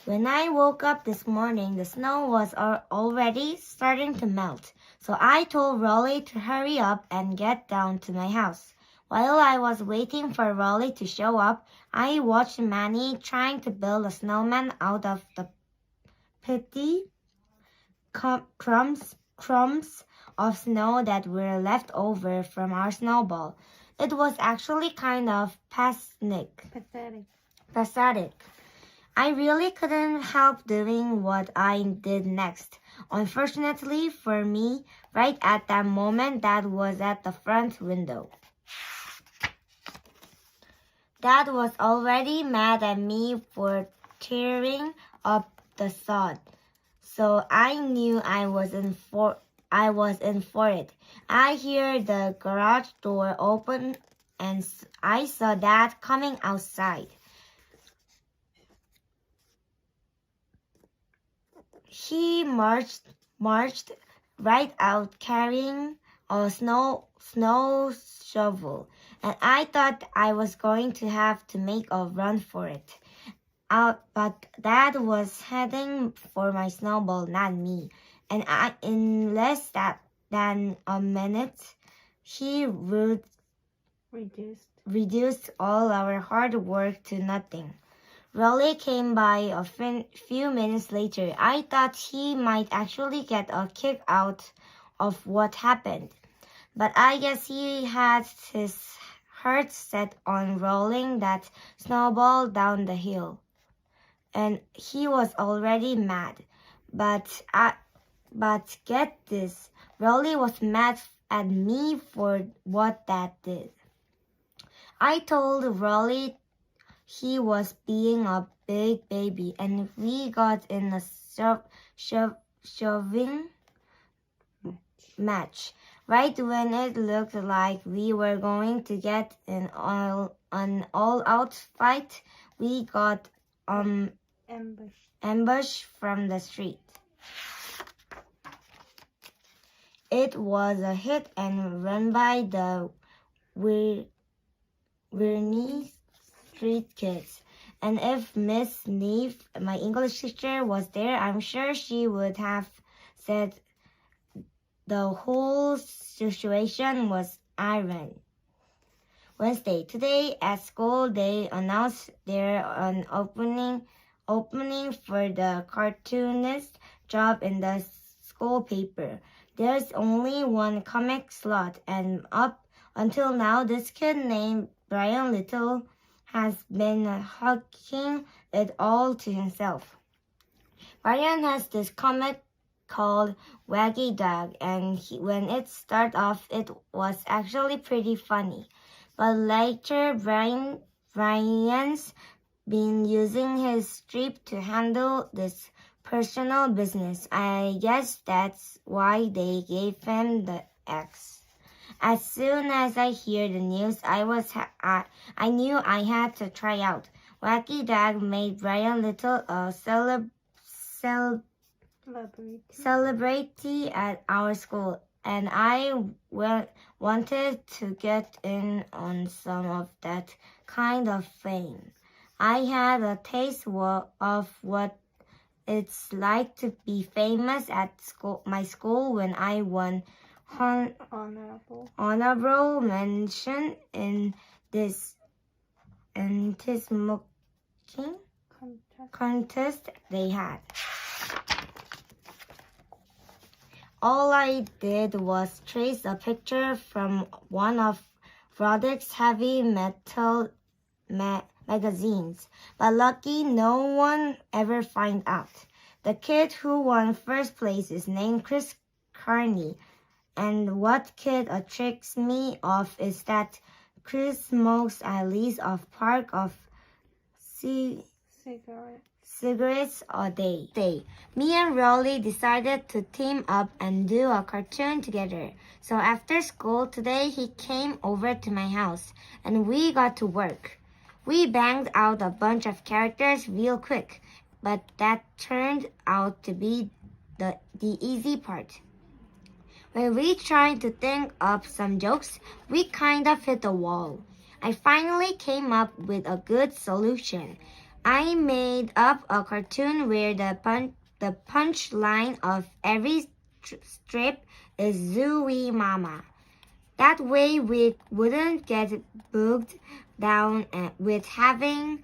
When I woke up this morning, the snow was already starting to melt, so I told Rolly to hurry up and get down to my house. While I was waiting for Rolly to show up, I watched Manny trying to build a snowman out of the petty crumbs of snow that were left over from our snowball. It was actually kind of pathetic. I really couldn't help doing what I did next. Unfortunately for me, right at that moment, Dad was at the front window. Dad was already mad at me for tearing up the sod, so I knew I was in for it. I heard the garage door open, and I saw Dad coming outside. He marched right out carrying a snow shovel, and I thought I was going to have to make a run for it. But Dad was heading for my snowball, not me. And in less than a minute, he reduced all our hard work to nothing. Rolly came by a few minutes later. I thought he might actually get a kick out of what happened. But I guess he had his heart set on rolling that snowball down the hill. And he was already mad. But get this, Rolly was mad at me for what that did. I told Rolly he was being a big baby, and we got in a shoving match. Right when it looked like we were going to get an all-out fight, we got ambushed from the street. It was a hit and run by the Weirney Street kids. And if Miss Neve, my English teacher, was there, I'm sure she would have said the whole situation was iron. Wednesday. Today at school, they announced their opening for the cartoonist job in the school paper. There's only one comic slot, and up until now, this kid named Brian Little has been hugging it all to himself. Brian has this comic called Waggy Dog, and when it started off, it was actually pretty funny. But later, Brian's been using his strip to handle this personal business. I guess that's why they gave him the X. As soon as I hear the news, I knew I had to try out. Wacky Dog made Brian Little a celebrity at our school, and I wanted to get in on some of that kind of fame. I had a taste of what it's like to be famous at my school when I won honorable mention in this smoking contest they had. All I did was trace a picture from one of Roderick's heavy metal magazines, but lucky no one ever found out. The kid who won first place is named Chris Carney, and what kid tricks me off is that Chris smokes at least a pack of cigarettes a day. Me and Rolly decided to team up and do a cartoon together. So after school today, he came over to my house and we got to work. We banged out a bunch of characters real quick, but that turned out to be the easy part. When we tried to think up some jokes, we kind of hit a wall. I finally came up with a good solution. I made up a cartoon where the punchline of every strip is Zooey Mama. That way we wouldn't get bogged down with having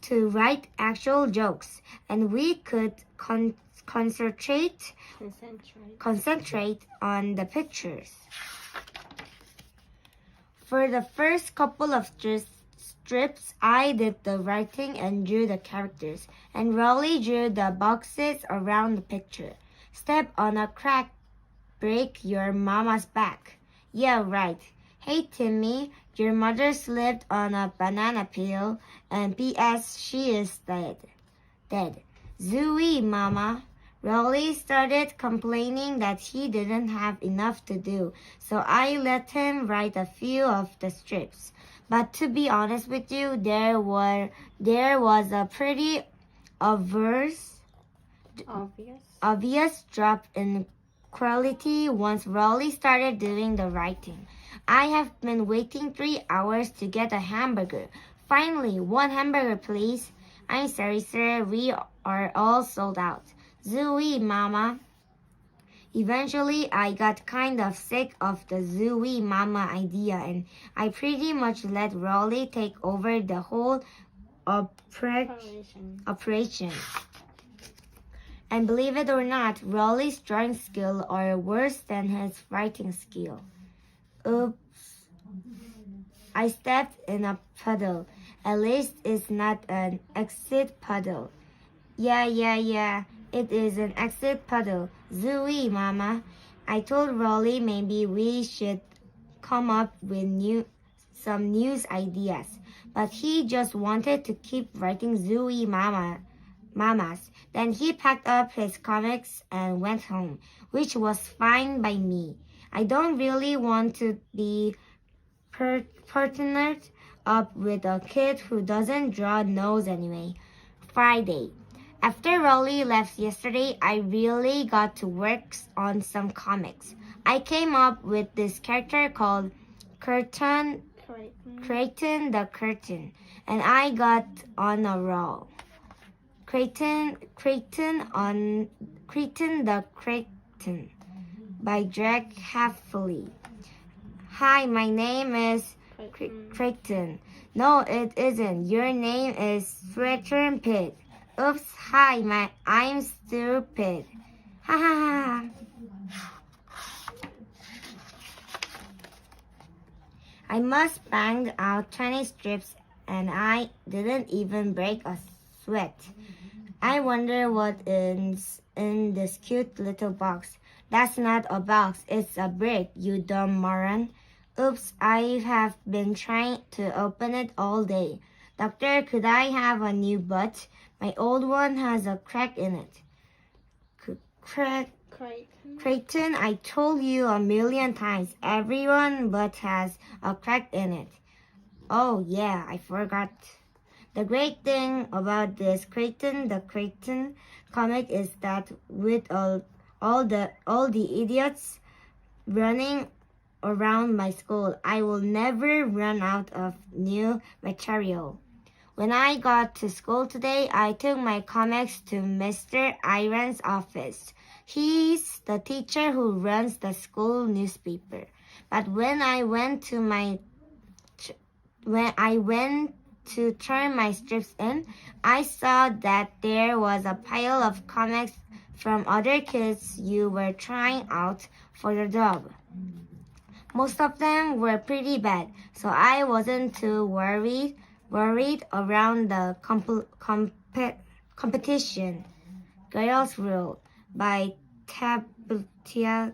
to write actual jokes, and we could concentrate on the pictures. For the first couple of strips, I did the writing and drew the characters, and Rolly drew the boxes around the picture. Step on a crack, break your mama's back. Yeah, right. Hey Timmy, your mother slipped on a banana peel, and P.S. she is dead. Zooey, mama. Rolly started complaining that he didn't have enough to do, so I let him write a few of the strips. But to be honest with you, there was a pretty obvious drop in quality once Rolly started doing the writing. I have been waiting 3 hours to get a hamburger. Finally, 1 hamburger, please. I'm sorry, sir. We are all sold out. Zooey, mama. Eventually, I got kind of sick of the Zooey mama idea, and I pretty much let Rolly take over the whole operation. And believe it or not, Rolly's drawing skill are worse than his writing skill. Oops, I stepped in a puddle. At least it's not an exit puddle. Yeah, it is an exit puddle. Zooey, Mama. I told Rolly maybe we should come up with some news ideas, but he just wanted to keep writing Zooey Mamas. Then he packed up his comics and went home, which was fine by me. I don't really want to be partnered up with a kid who doesn't draw nose anyway. Friday. After Rolly left yesterday, I really got to work on some comics. I came up with this character called Creighton the Curtain, and I got on a roll. Creighton the Creighton by Greg Heffley. Hi, my name is Creighton. No, it isn't. Your name is Sweater Pit. Oops, hi, I'm stupid. Ha ha ha. I must bang out 20 strips and I didn't even break a sweat. I wonder what is in this cute little box. That's not a box, it's a brick, you dumb moron. Oops, I have been trying to open it all day. Doctor, could I have a new butt? My old one has a crack in it. Creighton, I told you a million times, everyone butt has a crack in it. Oh yeah, I forgot. The great thing about this Creighton the Creighton comic is that with all the idiots running around my school, I will never run out of new material. When I got to school today, I took my comics to Mr. Iran's office. He's the teacher who runs the school newspaper. But when I went to turn my strips in, I saw that there was a pile of comics from other kids you were trying out for your job. Most of them were pretty bad, so I wasn't too worried around the competition. Girls Rule by Tabitha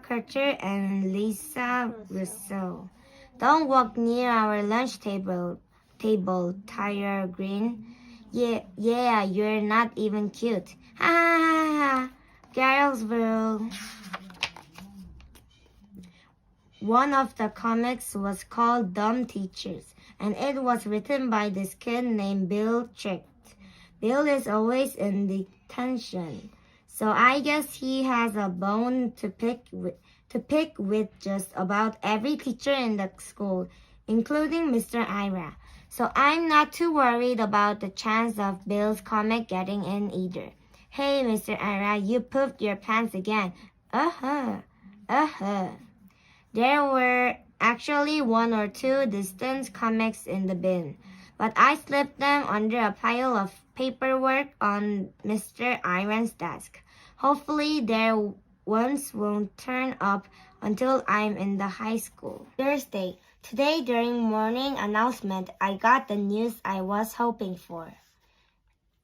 Kircher and Lisa Russo. Don't walk near our lunch table, Tyre Green. Yeah, you're not even cute. Ha ha ha ha. Girls Rule. One of the comics was called Dumb Teachers, and it was written by this kid named Bill Tricht. Bill is always in detention, so I guess he has a bone to pick with just about every teacher in the school, including Mr. Ira. So I'm not too worried about the chance of Bill's comic getting in either. Hey, Mr. Ira, you pooped your pants again. There were actually one or two distant comics in the bin, but I slipped them under a pile of paperwork on Mr. Iron's desk. Hopefully their ones won't turn up until I'm in the high school. Thursday. Today during morning announcement, I got the news I was hoping for.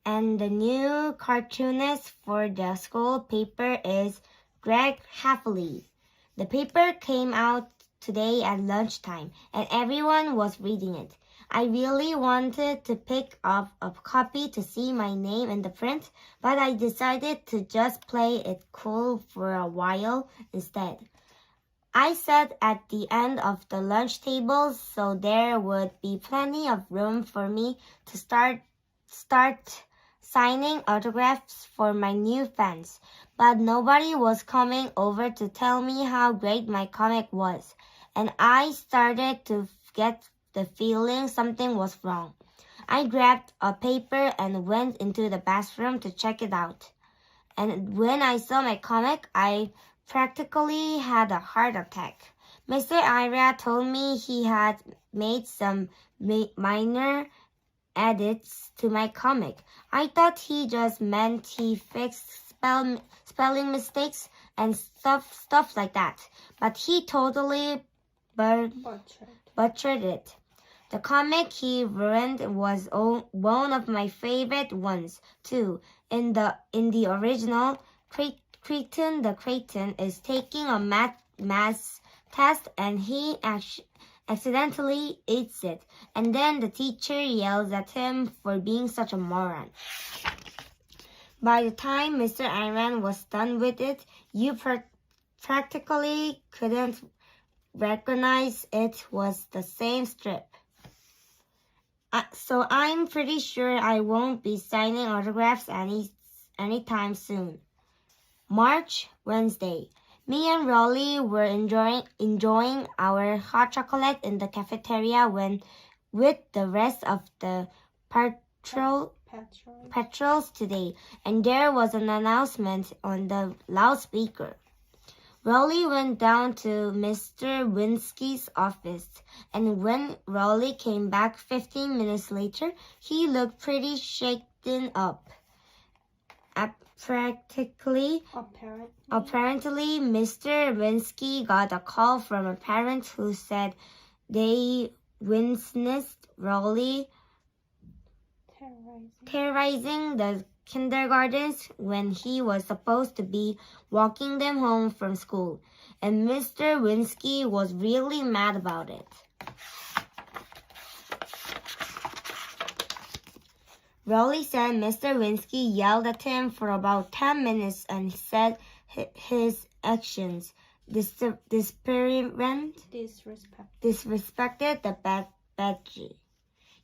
And the new cartoonist for the school paper is Greg Heffley. The paper came out today at lunchtime, and everyone was reading it. I really wanted to pick up a copy to see my name in the print, but I decided to just play it cool for a while instead. I sat at the end of the lunch table, so there would be plenty of room for me to start signing autographs for my new fans. But nobody was coming over to tell me how great my comic was, and I started to get the feeling something was wrong. I grabbed a paper and went into the bathroom to check it out. And when I saw my comic, I practically had a heart attack. Mr. Ira told me he had made some minor edits to my comic. I thought he just meant he fixed spelling mistakes. and stuff like that. But he totally butchered it. The comic he ruined was one of my favorite ones too. In the original, Creighton the Creighton is taking a math test and he accidentally eats it, and then the teacher yells at him for being such a moron. By the time Mr. Iron was done with it, you practically couldn't recognize it was the same strip. So I'm pretty sure I won't be signing autographs anytime soon. March, Wednesday. Me and Rolly were enjoying our hot chocolate in the cafeteria with the rest of the patrols today, and there was an announcement on the loudspeaker. Rolly went down to Mr. Winsky's office, and when Rolly came back 15 minutes later, he looked pretty shaken up. Apparently, Mr. Winsky got a call from a parent who said they witnessed Rolly terrorizing the kindergartens when he was supposed to be walking them home from school, and Mr. Winsky was really mad about it. Rolly said Mr. Winsky yelled at him for about 10 minutes and said his actions disrespected the Becky.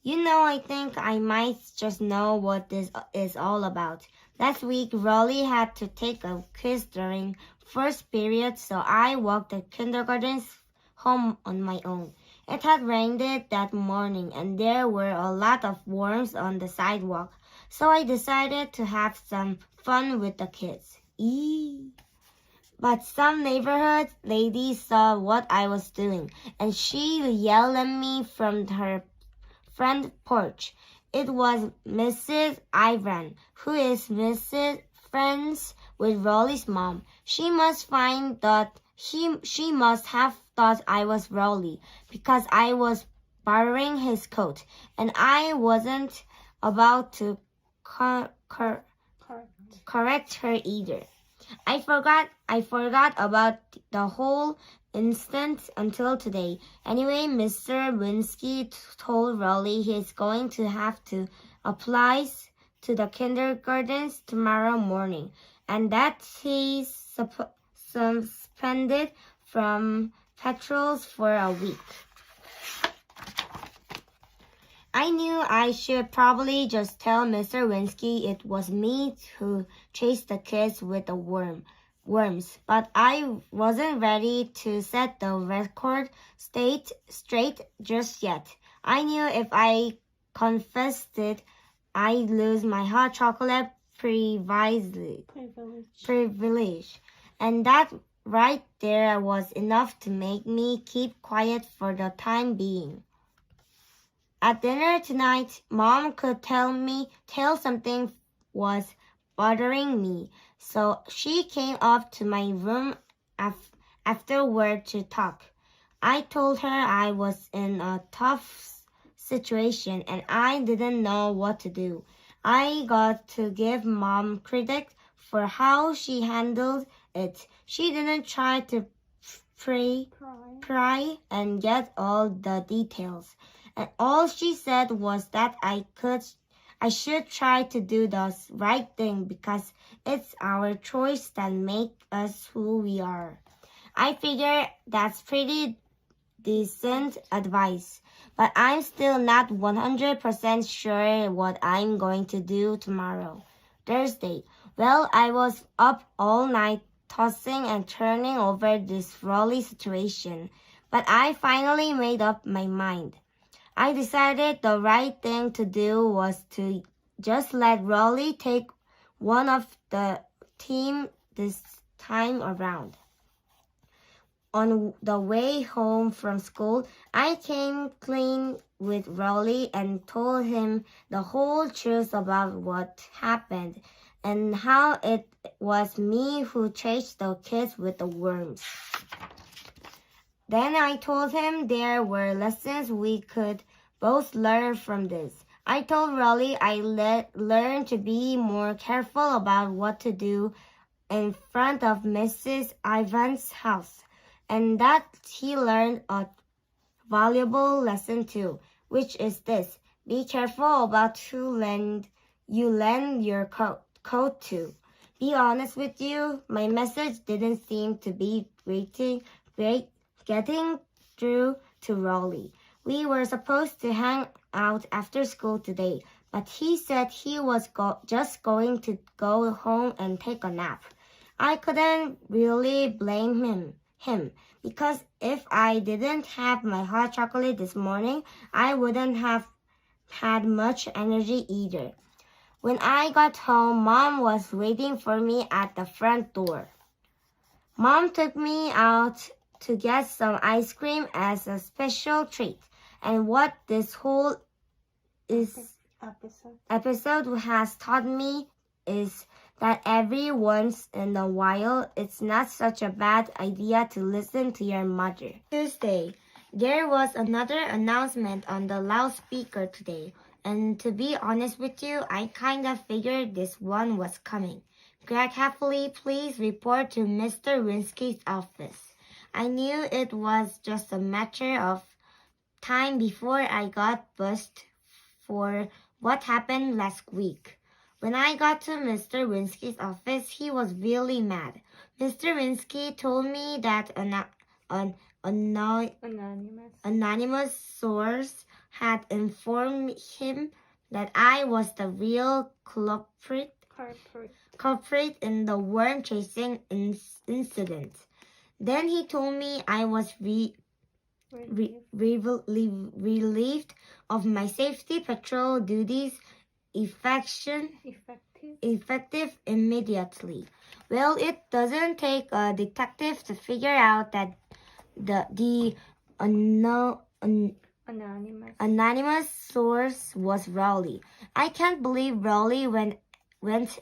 You know, I think I might just know what this is all about. Last week, Rolly had to take a quiz during first period, so I walked the kindergartens home on my own. It had rained that morning, and there were a lot of worms on the sidewalk, so I decided to have some fun with the kids. But some neighborhood lady saw what I was doing, and she yelled at me from her front porch. It was Mrs. Ivan, who is friends with Rolly's mom. She must she must have thought I was Rolly because I was borrowing his coat, and I wasn't about to correct her either. I forgot about the whole incident until today. Anyway, Mr. Winsky told Rolly he's going to have to apply to the kindergartens tomorrow morning, and that he's suspended from patrols for a week. I knew I should probably just tell Mr. Winsky it was me who chased the kids with the worms, but I wasn't ready to set the record straight just yet. I knew if I confessed it, I'd lose my hot chocolate privilege. And that right there was enough to make me keep quiet for the time being. At dinner tonight, Mom could tell something was bothering me, so she came up to my room afterward to talk. I told her I was in a tough situation and I didn't know what to do. I got to give Mom credit for how she handled it. She didn't try to pry and get all the details. And all she said was that I should try to do the right thing because it's our choice that make us who we are. I figure that's pretty decent advice, but I'm still not 100% sure what I'm going to do tomorrow, Thursday. Well, I was up all night tossing and turning over this Rolly situation, but I finally made up my mind. I decided the right thing to do was to just let Rolly take one of the team this time around. On the way home from school, I came clean with Rolly and told him the whole truth about what happened. and how it was me who chased the kids with the worms. Then I told him there were lessons we could both learn from this. I told Rolly I learned to be more careful about what to do in front of Mrs. Ivan's house, and that he learned a valuable lesson too, which is this: be careful about who you lend your coat to. Be honest with you, my message didn't seem to be getting through to Rolly. We were supposed to hang out after school today, but he said he was just going to go home and take a nap. I couldn't really blame him, because if I didn't have my hot chocolate this morning, I wouldn't have had much energy either. When I got home, Mom was waiting for me at the front door. Mom took me out to get some ice cream as a special treat. And what this whole episode has taught me is that every once in a while, it's not such a bad idea to listen to your mother. Tuesday, there was another announcement on the loudspeaker today. And to be honest with you, I kind of figured this one was coming. Greg Happily, please report to Mr. Winsky's office. I knew it was just a matter of time before I got buzzed for what happened last week. When I got to Mr. Winsky's office, he was really mad. Mr. Winsky told me that an anonymous source had informed him that I was the real culprit in the worm chasing incident. Then he told me I was relieved of my safety patrol duties effective immediately. Well, it doesn't take a detective to figure out that the anonymous source was Rowley. I can't believe Rowley went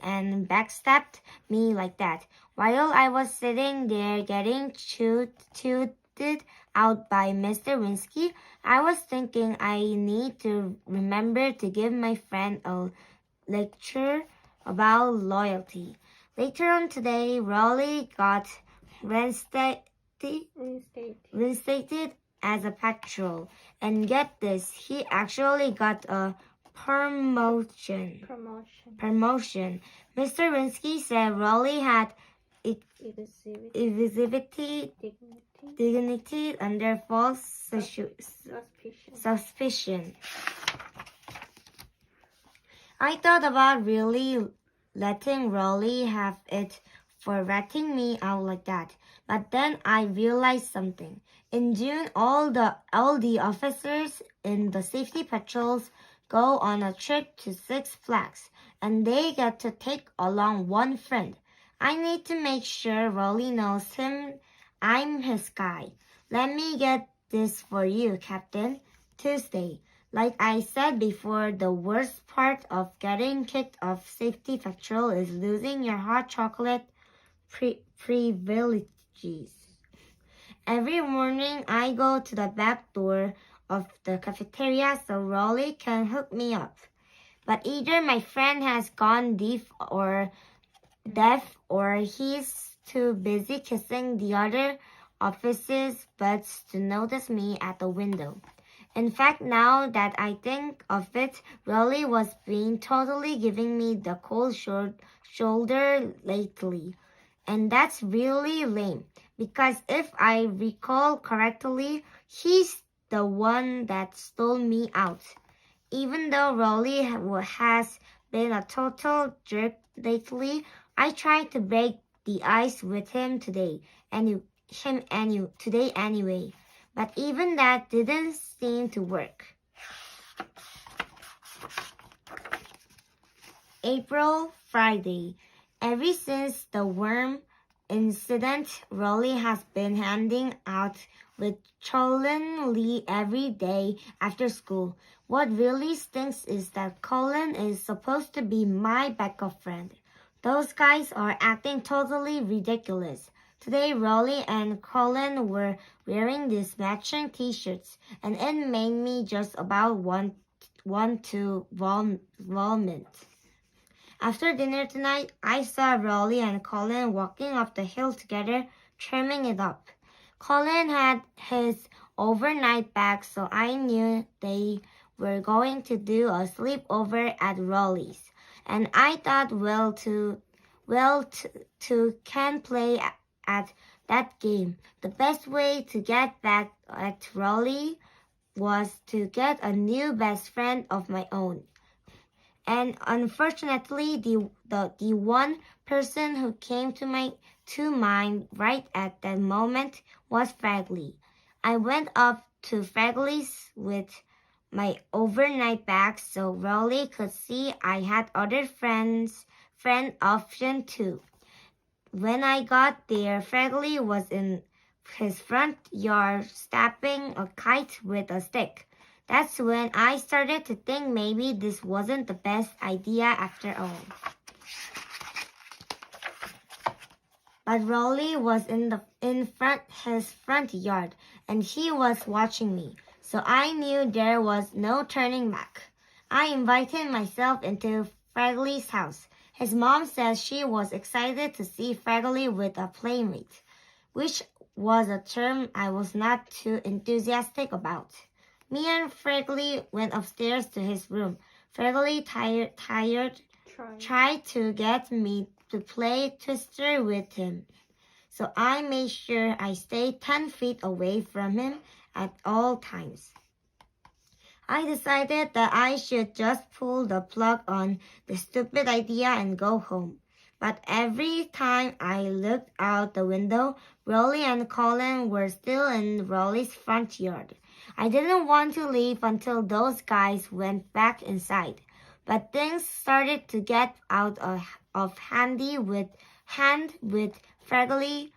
and backstabbed me like that. While I was sitting there getting tooted out by Mr. Winsky, I was thinking I need to remember to give my friend a lecture about loyalty. Later on today, Rowley got reinstated as a patrol. And get this, he actually got a promotion. Mr. Winsky said Rowley had exhibited dignity under false suspicion. I thought about really letting Rowley have it for ratting me out like that, but then I realized something. In June, all the officers in the safety patrols go on a trip to Six Flags, and they get to take along one friend. I need to make sure Rowley knows I'm his guy. Let me get this for you, Captain. Tuesday. Like I said before, the worst part of getting kicked off safety patrol is losing your hot chocolate privileges. Every morning, I go to the back door of the cafeteria so Rowley can hook me up. But either my friend has gone deaf or he's too busy kissing the other officers' butts to notice me at the window. In fact, now that I think of it, Rowley was being totally giving me the cold shoulder lately. And that's really lame, because if I recall correctly, he's the one that stole me out. Even though Rowley has been a total jerk lately, I tried to break the ice with him today, anyway. But even that didn't seem to work. April, Friday. Ever since the worm incident, Rowley has been handing out with Colin Lee every day after school. What really stinks is that Colin is supposed to be my backup friend. Those guys are acting totally ridiculous. Today, Rolly and Colin were wearing these matching t-shirts, and it made me just about want to vomit. After dinner tonight, I saw Rolly and Colin walking up the hill together, trimming it up. Colin had his overnight bag, so I knew they were going to do a sleepover at Rolly's. And I thought, two can play at that game. The best way to get back at Rolly was to get a new best friend of my own. And unfortunately, the one person who came to mind right at that moment was Fragley. I went up to Fragley's with my overnight bag so Rolly could see I had other friend option too. When I got there, Fragley was in his front yard snapping a kite with a stick. That's when I started to think maybe this wasn't the best idea after all. But Rolly was in his front yard, and he was watching me, so I knew there was no turning back. I invited myself into Fragley's house. His mom says she was excited to see Fragley with a playmate, which was a term I was not too enthusiastic about. Me and Fragley went upstairs to his room. Fragley tried to get me to play Twister with him, so I made sure I stayed 10 feet away from him at all times. I decided that I should just pull the plug on the stupid idea and go home. But every time I looked out the window, Rolly and Colin were still in Rolly's front yard. I didn't want to leave until those guys went back inside. But things started to get out of hand with Fragley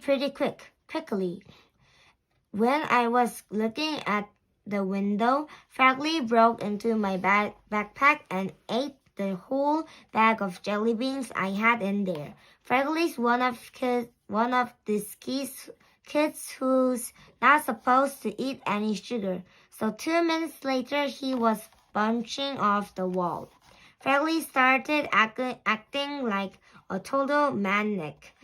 pretty quickly. When I was looking at the window, Fragley broke into my backpack and ate the whole bag of jelly beans I had in there. Fragley's one of these kids who's not supposed to eat any sugar. So 2 minutes later, he was bunching off the wall. Fragley started acting like a total maniac,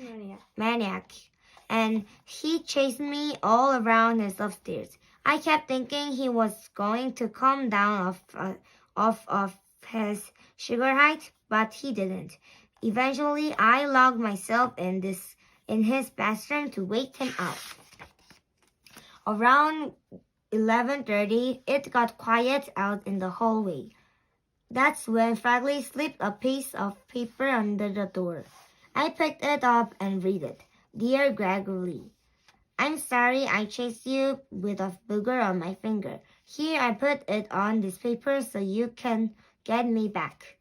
and he chased me all around his upstairs. I kept thinking he was going to come down off of his sugar height, but he didn't. Eventually, I locked myself in his bathroom to wait him out. Around 11:30, it got quiet out in the hallway. That's when Fragley slipped a piece of paper under the door. I picked it up and read it. Dear Gregory, I'm sorry I chased you with a booger on my finger. Here, I put it on this paper so you can get me back.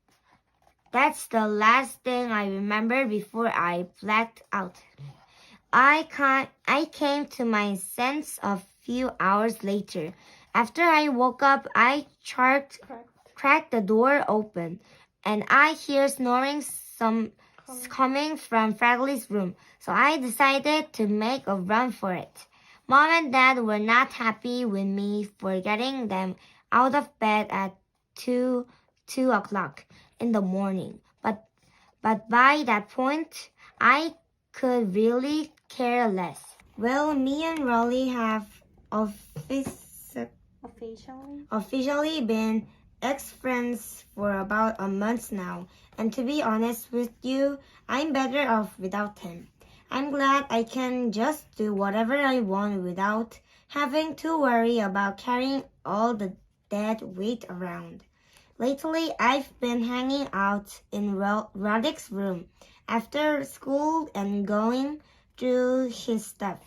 That's the last thing I remember before I blacked out. I came to my sense a few hours later. After I woke up, I cracked the door open, and I hear snoring coming from Fragley's room, so I decided to make a run for it. Mom and Dad were not happy with me for getting them out of bed at 2 o'clock in the morning, but by that point, I could really care less. Well, me and Rolly have officially been ex-friends for about a month now, and to be honest with you, I'm better off without him. I'm glad I can just do whatever I want without having to worry about carrying all the dead weight around. Lately, I've been hanging out in Roddick's room after school and going through his stuff.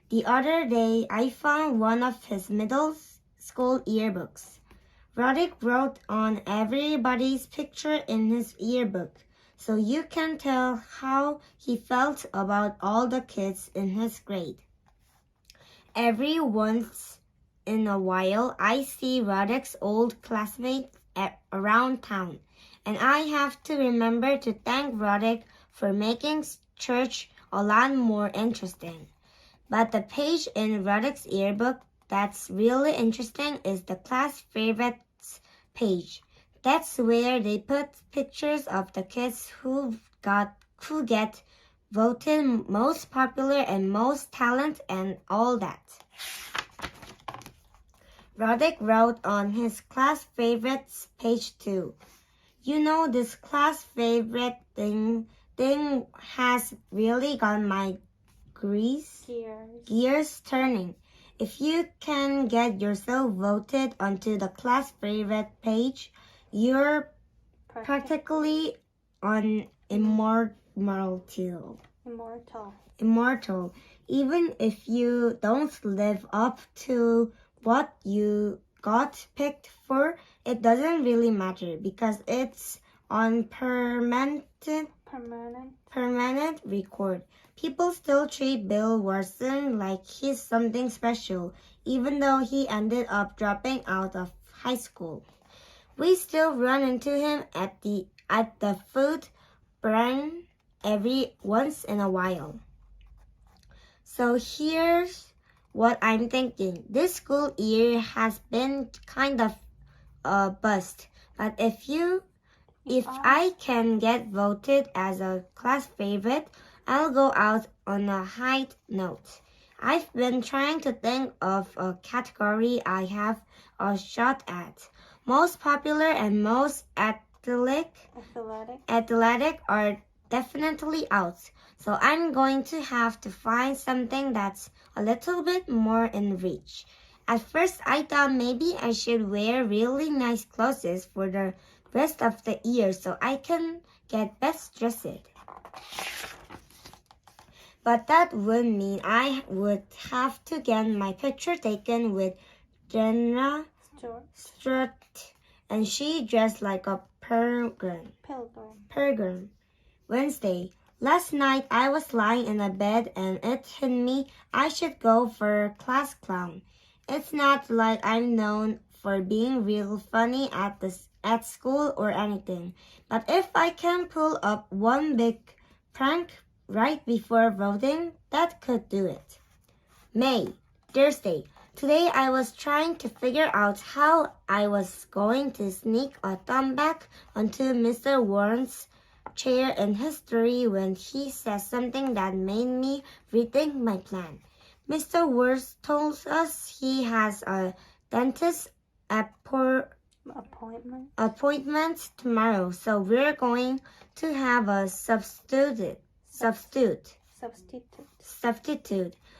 The other day, I found one of his middle school yearbooks. Roddick wrote on everybody's picture in his yearbook, so you can tell how he felt about all the kids in his grade. Every once in a while, I see Roddick's old classmates around town, And I have to remember to thank Roderick for making church a lot more interesting. But the page in Roderick's yearbook that's really interesting is the class favorites page. That's where they put pictures of the kids who get voted most popular and most talent and all that. Roderick wrote on his class favorites page too. You know, this class favorite thing has really got my gears turning. If you can get yourself voted onto the class favorite page, you're practically on immortal. Even if you don't live up to what you got picked for, it doesn't really matter because it's on permanent record. People still treat Bill Watson like he's something special, even though he ended up dropping out of high school. We still run into him at the food barn every once in a while. So here's what I'm thinking. This school year has been kind of a bust, but if I can get voted as a class favorite, I'll go out on a high note. I've been trying to think of a category I have a shot at. Most popular and most athletic are definitely out. So I'm going to have to find something that's a little bit more in reach. At first, I thought maybe I should wear really nice clothes for the rest of the year so I can get best dressed. But that would mean I would have to get my picture taken with Jenna Stewart, and she dressed like a pilgrim. Wednesday. Last night I was lying in a bed and it hit me I should go for class clown. It's not like I'm known for being real funny at school or anything, but if I can pull up one big prank right before voting, that could do it. May, Thursday. Today I was trying to figure out how I was going to sneak a thumb back onto Mr. Warren's chair in history when he said something that made me rethink my plan. Mr. Wurst told us he has a dentist appointment tomorrow, so we're going to have a substitute.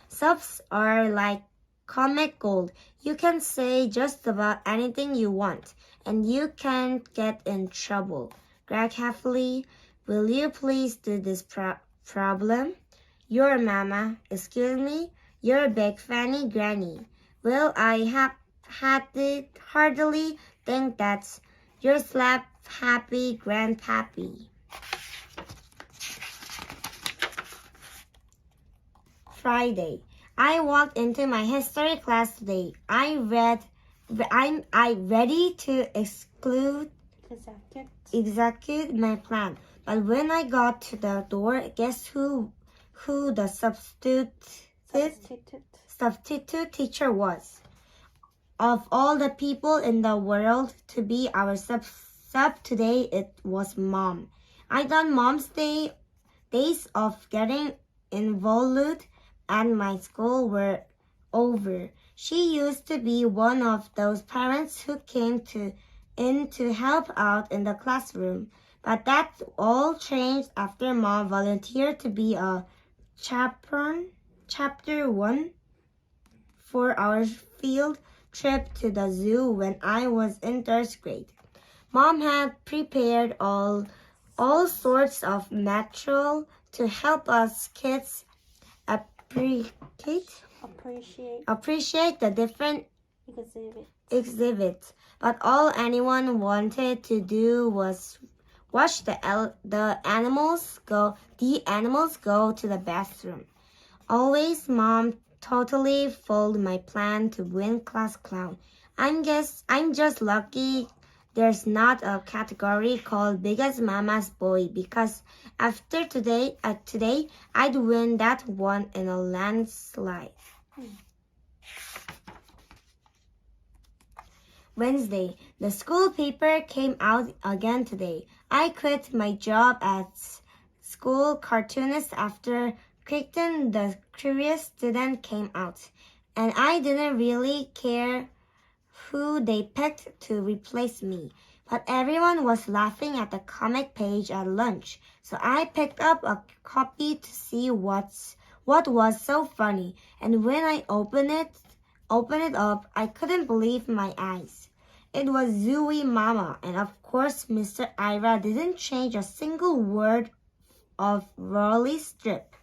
Subs are like comic gold. You can say just about anything you want, and you can't get in trouble. Greg Heffley, will you please do this problem? Your mama, excuse me, your big fanny granny. Well, I hardly think that's your slap happy grandpappy. Friday. I walked into my history class today. I'm ready to execute my plan. But when I got to the door, guess who the substitute teacher was? Of all the people in the world to be our sub today, it was Mom. I thought Mom's days of getting involved at my school were over. She used to be one of those parents who came in to help out in the classroom. But that all changed after Mom volunteered to be a chaperone, chapter 1, for our field trip to the zoo when I was in 3rd grade. Mom had prepared all sorts of material to help us kids appreciate the different exhibits. But all anyone wanted to do was watch the animals go to the bathroom. Always Mom totally foiled my plan to win class clown. I'm just lucky there's not a category called Biggest Mama's Boy because after today, I'd win that one in a landslide. Wednesday, the school paper came out again today. I quit my job as school cartoonist after Crichton the Curious Student came out, and I didn't really care who they picked to replace me. But everyone was laughing at the comic page at lunch, so I picked up a copy to see what was so funny, and when I opened it up, I couldn't believe my eyes. It was Zooey Mama, and of course Mr. Ira didn't change a single word of Raleigh's strip.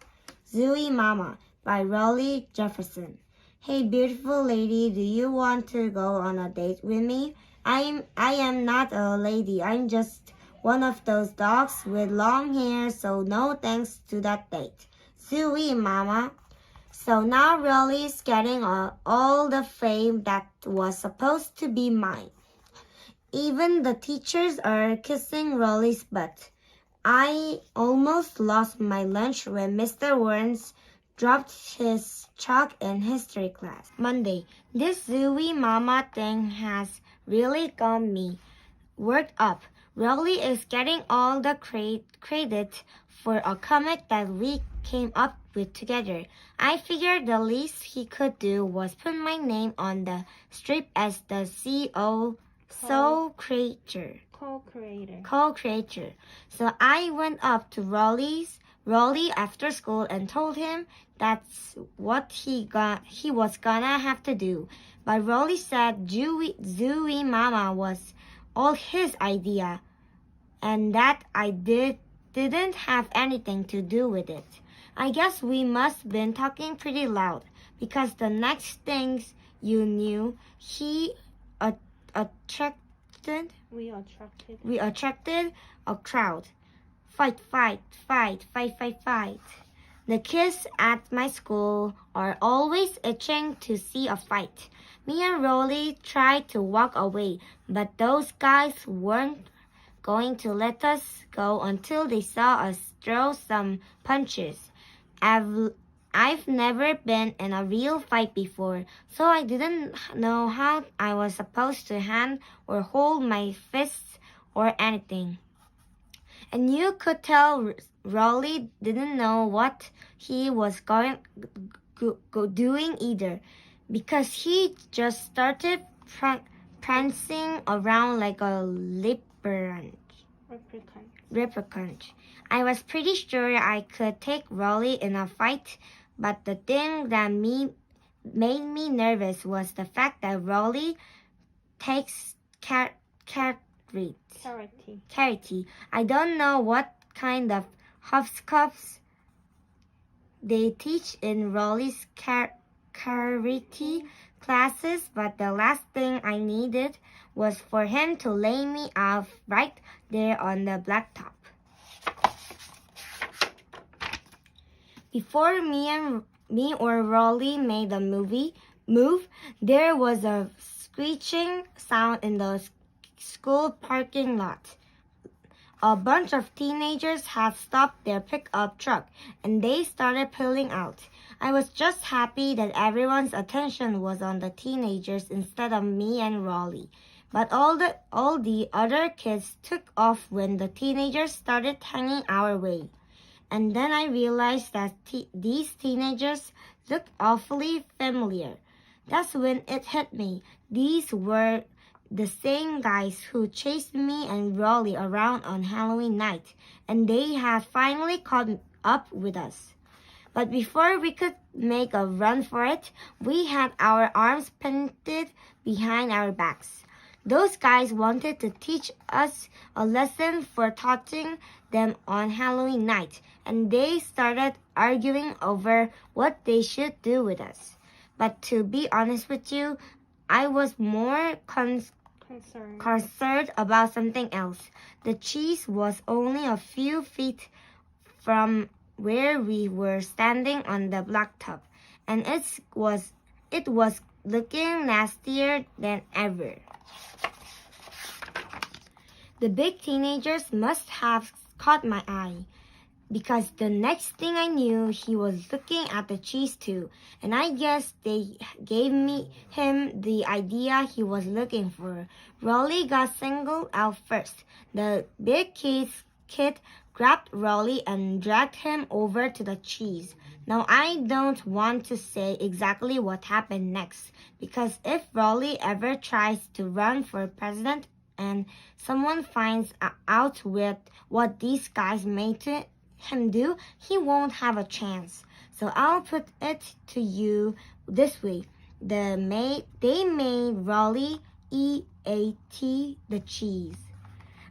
Zooey Mama by Raleigh Jefferson. Hey beautiful lady, do you want to go on a date with me? I am not a lady, I'm just one of those dogs with long hair, so no thanks to that date. Zooey Mama. So now Raleigh's getting all the fame that was supposed to be mine. Even the teachers are kissing Raleigh's butt. I almost lost my lunch when Mr. Warrens dropped his chalk in history class. Monday, this Zooey Mama thing has really got me worked up. Raleigh is getting all the credit for a comic that we came up with together. I figured the least he could do was put my name on the strip as the co-creator. So I went up to Raleigh after school and told him that's what he was gonna have to do. But Raleigh said Zooey Mama was all his idea and that I didn't have anything to do with it. I guess we must been talking pretty loud because the next things you knew, we attracted a crowd. Fight. The kids at my school are always itching to see a fight. Me and Rolly tried to walk away, but those guys weren't going to let us go until they saw us throw some punches. I've never been in a real fight before, so I didn't know how I was supposed to hand or hold my fists or anything. And you could tell Raleigh didn't know what he was doing either, because he just started prancing around like a leprechaun. I was pretty sure I could take Raleigh in a fight, but the thing that made me nervous was the fact that Raleigh takes charity. I don't know what kind of hopscotch they teach in Raleigh's charity classes, but the last thing I needed was for him to lay me off right there on the blacktop. Before me or Raleigh made a move, there was a screeching sound in the school parking lot. A bunch of teenagers had stopped their pickup truck and they started pulling out. I was just happy that everyone's attention was on the teenagers instead of me and Raleigh. But all the other kids took off when the teenagers started hanging our way. And then I realized that these teenagers looked awfully familiar. That's when it hit me. These were the same guys who chased me and Raleigh around on Halloween night, and they had finally caught up with us. But before we could make a run for it, we had our arms pinned behind our backs. Those guys wanted to teach us a lesson for taunting them on Halloween night, and they started arguing over what they should do with us. But to be honest with you, I was more concerned about something else. The cheese was only a few feet from where we were standing on the blacktop, and it was looking nastier than ever. The big teenagers must have caught my eye, because the next thing I knew, he was looking at the cheese too, and I guess they gave him the idea he was looking for. Rolly got singled out first. The big kid grabbed Rolly and dragged him over to the cheese. Now I don't want to say exactly what happened next, because if Rolly ever tries to run for president and someone finds out with what these guys made to him do, he won't have a chance. So I'll put it to you this way. They made Rolly eat the cheese.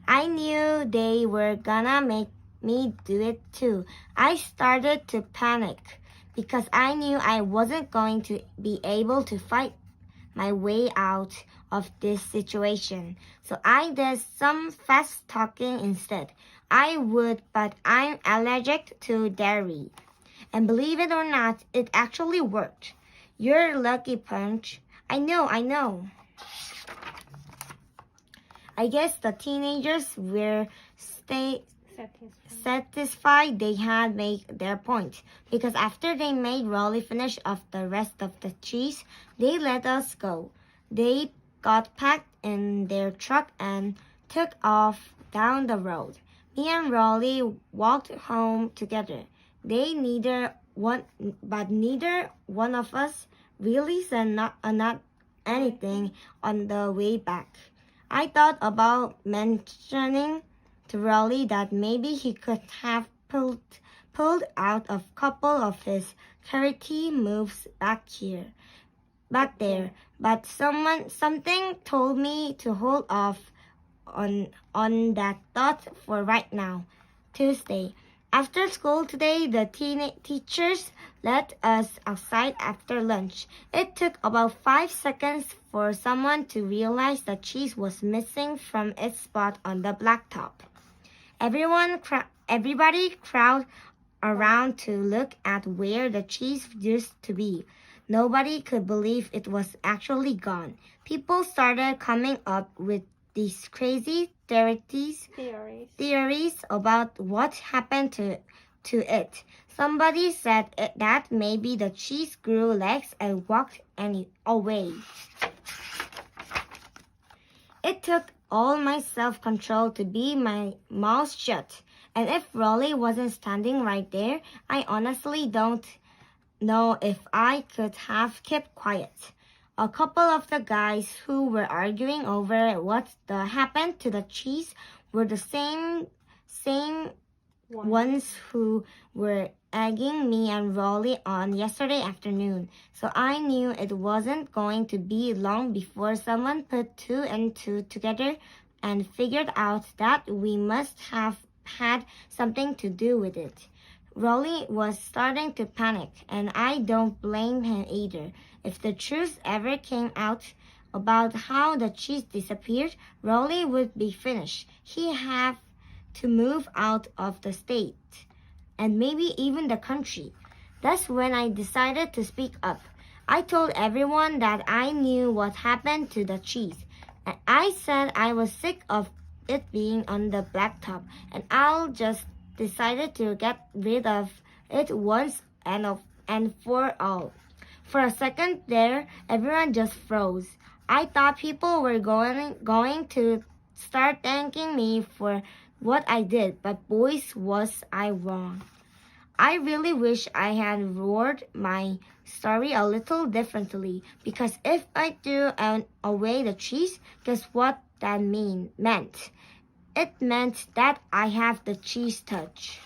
I knew they were gonna make me do it too. I started to panic because I knew I wasn't going to be able to fight my way out of this situation. So I did some fast talking instead. I would, but I'm allergic to dairy. And believe it or not, it actually worked. You're lucky, Punch. I know. I guess the teenagers were satisfied they had made their point, because after they made Rolly finish off the rest of the cheese, they let us go. They got packed in their truck and took off down the road. Me and Rolly walked home together. Neither one of us really said not anything on the way back. I thought about mentioning to Rolly that maybe he could have pulled out a couple of his karate moves back there, but something told me to hold off on that thought for right now. Tuesday. After school today, the teachers let us outside after lunch. It took about 5 seconds for someone to realize the cheese was missing from its spot on the blacktop. Everybody crowded around to look at where the cheese used to be. Nobody could believe it was actually gone. People started coming up with these crazy theories about what happened to it. Somebody said that maybe the cheese grew legs and walked away. It took all my self-control to be my mouth shut. And if Rolly wasn't standing right there, I honestly don't know if I could have kept quiet. A couple of the guys who were arguing over what happened to the cheese were the same ones who were egging me and Rolly on yesterday afternoon. So I knew it wasn't going to be long before someone put two and two together and figured out that we must have had something to do with it. Rolly was starting to panic, and I don't blame him either. If the truth ever came out about how the cheese disappeared, Rolly would be finished. He'd have to move out of the state, and maybe even the country. That's when I decided to speak up. I told everyone that I knew what happened to the cheese. And I said I was sick of it being on the blacktop, and I'll just decided to get rid of it once and for all. For a second there, everyone just froze. I thought people were going to start thanking me for what I did, but boys, was I wrong. I really wish I had worded my story a little differently, because if I threw away the cheese, guess what that meant? It meant that I have the cheese touch.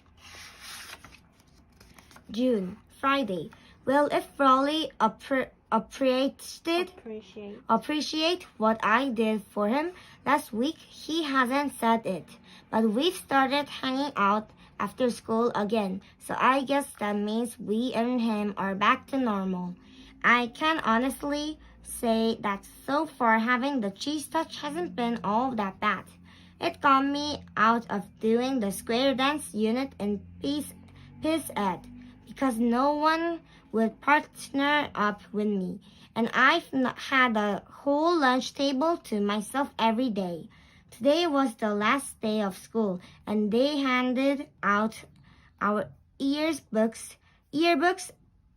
June, Friday. Well, if Rolly appreciate what I did for him last week, he hasn't said it. But we've started hanging out after school again, so I guess that means we and him are back to normal. I can honestly say that so far having the cheese touch hasn't been all that bad. It got me out of doing the square dance unit in Peace Ed, because no one would partner up with me, and I've had a whole lunch table to myself every day. Today was the last day of school, and they handed out our yearbooks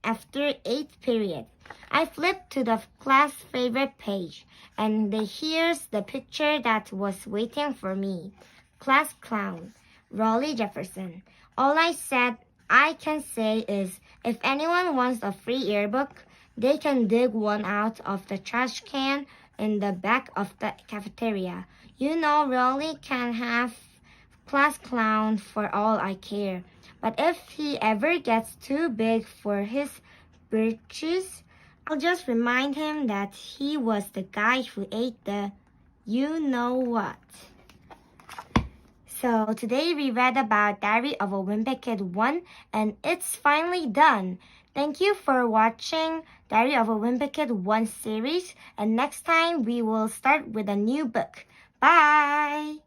after 8th period. I flipped to the class favorite page, and here's the picture that was waiting for me. Class clown, Raleigh Jefferson. All I can say is, if anyone wants a free yearbook, they can dig one out of the trash can in the back of the cafeteria. You know, Raleigh can have class clown for all I care. But if he ever gets too big for his britches, I'll just remind him that he was the guy who ate the you-know-what. So today we read about Diary of a Wimpy Kid 1, and it's finally done. Thank you for watching Diary of a Wimpy Kid 1 series, and next time we will start with a new book. Bye!